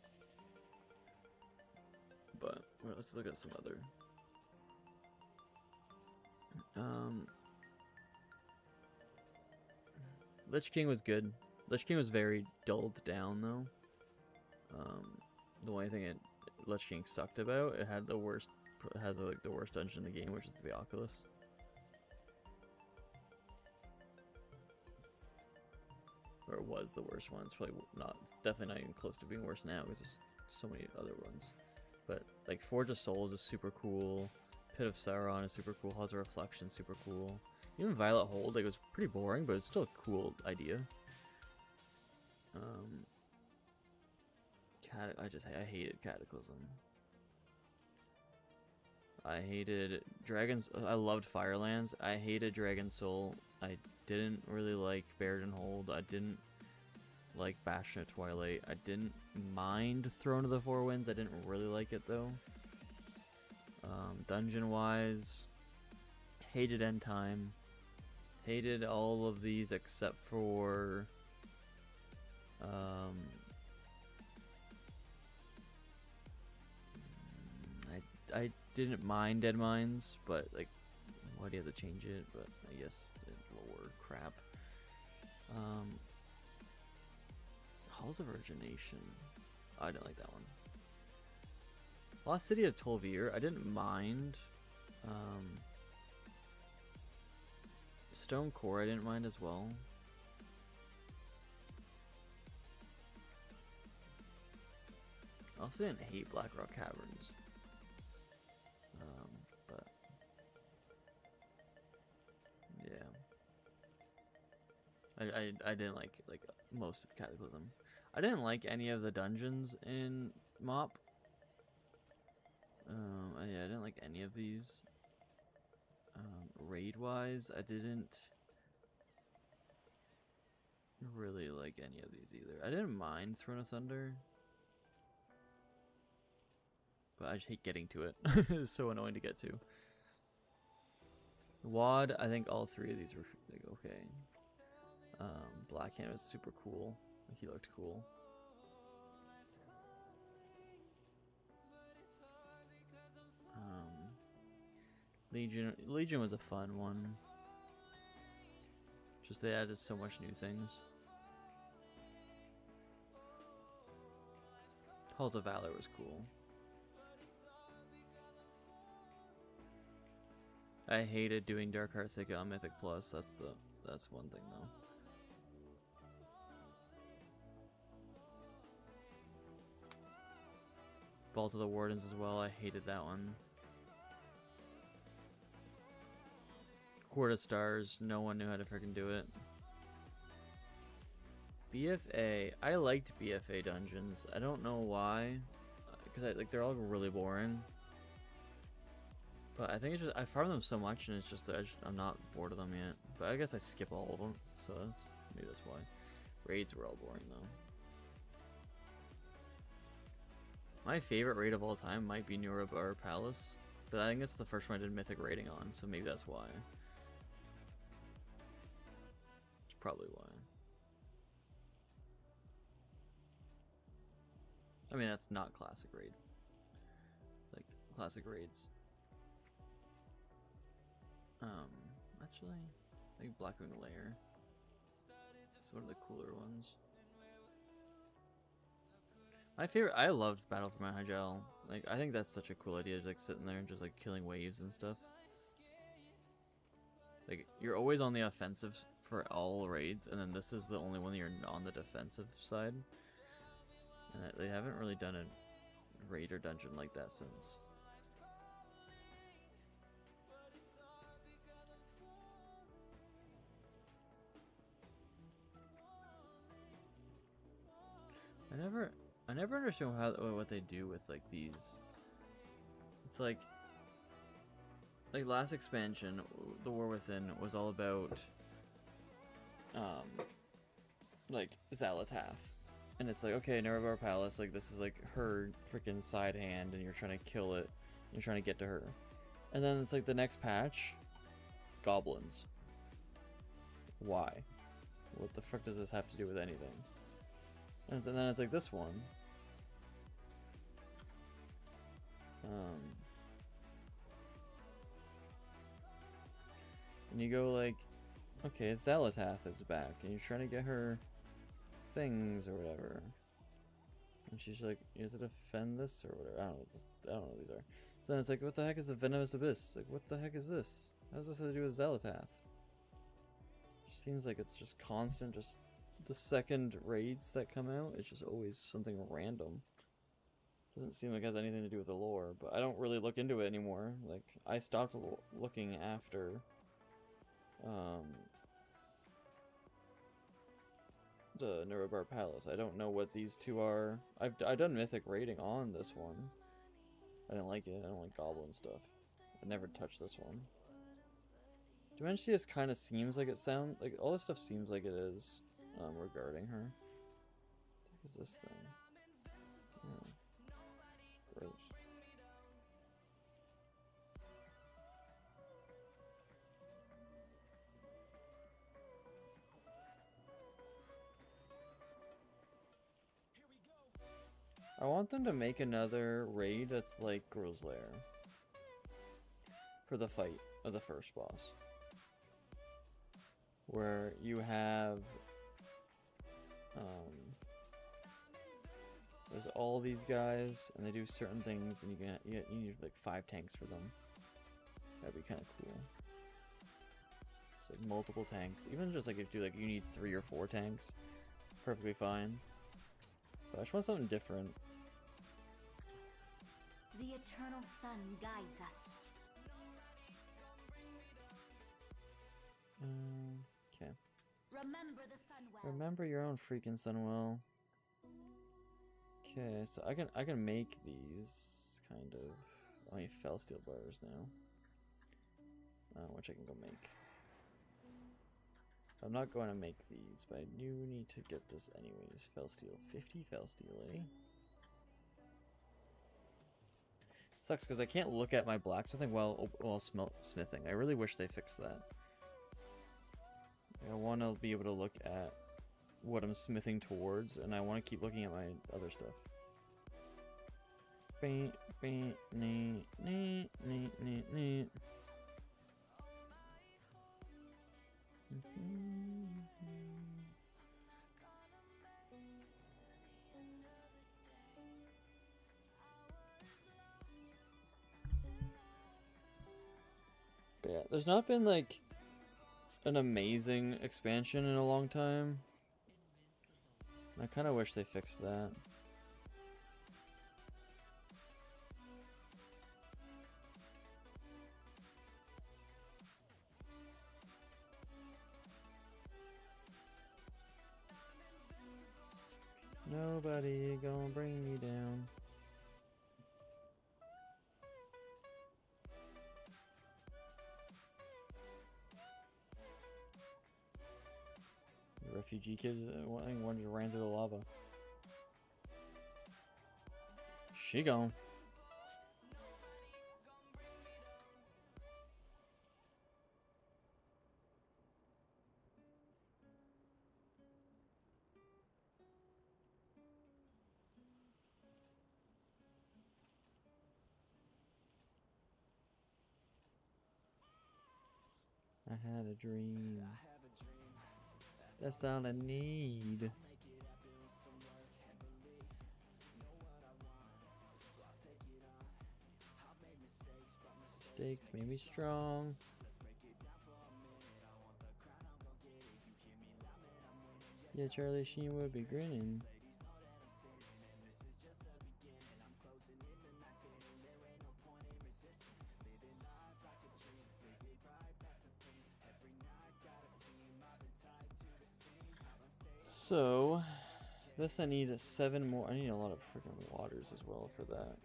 But well, let's look at some other. Lich King was good. Lich King was very dulled down though. The only thing Lich King sucked about, it had the worst, like the worst dungeon in the game, which is the Oculus. Or it was the worst one. It's probably definitely not even close to being worse now, because there's so many other ones. But like Forge of Souls is super cool. Pit of Sauron is super cool. Halls of Reflection super cool. Even Violet Hold, like, it was pretty boring, but it's still a cool idea. I hated Cataclysm. I hated Dragon's. I loved Firelands. I hated Dragon Soul. I didn't really like Baradin Hold. I didn't like Bastion of Twilight. I didn't mind Throne of the Four Winds. I didn't really like it though. Dungeon wise, hated End Time. Hated all of these except for I didn't mind Dead Mines, but like, why do you have to change it? But I guess lore crap. Halls of Origination. Oh, I didn't like that one. Lost City of Tol'vir. I didn't mind. Stone Core. I didn't mind as well. I also didn't hate Blackrock Caverns. But yeah, I didn't like most of Cataclysm. I didn't like any of the dungeons in MoP. Yeah, I didn't like any of these. Raid wise, I didn't really like any of these either. I didn't mind Throne of Thunder, but I just hate getting to it. It's so annoying to get to. WoD, I think all three of these were like okay. Blackhand was super cool. He looked cool. Legion was a fun one. Just they added so much new things. Halls of Valor was cool. I hated doing Dark Heart Thicket on Mythic Plus. That's one thing though. Vault of the Wardens as well. I hated that one. Court of Stars. No one knew how to freaking do it. BFA. I liked BFA dungeons. I don't know why, because they're all really boring. But I think it's just I farm them so much, and it's just that I'm not bored of them yet. But I guess I skip all of them, so maybe that's why. Raids were all boring though. My favorite raid of all time might be Nurabar Palace, but I think it's the first one I did Mythic raiding on, so maybe that's why. It's probably why. I mean, that's not classic raid. Like, classic raids. Actually, I think Blackwing Lair. It's one of the cooler ones. My favorite, I loved Battle for Mount Hyjal. Like, I think that's such a cool idea, just like sitting there and just like killing waves and stuff. Like, you're always on the offensive for all raids, and then this is the only one that you're on the defensive side. And they haven't really done a raid or dungeon like that since. I never understand what they do with like these. It's like last expansion, the War Within was all about like Xal'atath, and it's like, okay, Nerevar Palace, like this is like her freaking side hand, and you're trying to kill it, you're trying to get to her, and then it's like the next patch, goblins. Why? What the fuck does this have to do with anything? And then it's like this one. And you go like, okay, Xal'atath is back, and you're trying to get her things or whatever. And she's like, you have to defend this or whatever. I don't know what these are. Then it's like, what the heck is a Venomous Abyss? Like, what the heck is this? How does this have to do with Xal'atath? It seems like it's just constant, just the second raids that come out, it's just always something random. Doesn't seem like it has anything to do with the lore, but I don't really look into it anymore. Like, I stopped looking after the Nerevar Palace. I don't know what these two are. I've done Mythic raiding on this one. I didn't like it. I don't like goblin stuff. I never touched this one. Dimensius kind of seems like it sounds like all this stuff seems like it is regarding her. What is this thing? Oh. Gross. I want them to make another raid that's like Girl's Lair. for the fight of the first boss, where you have there's all these guys and they do certain things, and you need like 5 tanks for them. That'd be kind of cool. It's like multiple tanks, even just like if you need 3 or 4 tanks, perfectly fine. But I just want something different. The eternal sun guides us. Okay. Remember the sun well. Remember your own freaking sun well. Okay, so I can make these kind of. I need fell steel bars now, which I can go make. I'm not going to make these, but I do need to get this anyways. Fell steel, 50 fell steel, eh? Sucks because I can't look at my blacksmithing while smithing. I really wish they fixed that. I want to be able to look at what I'm smithing towards, and I want to keep looking at my other stuff. But yeah, there's not been like an amazing expansion in a long time. I kind of wish they fixed that. Nobody gonna bring me down. The refugee kids, one just ran through the lava. She gone. I had a dream. That's all I need. Mistakes made me strong. Yeah, Charlie Sheen would be grinning. So, this I need 7 more. I need a lot of freaking waters as well for that.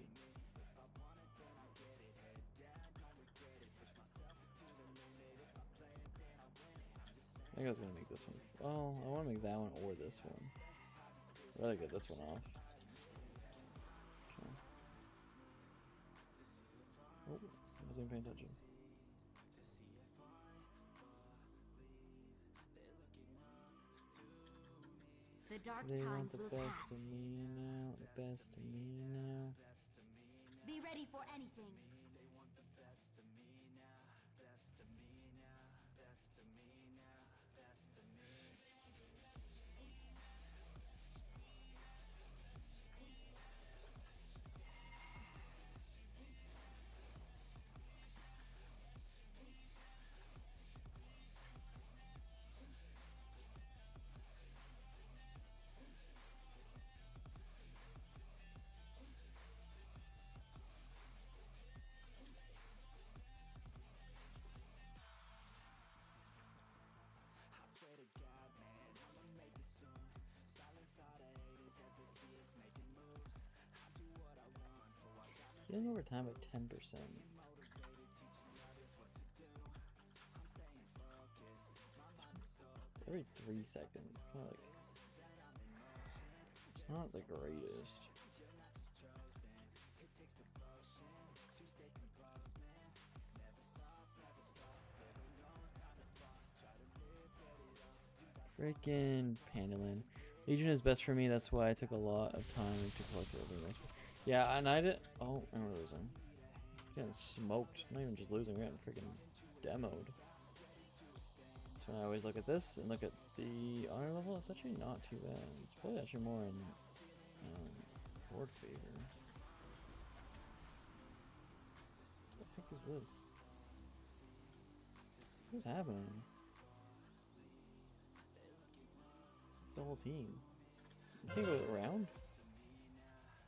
I think I was gonna make this one. Oh, I want to make that one or this one. I'd rather get this one off. Okay. Oh, I wasn't paying attention. The dark They want times the will best pass. of me now, the best of me now. Be ready for anything. Healing over time at 10%. Every 3 seconds. Kind of like, it's not the greatest. Freaking Pandalin. Legion is best for me, that's why I took a lot of time to collect everything else. Yeah, and I did. Oh, I remember those one. Getting smoked. Not even just losing, we're getting freaking demoed. So when I always look at this and look at the honor level, it's actually not too bad. It's probably actually more in board favor. What the heck is this? What's happening? It's the whole team. You can't go around?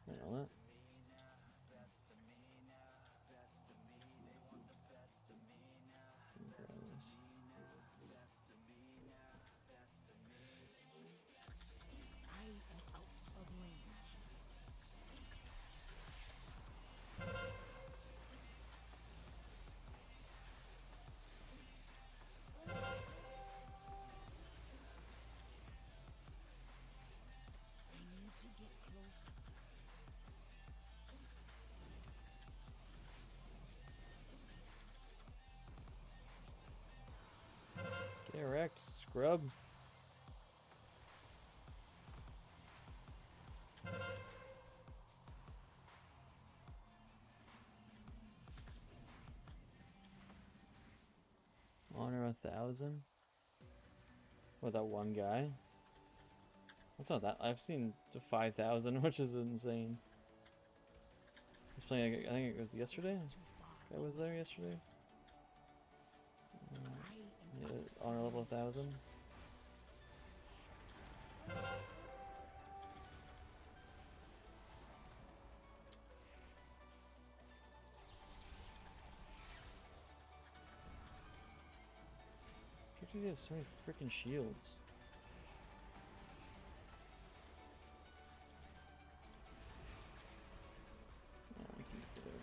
I didn't know that. Get wrecked, scrub. Honor 1,000? With that one guy? That's not that. I've seen to 5,000, which is insane. He's playing, I think it was yesterday? I was there yesterday. Yeah, honor level 1,000. He has so many freaking shields. Oh, I can get it.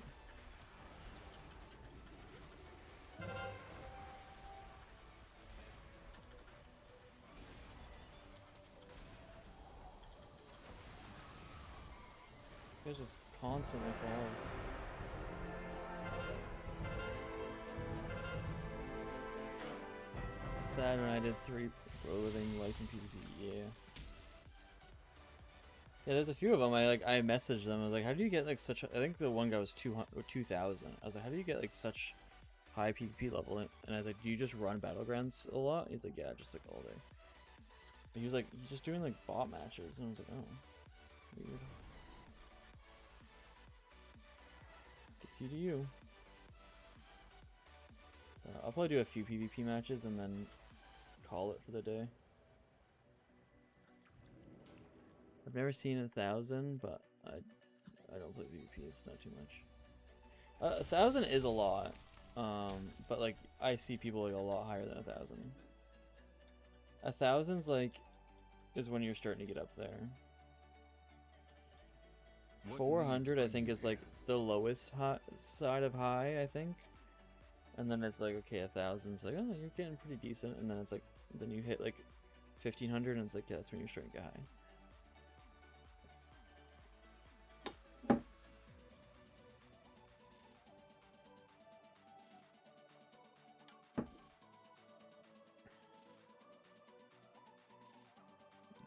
This guy's just constantly falling. Sad when I did 3 living life in PvP, yeah. Yeah, there's a few of them. I messaged them. I was like, how do you get like such? I think the one guy was 200 or 2,000. I was like, how do you get like such high PvP level? And I was like, do you just run battlegrounds a lot? He's like, yeah, just like all day. And he was like, he's just doing like bot matches, and I was like, oh, weird. Guess you do you. I'll probably do a few PvP matches and then call it for the day. I've never seen 1,000, but I don't play PvP. It's not too much. 1,000 is a lot, but like I see people like a lot higher than 1,000. 1,000's like is when you're starting to get up there. 400 I think is like the lowest side of high, I think. And then it's like, okay, 1,000's like, oh, you're getting pretty decent. And then it's like, then you hit like 1,500 and it's like, yeah, that's when you're starting to get high.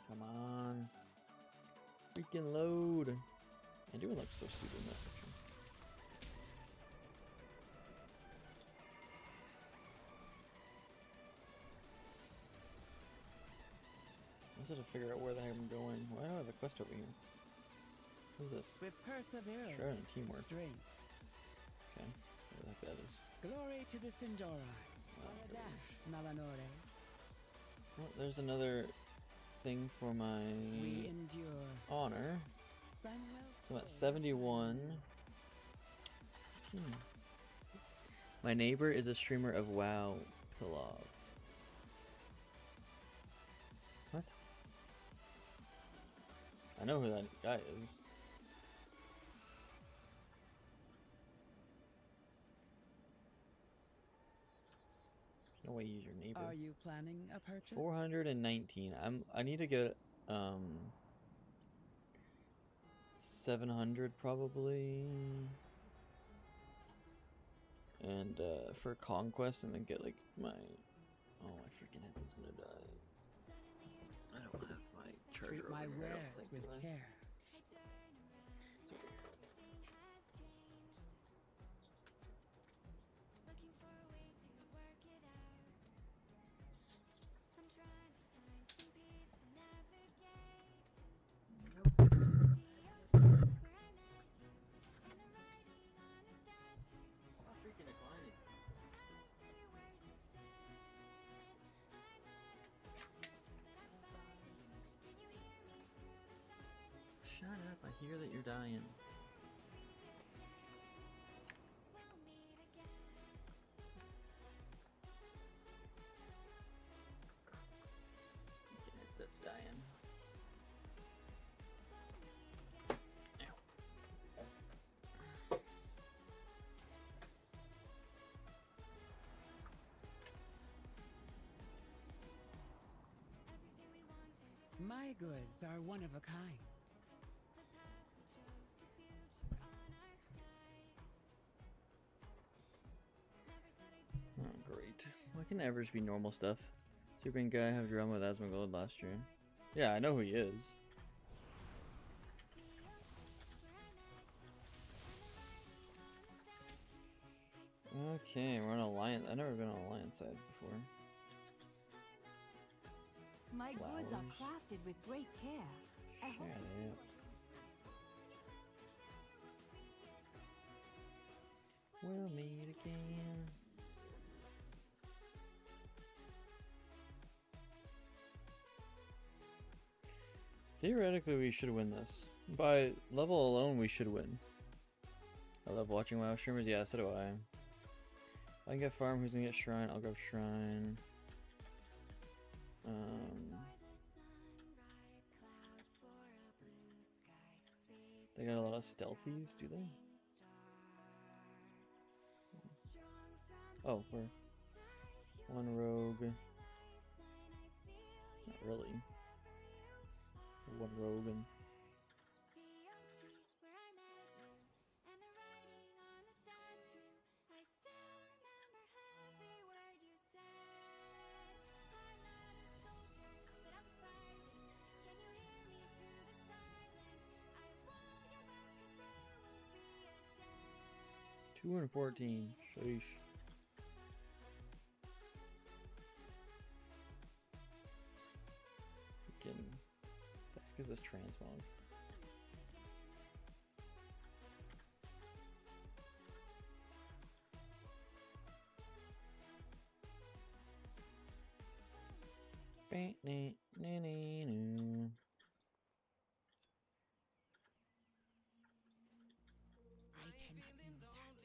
Come on. Freaking load. I do look so stupid in that picture. I just have to figure out where the heck I'm going. Why do I have a quest over here? What is this? With perseverance, Sure, and teamwork. strength, Okay, what the heck that is. glory to the Sinjora, Malanore. Well, there's another thing for my We endure. honor. Samuel So I'm at 71. My neighbor is a streamer of WoW Pilov. What? I know who that guy is. No way he's your neighbor. Are you planning a purchase? 419. I need to get 700 probably. And for conquest, and then get like my my freaking headset's gonna die. I don't have my charger Treat over my here, I don't wares think, with do I? care. It's okay. hear that you're dying. It's dying. My goods are one of a kind. Oh, great. Why can't it ever just be normal stuff? Superman guy have drama with Asmongold last year. Yeah, I know who he is. Okay, we're on Alliance. I've never been on Alliance side before. My goods are Flowers. crafted with great care. I hope Shut up. We'll meet again. Theoretically, we should win this. By level alone, we should win. I love watching WoW streamers. Yeah, so do I. If I can get farm, who's gonna get shrine? I'll go shrine. They got a lot of stealthies, do they? Oh, we're one rogue. Not really. One rogue and two and 14. Sheesh. Freaking. The heck is this transmog?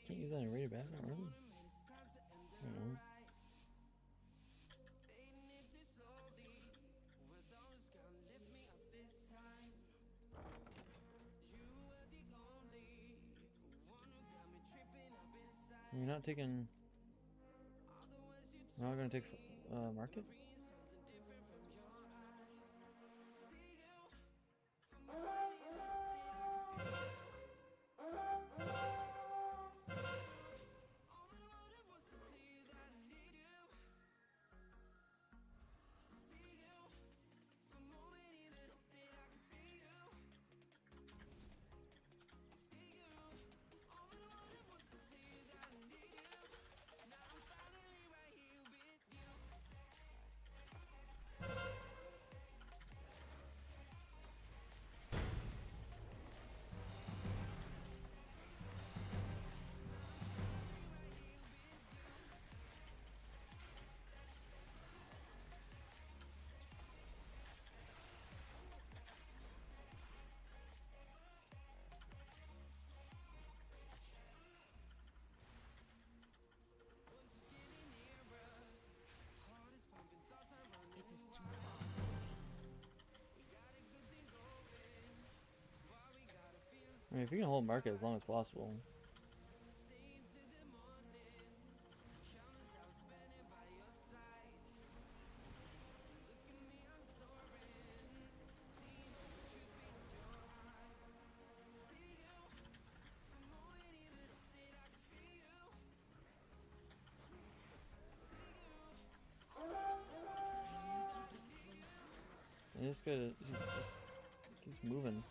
Can't use that in rated battle, really? I don't know. You're not taking. We're not gonna take market. I mean, if you can hold market as long as possible. And this guy, he's moving.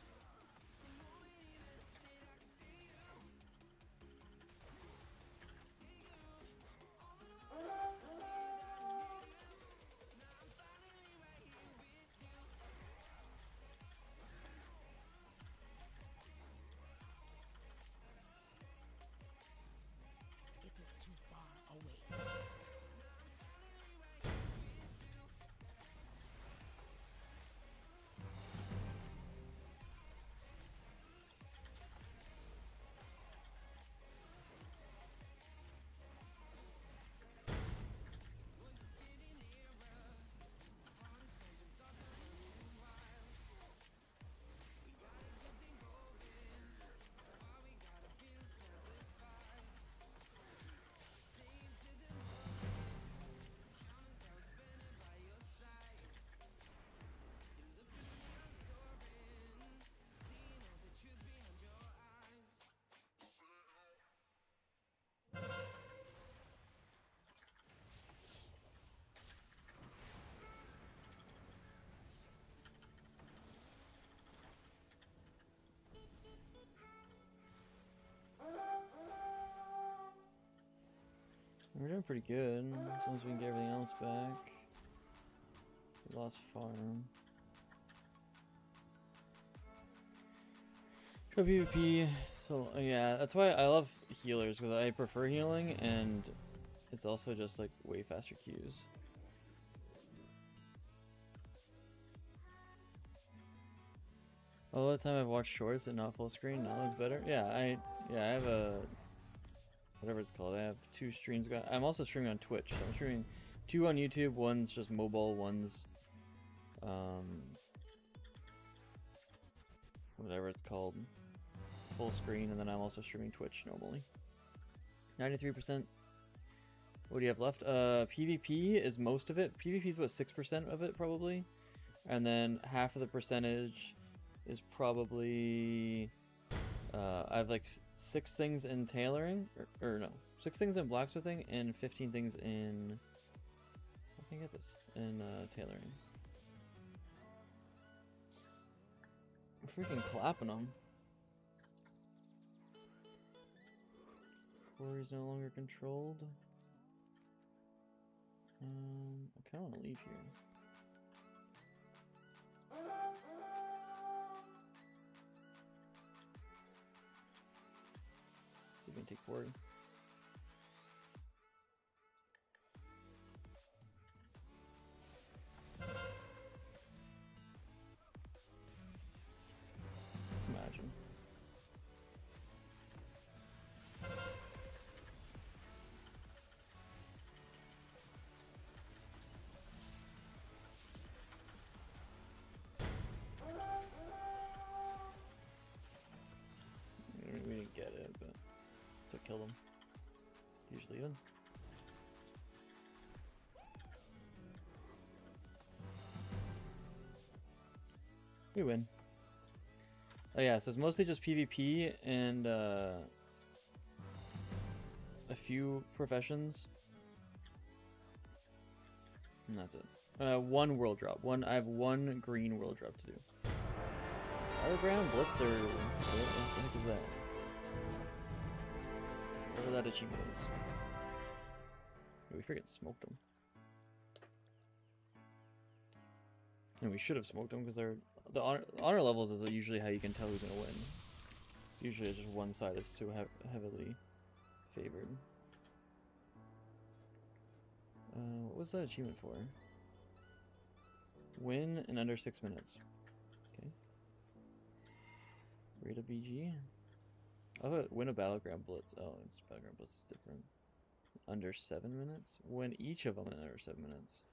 We're doing pretty good, as long as we can get everything else back. We lost farm. Try PvP. So yeah, that's why I love healers, because I prefer healing, and it's also just like way faster queues. All the time I've watched shorts and not full screen, now it's better. Yeah, I have a whatever it's called. I have 2 streams going. I'm also streaming on Twitch. So I'm streaming 2 on YouTube. One's just mobile. One's whatever it's called, full screen. And then I'm also streaming Twitch normally. 93%. What do you have left? PvP is most of it. PvP is what, 6% of it probably, and then half of the percentage is probably I have like 6 things in tailoring, or no, 6 things in blacksmithing and 15 things in, I can get this, in tailoring. I'm freaking clapping them. Quarry's no longer controlled. I kind of want to leave here. So we can take quarry. Imagine. We didn't get it, but still kill them. Usually even. We win. Oh yeah, so it's mostly just PvP and a few professions. And that's it. 1 world drop. I have 1 green world drop to do. Battleground Blitzer. What the heck is that? Whatever that achievement is. We freaking smoked them. And we should have smoked them because the honor levels is usually how you can tell who's gonna win. It's usually just one side is so heavily favored. What was that achievement for? Win in under 6 minutes. Okay. Rate a BG. Oh, win a battleground blitz. Oh, it's battleground blitz is different. Under 7 minutes. Win each of them in under 7 minutes.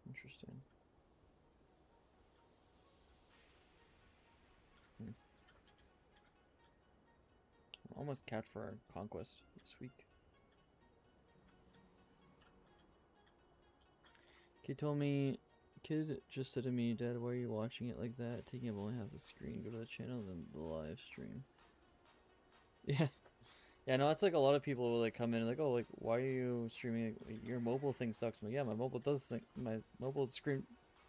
Interesting. Almost capped for our conquest this week. Kid just said to me, Dad, why are you watching it like that? Taking up only half the screen. Go to the channel, then the live stream. Yeah. Yeah, no, it's like a lot of people will like come in and like, oh, like, why are you streaming? Like, your mobile thing sucks. I'm like, yeah, my mobile screen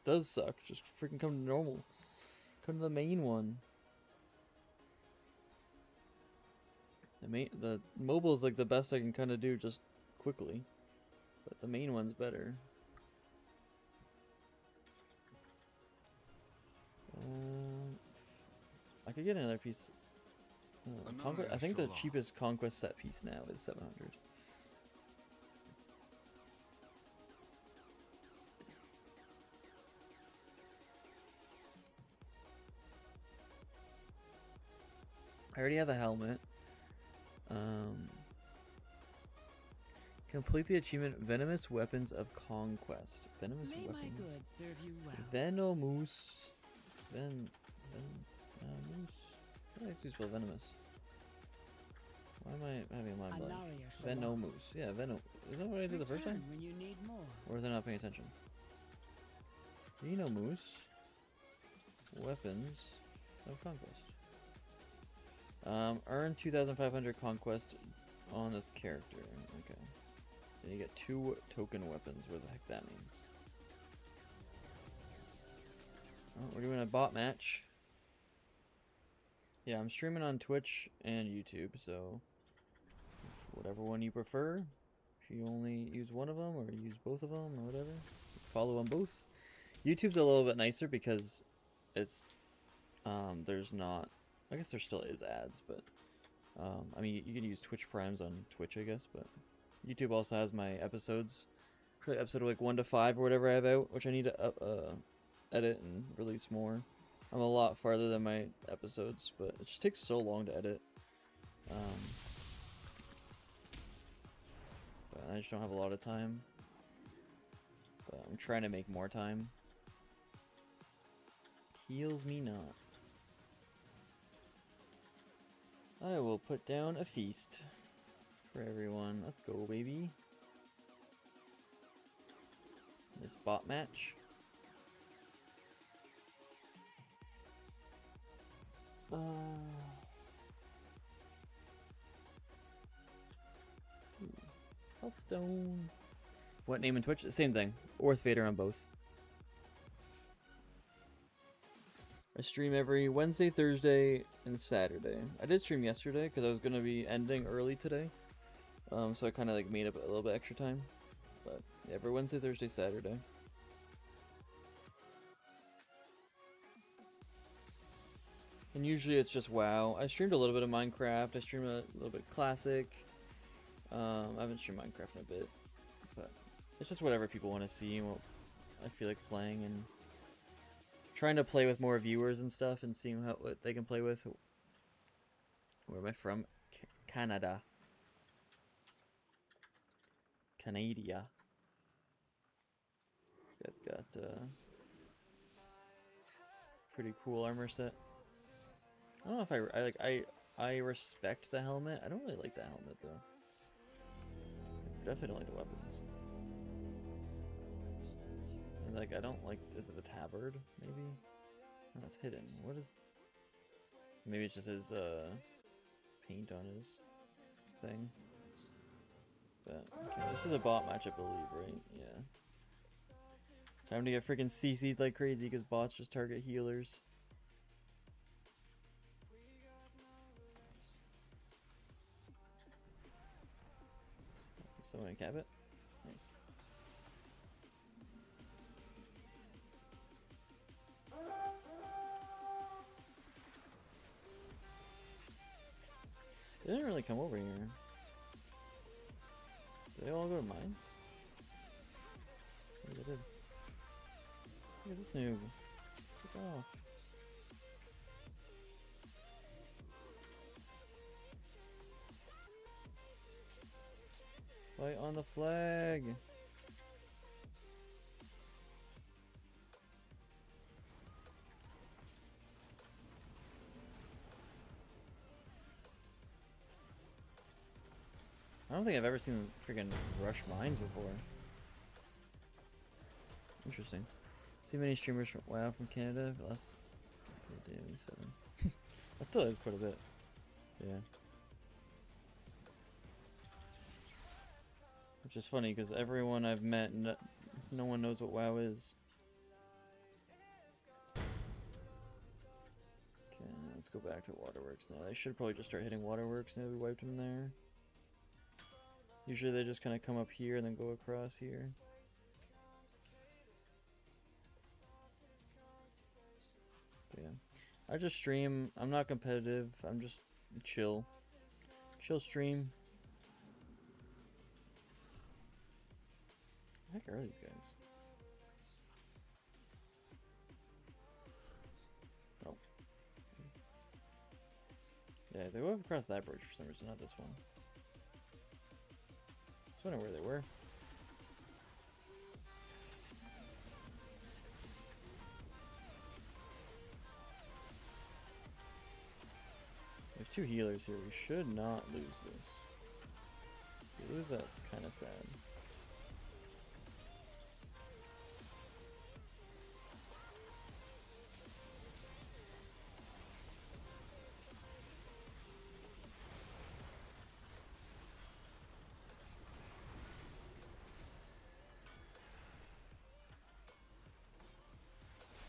does suck. Just freaking come to normal. Come to the main one. The mobile is like the best I can kind of do just quickly, but the main one's better. I could get another piece. I think the cheapest conquest set piece now is 700. I already have a helmet. Complete the achievement Venomous Weapons of Conquest. Venomous May Weapons. my goods serve you well. Venomous. Venomous. How do I spell venomous? Why am I having my blank? Venomous. Yeah, Venom. Is that what I did the first time? When you need more. Or was I not paying attention? Venomous. Weapons of Conquest. Earn 2,500 conquest on this character. Okay. Then you get 2 token weapons. What the heck that means? Oh, we're doing a bot match. Yeah, I'm streaming on Twitch and YouTube, so whatever one you prefer. If you only use one of them or use both of them or whatever, follow on both. YouTube's a little bit nicer because it's there's not, I guess there still is ads, but I mean you can use Twitch Primes on Twitch, I guess, but YouTube also has my episodes, probably episode like 1 to 5 or whatever I have out, which I need to edit and release more. I'm a lot farther than my episodes, but it just takes so long to edit. But I just don't have a lot of time. But I'm trying to make more time. Heals me not. I will put down a feast for everyone. Let's go, baby. This bot match. Healthstone. What name in Twitch? Same thing. Orth Vader on both. I stream every Wednesday, Thursday, and Saturday. I did stream yesterday because I was going to be ending early today. So I kind of like made up a little bit extra time. But yeah, every Wednesday, Thursday, Saturday. And usually it's just WoW. I streamed a little bit of Minecraft. I streamed a little bit Classic. I haven't streamed Minecraft in a bit. But it's just whatever people want to see and what I feel like playing, and trying to play with more viewers and stuff and seeing what they can play with. Where am I from? Canada. Canada. This guy's got pretty cool armor set. I don't know if I respect the helmet. I don't really like the helmet though. I definitely don't like the weapons. And like I don't like, is it the tabard maybe? No, it's hidden. What is, maybe it's just his paint on his thing. But okay, this is a bot match, I believe, right? Yeah. Time to get freaking CC'd like crazy because bots just target healers. Someone cap it? Nice. They didn't really come over here. Did they all go to mines? Maybe they did. Look at this noob. Get off. Fight on the flag. I don't think I've ever seen freaking rush mines before. Interesting. See many streamers from WoW from Canada, but less. Daily 7. That still is quite a bit. Yeah. Which is funny because everyone I've met, no one knows what WoW is. Okay, let's go back to Waterworks now. They should probably just start hitting Waterworks now we wiped them there. Usually they just kind of come up here and then go across here. But yeah. I just stream. I'm not competitive. I'm just chill. Chill stream. What the heck are these guys? Oh. Yeah, they go across that bridge for some reason, not this one. I was wondering where they were. There's two healers here. We should not lose this. If we lose, that's kind of sad.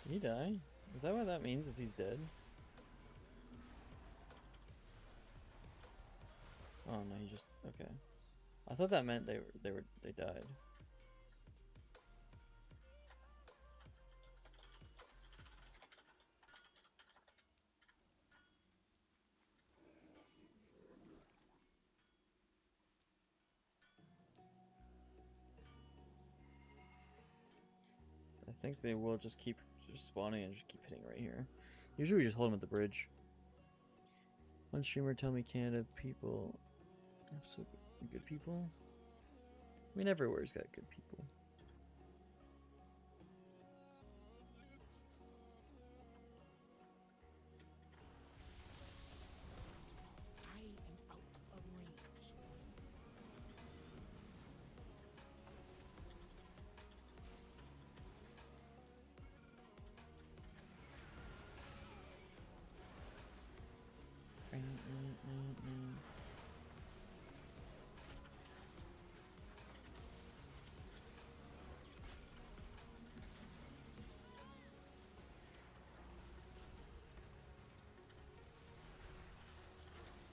Did he die? Is that what that means? Is he's dead? Oh Oh no, he just okay. I thought that meant they died. I think they will just keep spawning and just keep hitting right here. Usually we just hold them at the bridge. One streamer tell me Canada people have so good people. I mean, everywhere's got good people. I am out of range.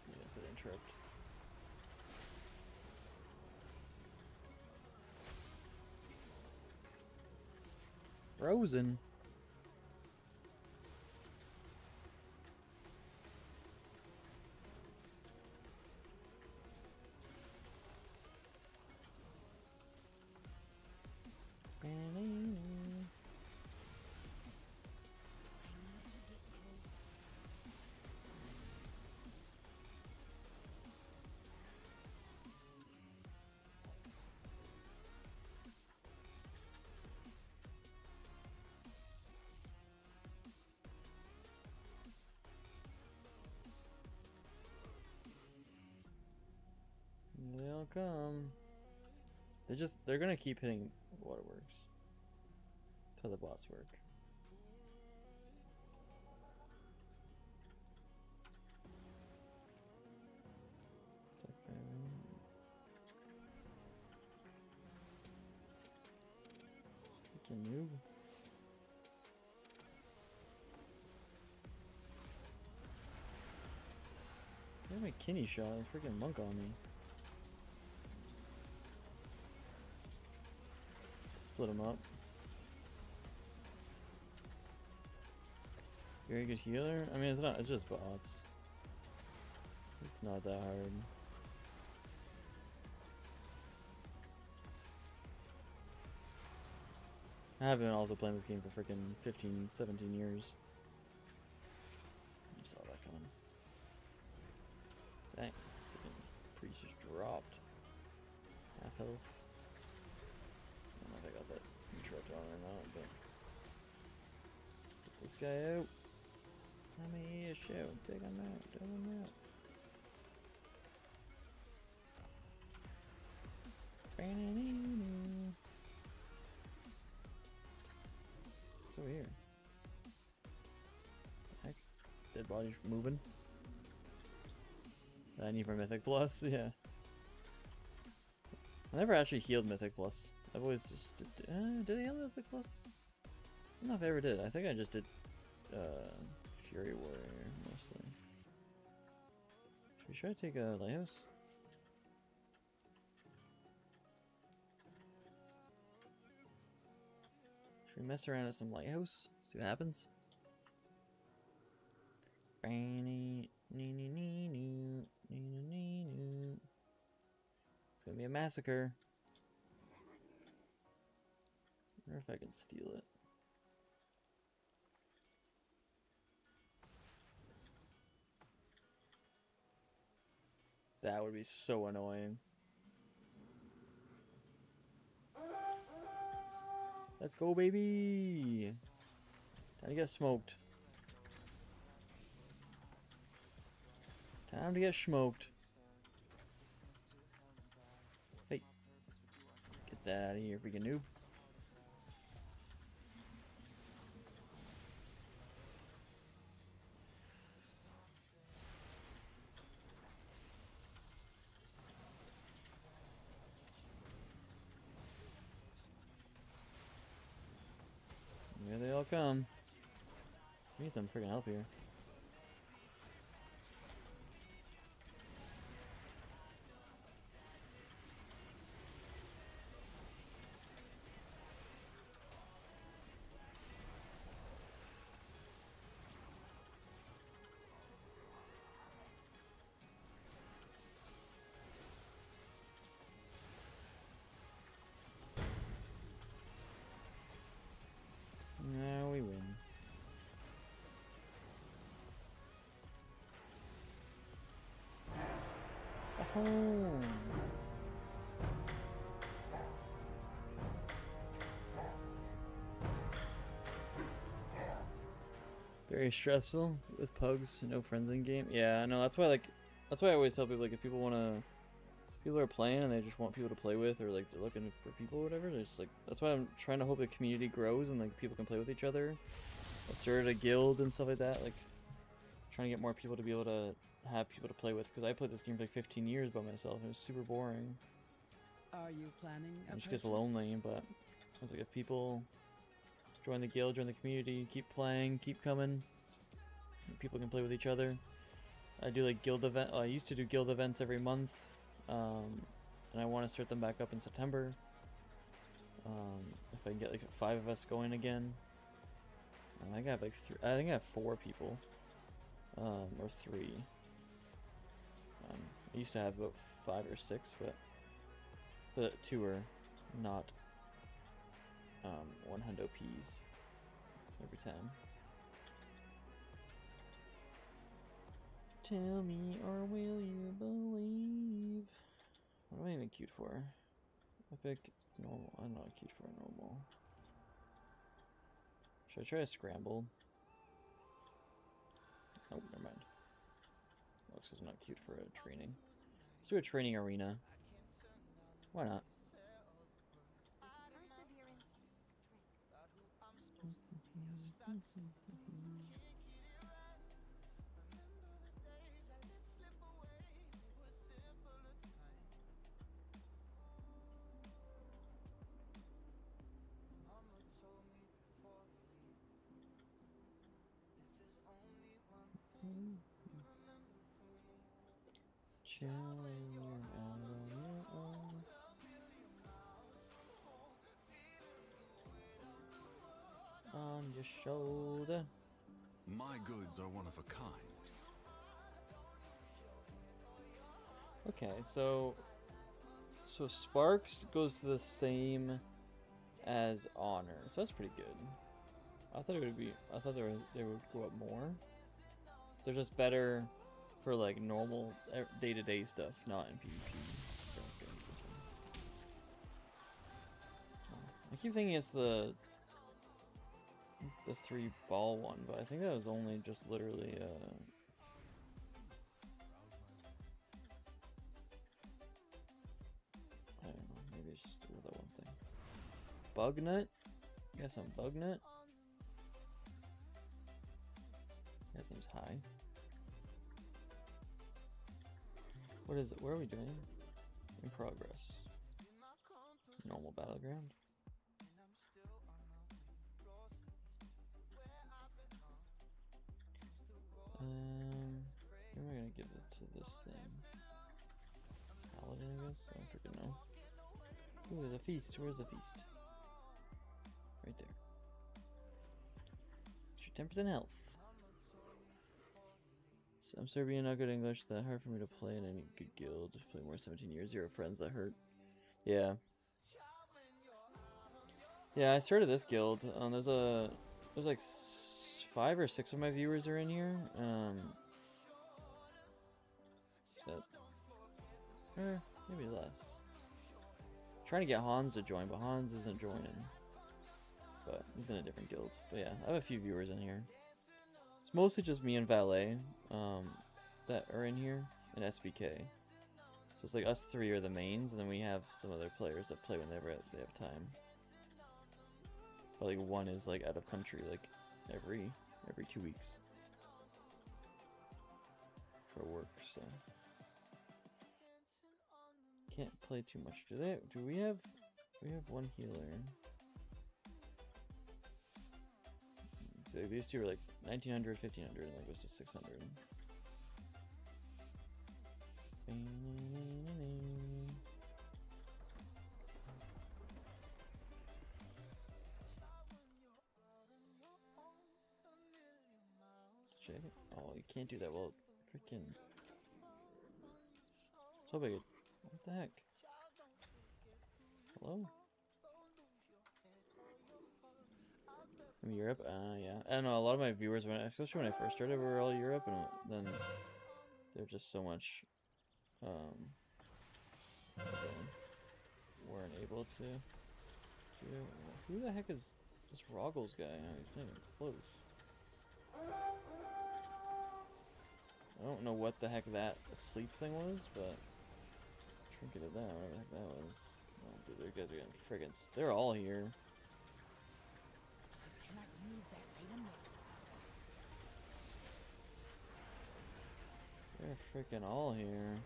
Yeah, put interrupt. Frozen. They'll come. They're gonna keep hitting waterworks. That's how the bots work. It's okay. Freaking noob. Look at my kidney shot, a freaking monk on me. Split them up. Very good healer? I mean, it's just bots. It's not that hard. I have been also playing this game for freaking 15, 17 years. You saw that coming. Dang, freaking priest just dropped. Half health. I don't know if I got that interrupt on or not, but get this guy out. Let me shoot. Take him out. Take him out. What's over here? The heck? Dead bodies moving. I need for Mythic Plus, yeah. I never actually healed Mythic Plus. I've always just did I heal Mythic Plus? I don't know if I ever did. I think I just did Fury Warrior mostly. Should we try to take a lighthouse? Should we mess around at some lighthouse? See what happens? It's gonna be a massacre. I wonder if I can steal it. That would be so annoying. Let's go, baby! Time to get smoked. Time to get smoked. Hey. Get that out of here, freaking noob. Here they all come. Need some freaking help here. home. Very stressful with pugs, no friends in game. Yeah, I know. That's why I always tell people, like, if people are playing and they just want people to play with, or like they're looking for people or whatever, it's just like, that's why I'm trying to hope the community grows and like people can play with each other. I started a guild and stuff like that, like trying to get more people to be able to have people to play with, because I played this game for like 15 years by myself and it was super boring. Are you planning a It just gets purchase? lonely, but I was like, if people join the guild, join the community, keep playing, keep coming, people can play with each other. I do like guild event. I used to do guild events every month, and I want to start them back up in September. If I can get like 5 of us going again. I think I have like I think I have 4 people, or 3. I used to have about 5 or 6, but the 2 are not 100 P's every time. Tell me, or will you believe? What am I even cute for? Epic, normal. I'm not cute for normal. Should I try a scramble? Oh, never mind. Oh, it's because I'm not cute for a training. Let's do a training arena. Why not? Perseverance, Chill out on your own. On your shoulder. My goods are one of a kind. Okay, so Sparks goes to the same as Honor, so that's pretty good. I thought they would go up more. They're just better for like normal day-to-day stuff, not in PvP. I keep thinking it's the 3-ball one, but I think that was only just literally I don't know, maybe it's just that one thing. Bugnut? You got some Bugnut? His name's High. What is it? What are we doing? In progress. Normal battleground. Who am I gonna give it to this thing? Paladin, I guess? I don't freaking know. Ooh, there's a feast. Where's the feast? Right there. Extra 10% health. So I'm Serbian, not good English. That hard for me to play in any good guild. Play more 17 years. 0 friends. That hurt. Yeah. Yeah, I started this guild. There's like 5 or 6 of my viewers are in here. Maybe less. Trying to get Hans to join, but Hans isn't joining. But he's in a different guild. But yeah, I have a few viewers in here. It's mostly just me and Valet that are in here, and SBK. So it's like us 3 are the mains, and then we have some other players that play whenever they have time. But like one is like out of country, like every 2 weeks for work. So can't play too much. Do we have one healer? So these 2 are like 1900, 1500, and like it was just 600. Check it. Oh, you can't do that. Well, freaking. So big. What the heck? Hello? From Europe? Yeah. I don't know, a lot of my viewers, especially when I first started, were all Europe, and then they're just so much, able to do. Who the heck is this Roggles guy? He's not even close. I don't know what the heck that sleep thing was, but trinket of that, whatever the heck that was. Oh, dude, those guys are getting friggin' they're all here. I cannot use that item yet. They're freaking all here.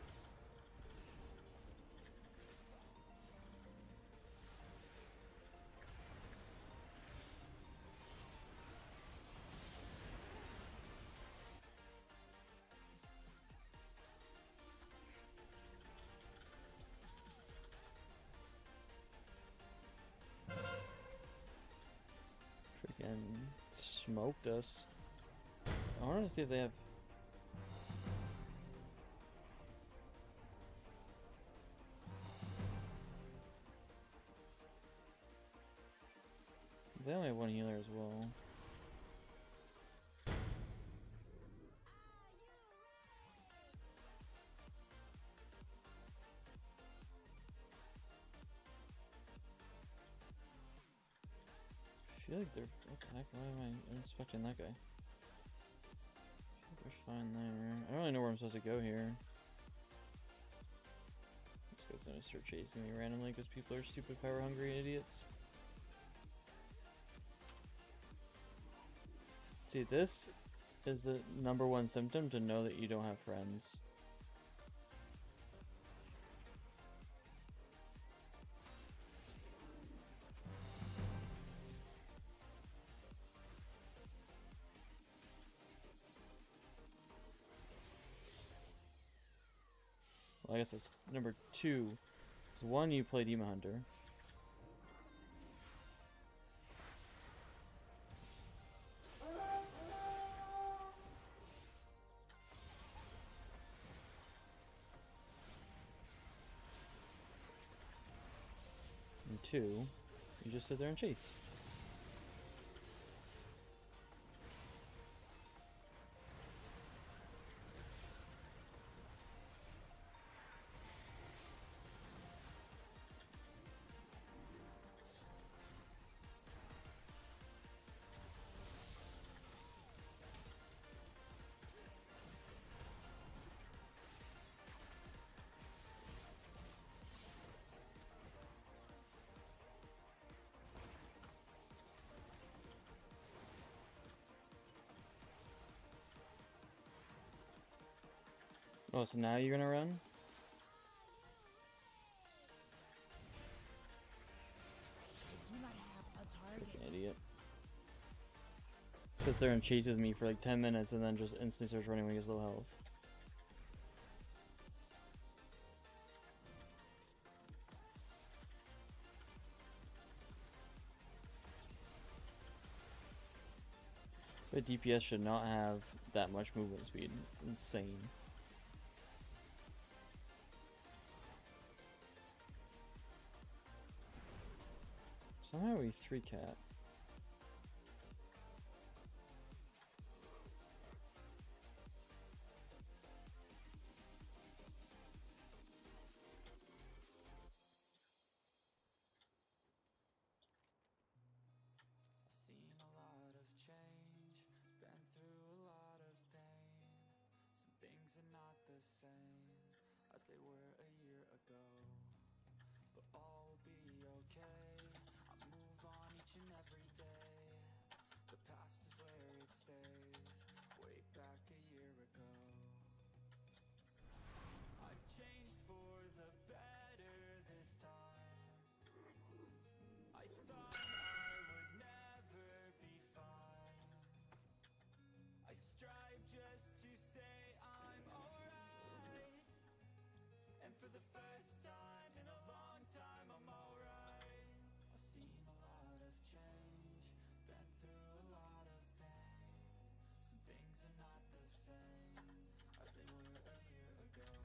Freaking smoked us. I wanted to see if they have. They only have one healer as well. I feel like they're. What the heck? Why am I expecting that guy? I think we're fine there. I don't really know where I'm supposed to go here. This guy's gonna start chasing me randomly because people are stupid, power hungry idiots. See, this is the #1 symptom to know that you don't have friends. Well, I guess that's #2. It's 1, you play Demon Hunter. And 2, you just sit there and chase. Oh, so now you're gonna run? I do not have a target. Freaking idiot. Sits there and chases me for like 10 minutes and then just instantly starts running when he has low health. But DPS should not have that much movement speed. It's insane. Somehow we 3-cat. Seen a lot of change, been through a lot of pain. Some things are not the same as they were a year ago, but all will be okay. I move on each and every day. The past is where it stays, way back a year ago. I've changed for the better this time. I thought I would never be fine. I strive just to say I'm alright, and for the first time in a long time I'm alright. I've seen a lot of change, been through a lot of pain. Some things are not the same as they were a year ago,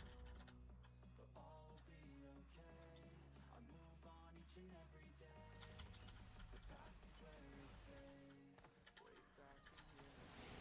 but all will be okay. I move on each and every day. The past is where it stays, way back a year ago.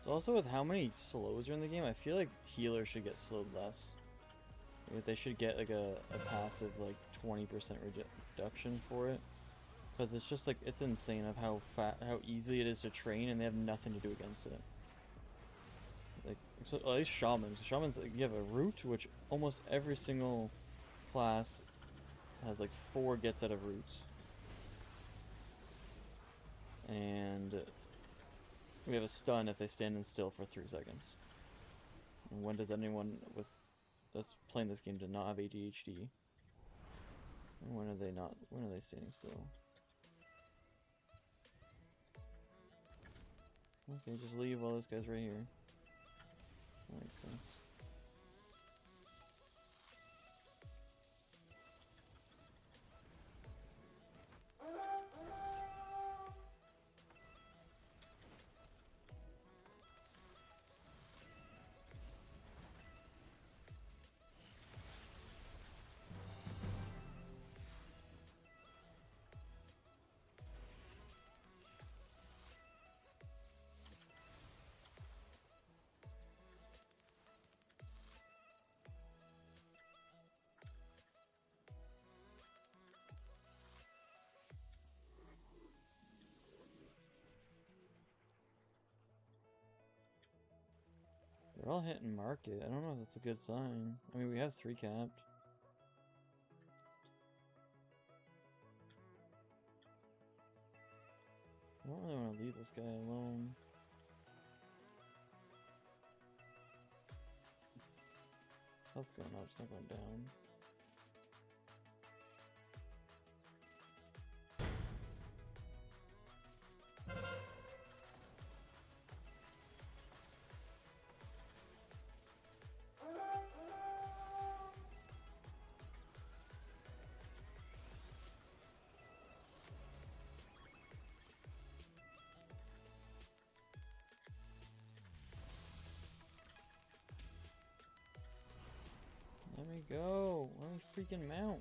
Also, with how many slows are in the game, I feel like healers should get slowed less. Like, they should get like a passive like 20% reduction for it, because it's just like it's insane of how easy it is to train, and they have nothing to do against it. Like so, at least shamans. Shamans, like, you have a root, which almost every single class has like 4 gets out of roots, and we have a stun if they stand in still for 3 seconds. And when does anyone that's playing this game to not have ADHD? And when are they not? When are they standing still? Okay, just leave while this guy's right here. That makes sense. They're all hitting market. I don't know if that's a good sign. I mean, we have 3 capped. I don't really want to leave this guy alone. Health's going up, it's not going down. Let me go. Let me freaking mount.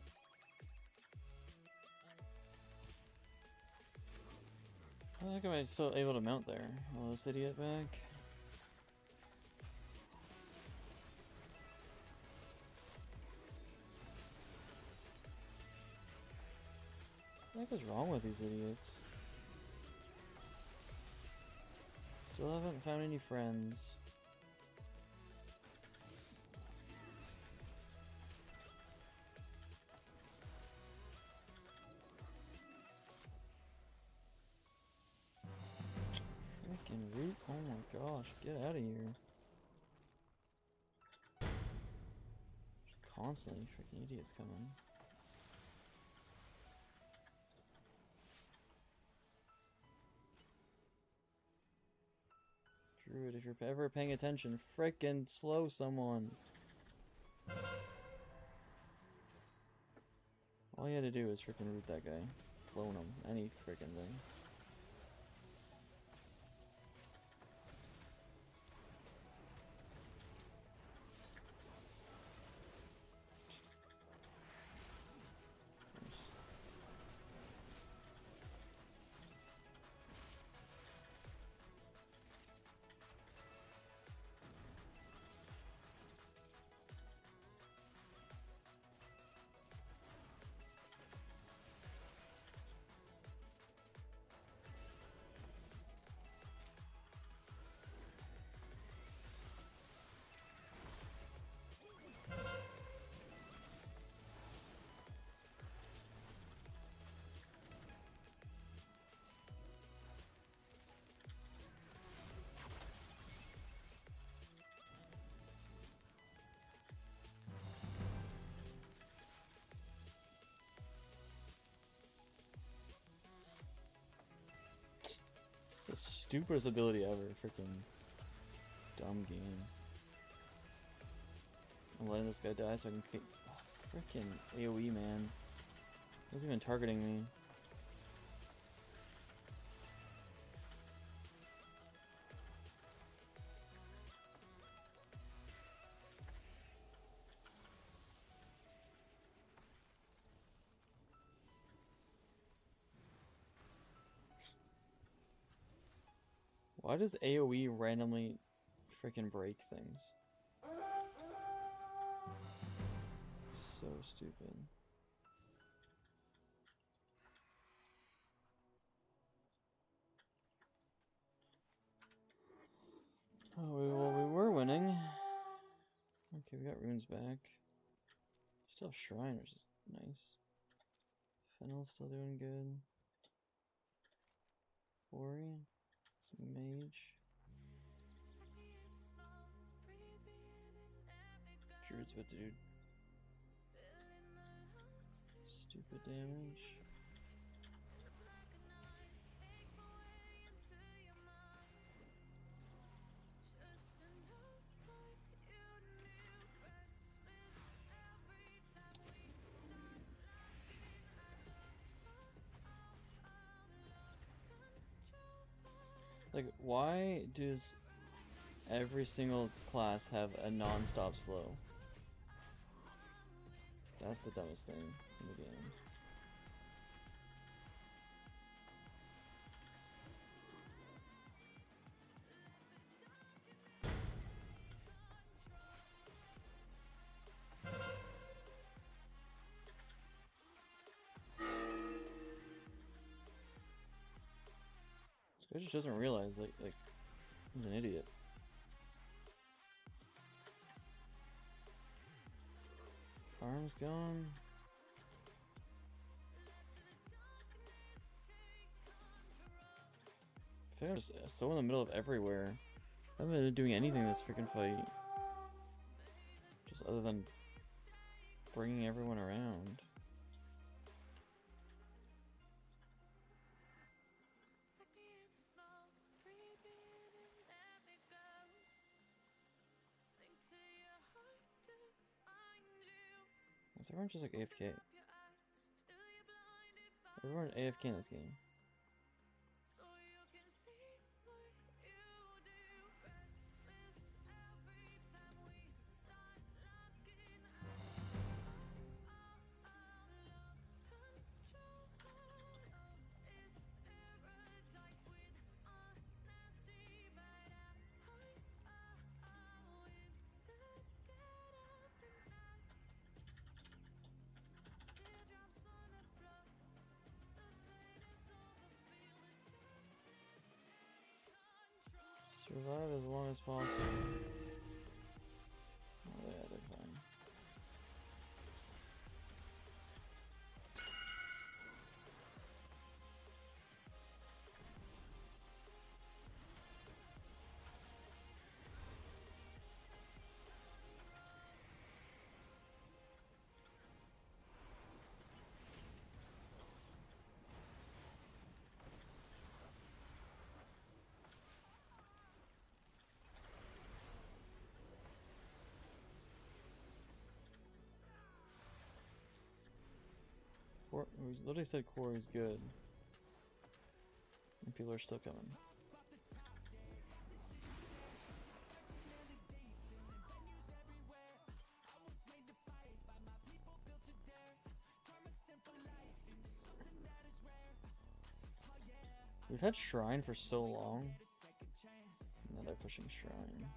How the heck am I still able to mount there? Oh, this idiot back. What the heck is wrong with these idiots? Still haven't found any friends. Freaking root! Oh my gosh, get out of here. Constantly freaking idiots coming. Druid, if you're ever paying attention, frickin' slow someone. All you had to do is frickin' root that guy. Clone him. Any frickin' thing. The stupidest ability ever, freaking dumb game. I'm letting this guy die so I can keep. Oh, freaking AoE, man. He wasn't even targeting me. Why does AoE randomly freaking break things? So stupid. Oh, well, we were winning. Okay, we got runes back. Still shrine, which is nice. Fennel's still doing good. Ori, some mage. Druid's about to do stupid damage. Like, why does every single class have a non-stop slow? That's the dumbest thing in the game. This guy just doesn't realize, like he's an idiot. Farm's gone. I feel like I'm just so in the middle of everywhere. I haven't been doing anything this freaking fight. Just other than bringing everyone around. Is everyone just like AFK? Everyone AFK in this game. Survive as long as possible. Oh yeah, they're fine. We literally said Corey's good. And people are still coming. We've had Shrine for so long. Now they're pushing Shrine.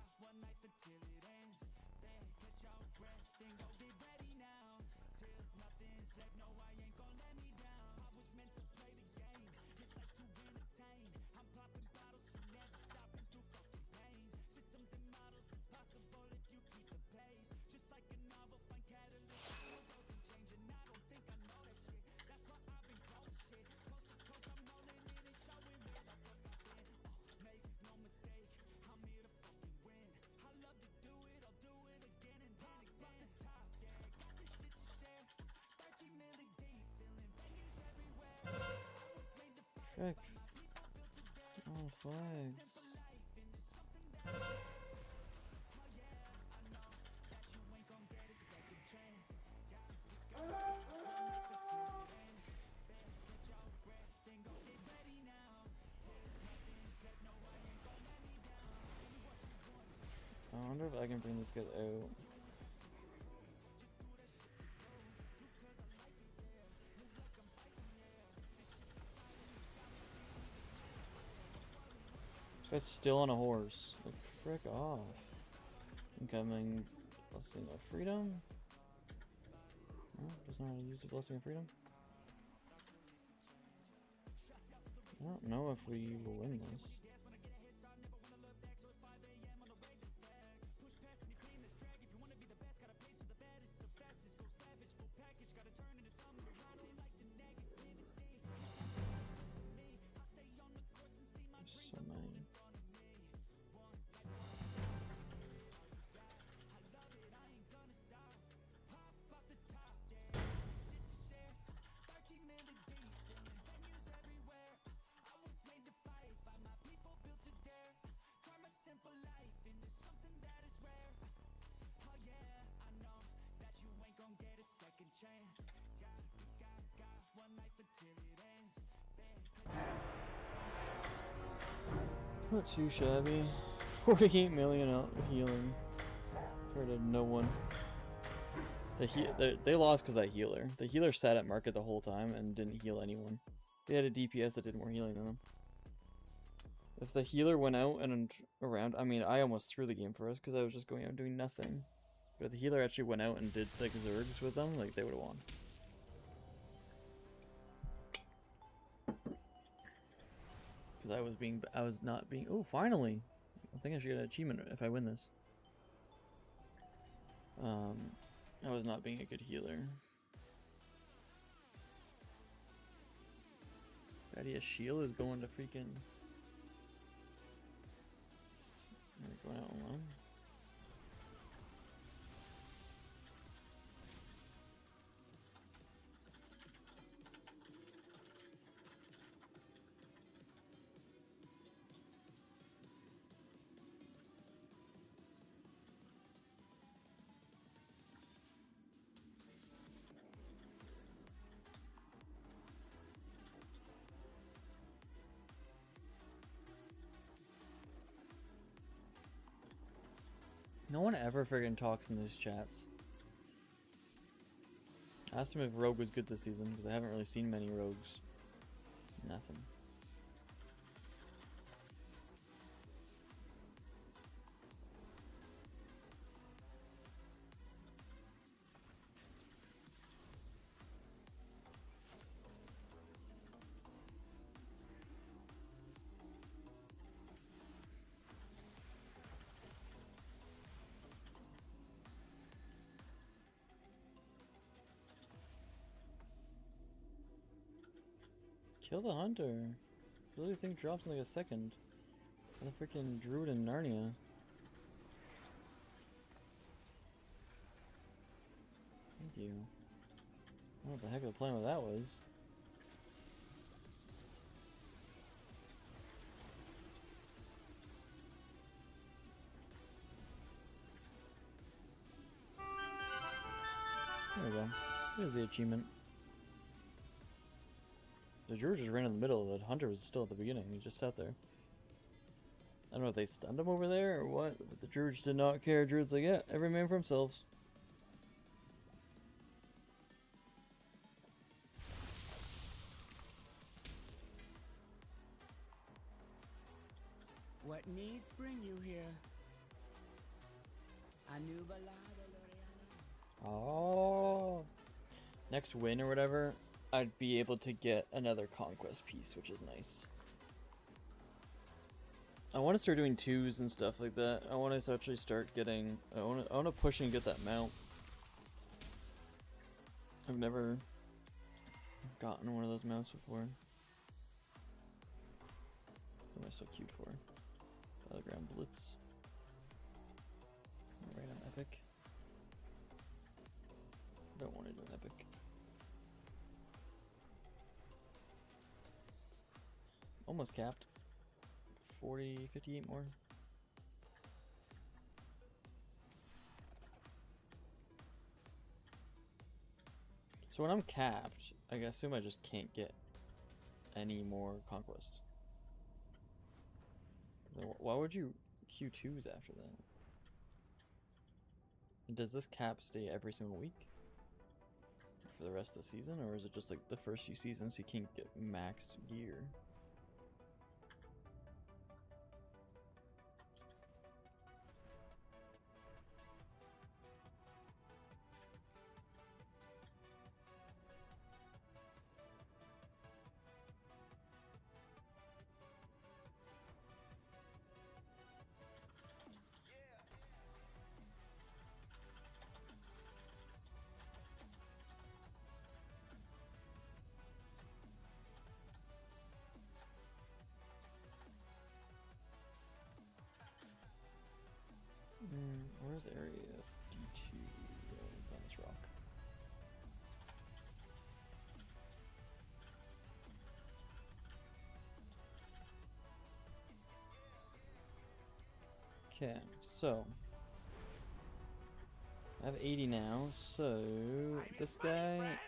Frick. Oh, flags. I wonder if I can bring this guy out. Guy's still on a horse. Like, frick off. Incoming blessing of freedom. No, doesn't know how to use the blessing of freedom. I don't know if we will win this. So many. Not too shabby. 48 million out healing. Compared to no one. They lost because that healer. The healer sat at market the whole time and didn't heal anyone. They had a DPS that did more healing than them. If the healer went out and around, I mean, I almost threw the game for us because I was just going out doing nothing. But if the healer actually went out and did like Zergs with them, like they would have won. Because I was not being. Oh, finally! I think I should get an achievement if I win this. I was not being a good healer. Betty, Shield is going to freaking. Going out alone. No one ever friggin' talks in these chats. I asked him if Rogue was good this season, because I haven't really seen many Rogues. Nothing. Kill the hunter. This little thing drops in like a second. What a freaking druid in Narnia. Thank you. I don't know what the heck the plan of that was. There we go. Here's the achievement. The druid just ran in the middle, the hunter was still at the beginning, he just sat there. I don't know if they stunned him over there or what, but the druids did not care. Druid's like, yeah, every man for themselves. What needs bring you here? Oh. Next win or whatever, I'd be able to get another conquest piece, which is nice. I want to start doing 2s and stuff like that. I want to actually start getting. I want to push and get that mount. I've never gotten one of those mounts before. What am I so cute for? Telegram Blitz. Right on Epic. Don't want to do an Epic. Almost capped. 40, 58 more. So when I'm capped, I assume I just can't get any more conquest. Why would you Q2s after that? Does this cap stay every single week? For the rest of the season? Or is it just like the first few seasons you can't get maxed gear? Okay, so I have 80 now, so this guy,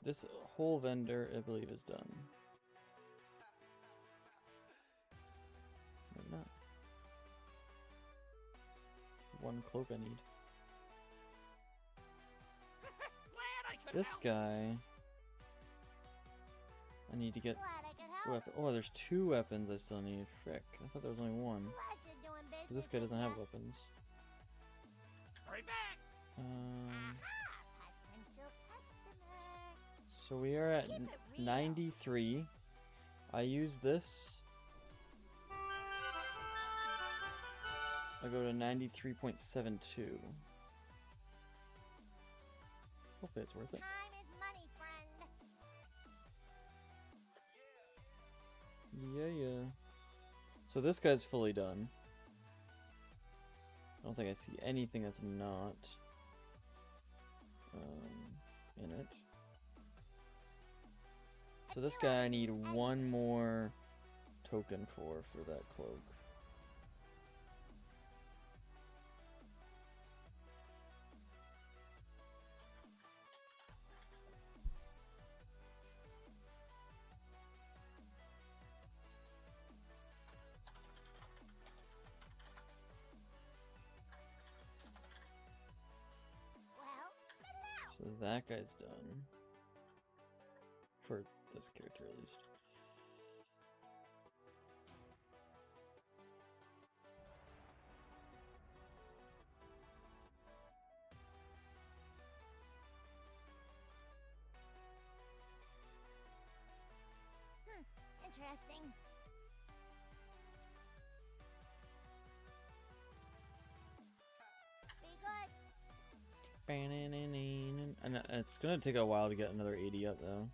this whole vendor, I believe, is done. Maybe not. One cloak I need. This guy, I need to get weapon. Oh, there's 2 weapons I still need. Frick, I thought there was only one. 'Cause this guy doesn't have weapons. So we are at 93. I use this. I go to 93.72. Hopefully it's worth it. Yeah. So this guy's fully done. I don't think I see anything that's not in it. So this guy I need one more token for that cloak. So that guy's done. For this character, at least. Interesting. Be good. And it's gonna take a while to get another 80 up, though.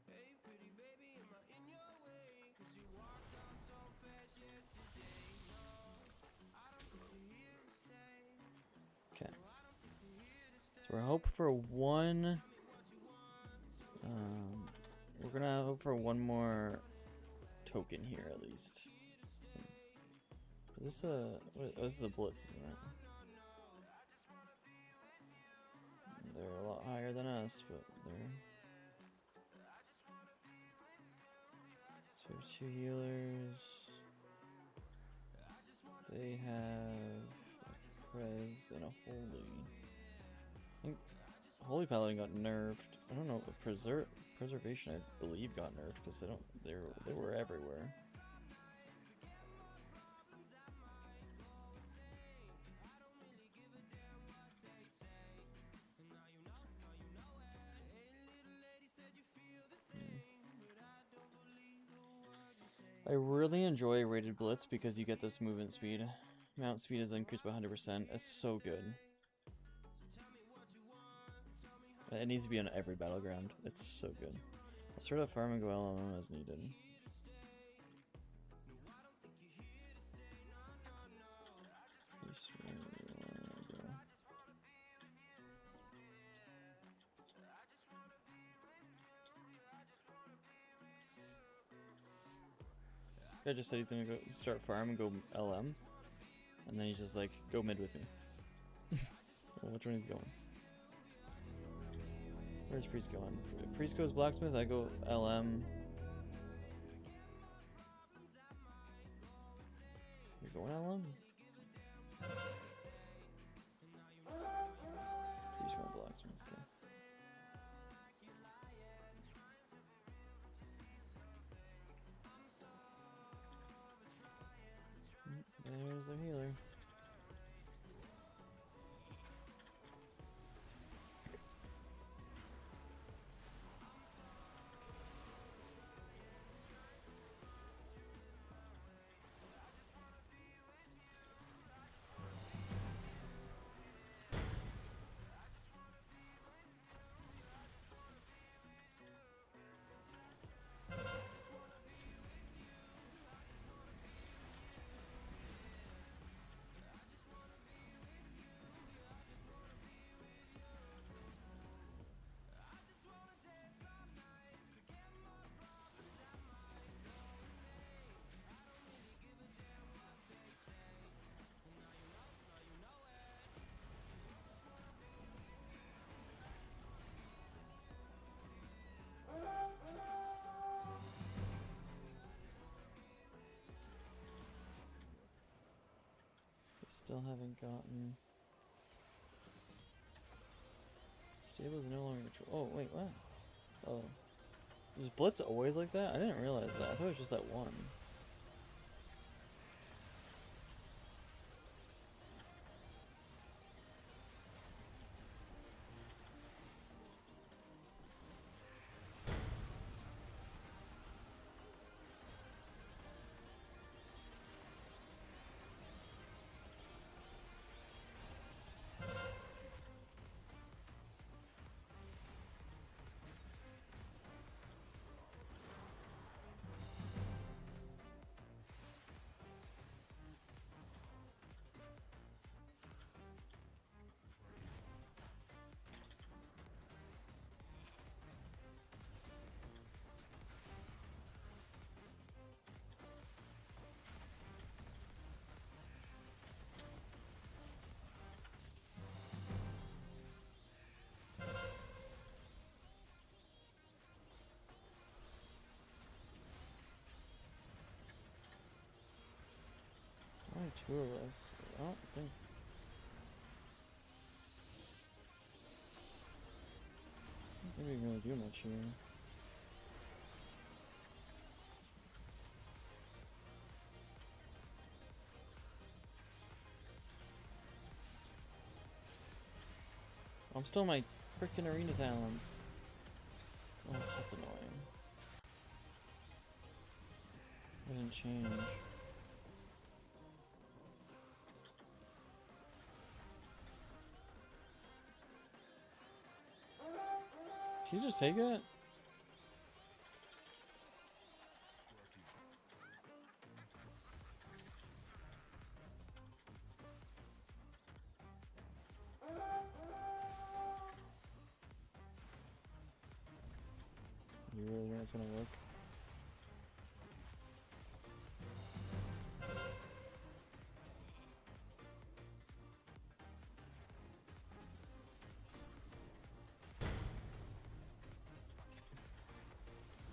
Hey, pretty baby, am I in your way? 'Cause you walked out so fast yesterday. No, I don't think you're here to stay. Okay. No, I don't think you're here to stay. So we're hoping for one. We're gonna hope for one more token here at least. Is this a? This is a blitz, isn't it? They're a lot higher than us, but they're. So 2 healers. They have a Prez and a Holy. I think Holy Paladin got nerfed. I don't know. Preservation, I believe, got nerfed because they were everywhere. I really enjoy rated blitz because you get this movement speed. Mount speed is increased by 100%. It's so good. It needs to be on every battleground. It's so good. I'll start at farm and go LMM as needed. Guy just said he's gonna go start farm and go LM, and then he's just like, go mid with me. Well, which one he's going? Where's Priest going? If Priest goes blacksmith, I go LM. You're going LM? Priest went blacksmith, okay. There's a healer. Still haven't gotten. Stable is no longer control. Oh wait, what? Oh, is Blitz always like that? I didn't realize that. I thought it was just that one. Only two of us. I don't think. I don't think we can really do much here. I'm still my frickin' arena talents. Oh, that's annoying. It didn't change. Did you just take it? You really think that's gonna work?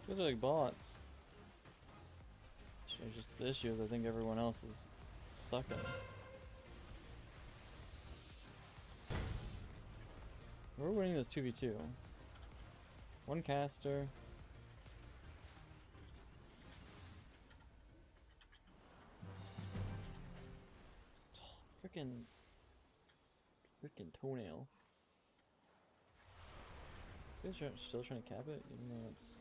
Those are like bots. It's just the issue is I think everyone else is sucking. We're winning this 2v2. One caster. Frickin' toenail. This guy's still trying to cap it, even though it's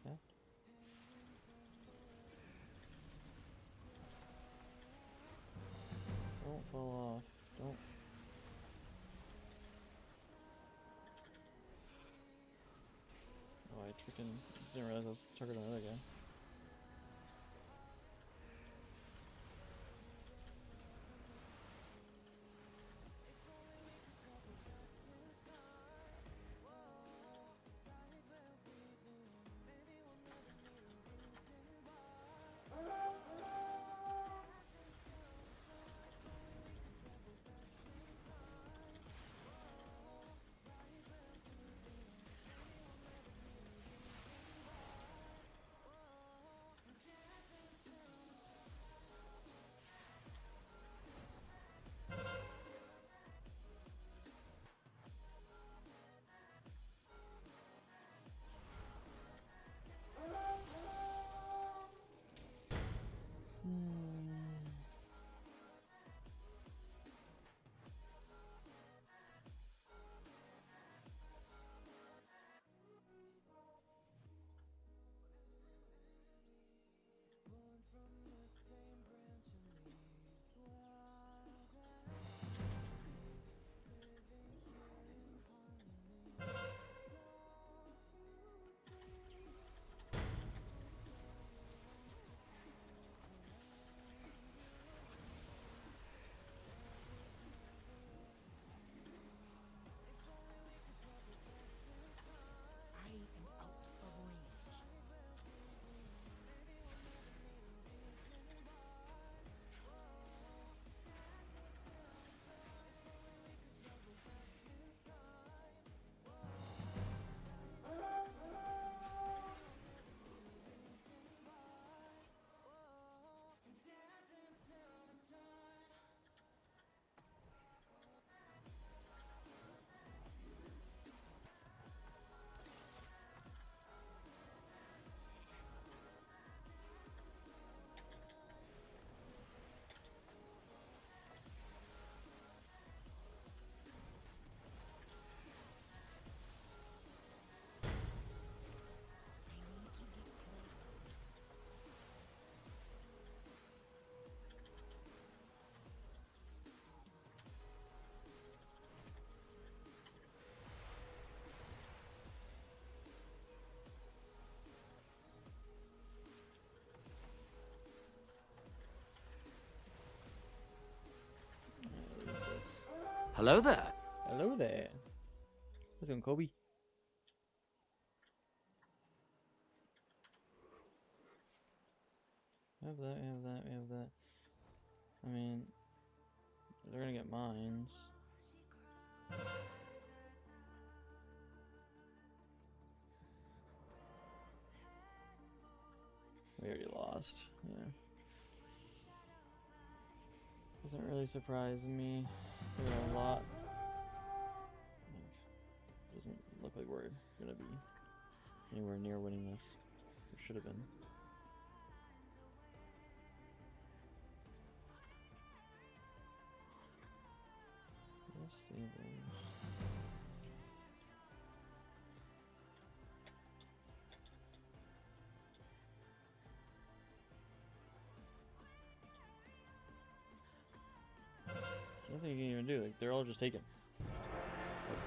capped. Don't fall off. Don't. Oh, I freaking didn't realize I was targeting another guy. Hello there. Hello there. How's it going, Kobe? We have that, we have that, we have that. I mean, they're gonna get mines. We already lost, yeah. Doesn't really surprise me. There are a lot. Doesn't look like we're gonna be anywhere near winning this. We should have been. Nothing you can even do. Like, they're all just taken. Like,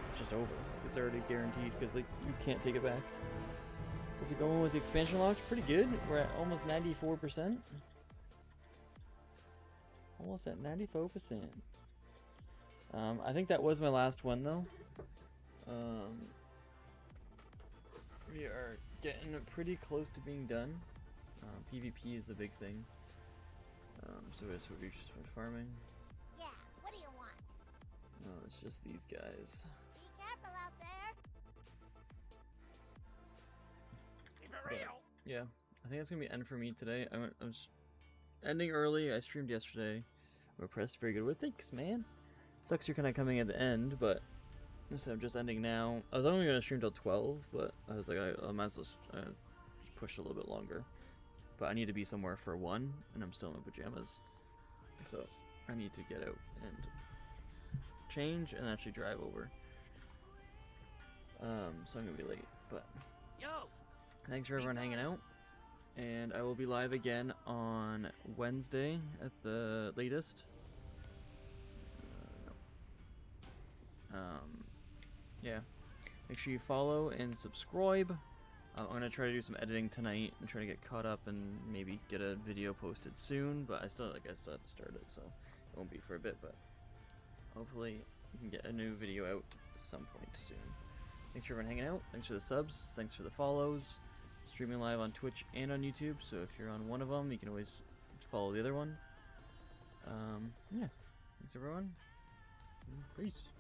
it's just over. It's already guaranteed because like you can't take it back. Is it going with the expansion locks? Pretty good. We're at almost 94%. Almost at 94%. I think that was my last one though. We are getting pretty close to being done. PvP is the big thing. So we've just been farming. Yeah, what do you want? No, it's just these guys. Be careful out there. Keep it real. Yeah, I think that's gonna be end for me today. I'm just ending early. I streamed yesterday. I'm impressed. Very good. Well, thanks, man. Sucks you're kind of coming at the end, but so I'm just ending now. I was only gonna stream till 12, but I was like, I might as well just push a little bit longer. But I need to be somewhere for 1, and I'm still in my pajamas, so I need to get out and change and actually drive over. So I'm gonna be late, but thanks for everyone hanging out, and I will be live again on Wednesday at the latest. Yeah, make sure you follow and subscribe. I'm gonna try to do some editing tonight and try to get caught up and maybe get a video posted soon, but I still have to start it, so it won't be for a bit, but hopefully we can get a new video out at some point soon. Thanks for everyone hanging out. Thanks for the subs. Thanks for the follows. Streaming live on Twitch and on YouTube, so if you're on one of them, you can always follow the other one. Yeah. Thanks everyone. Peace.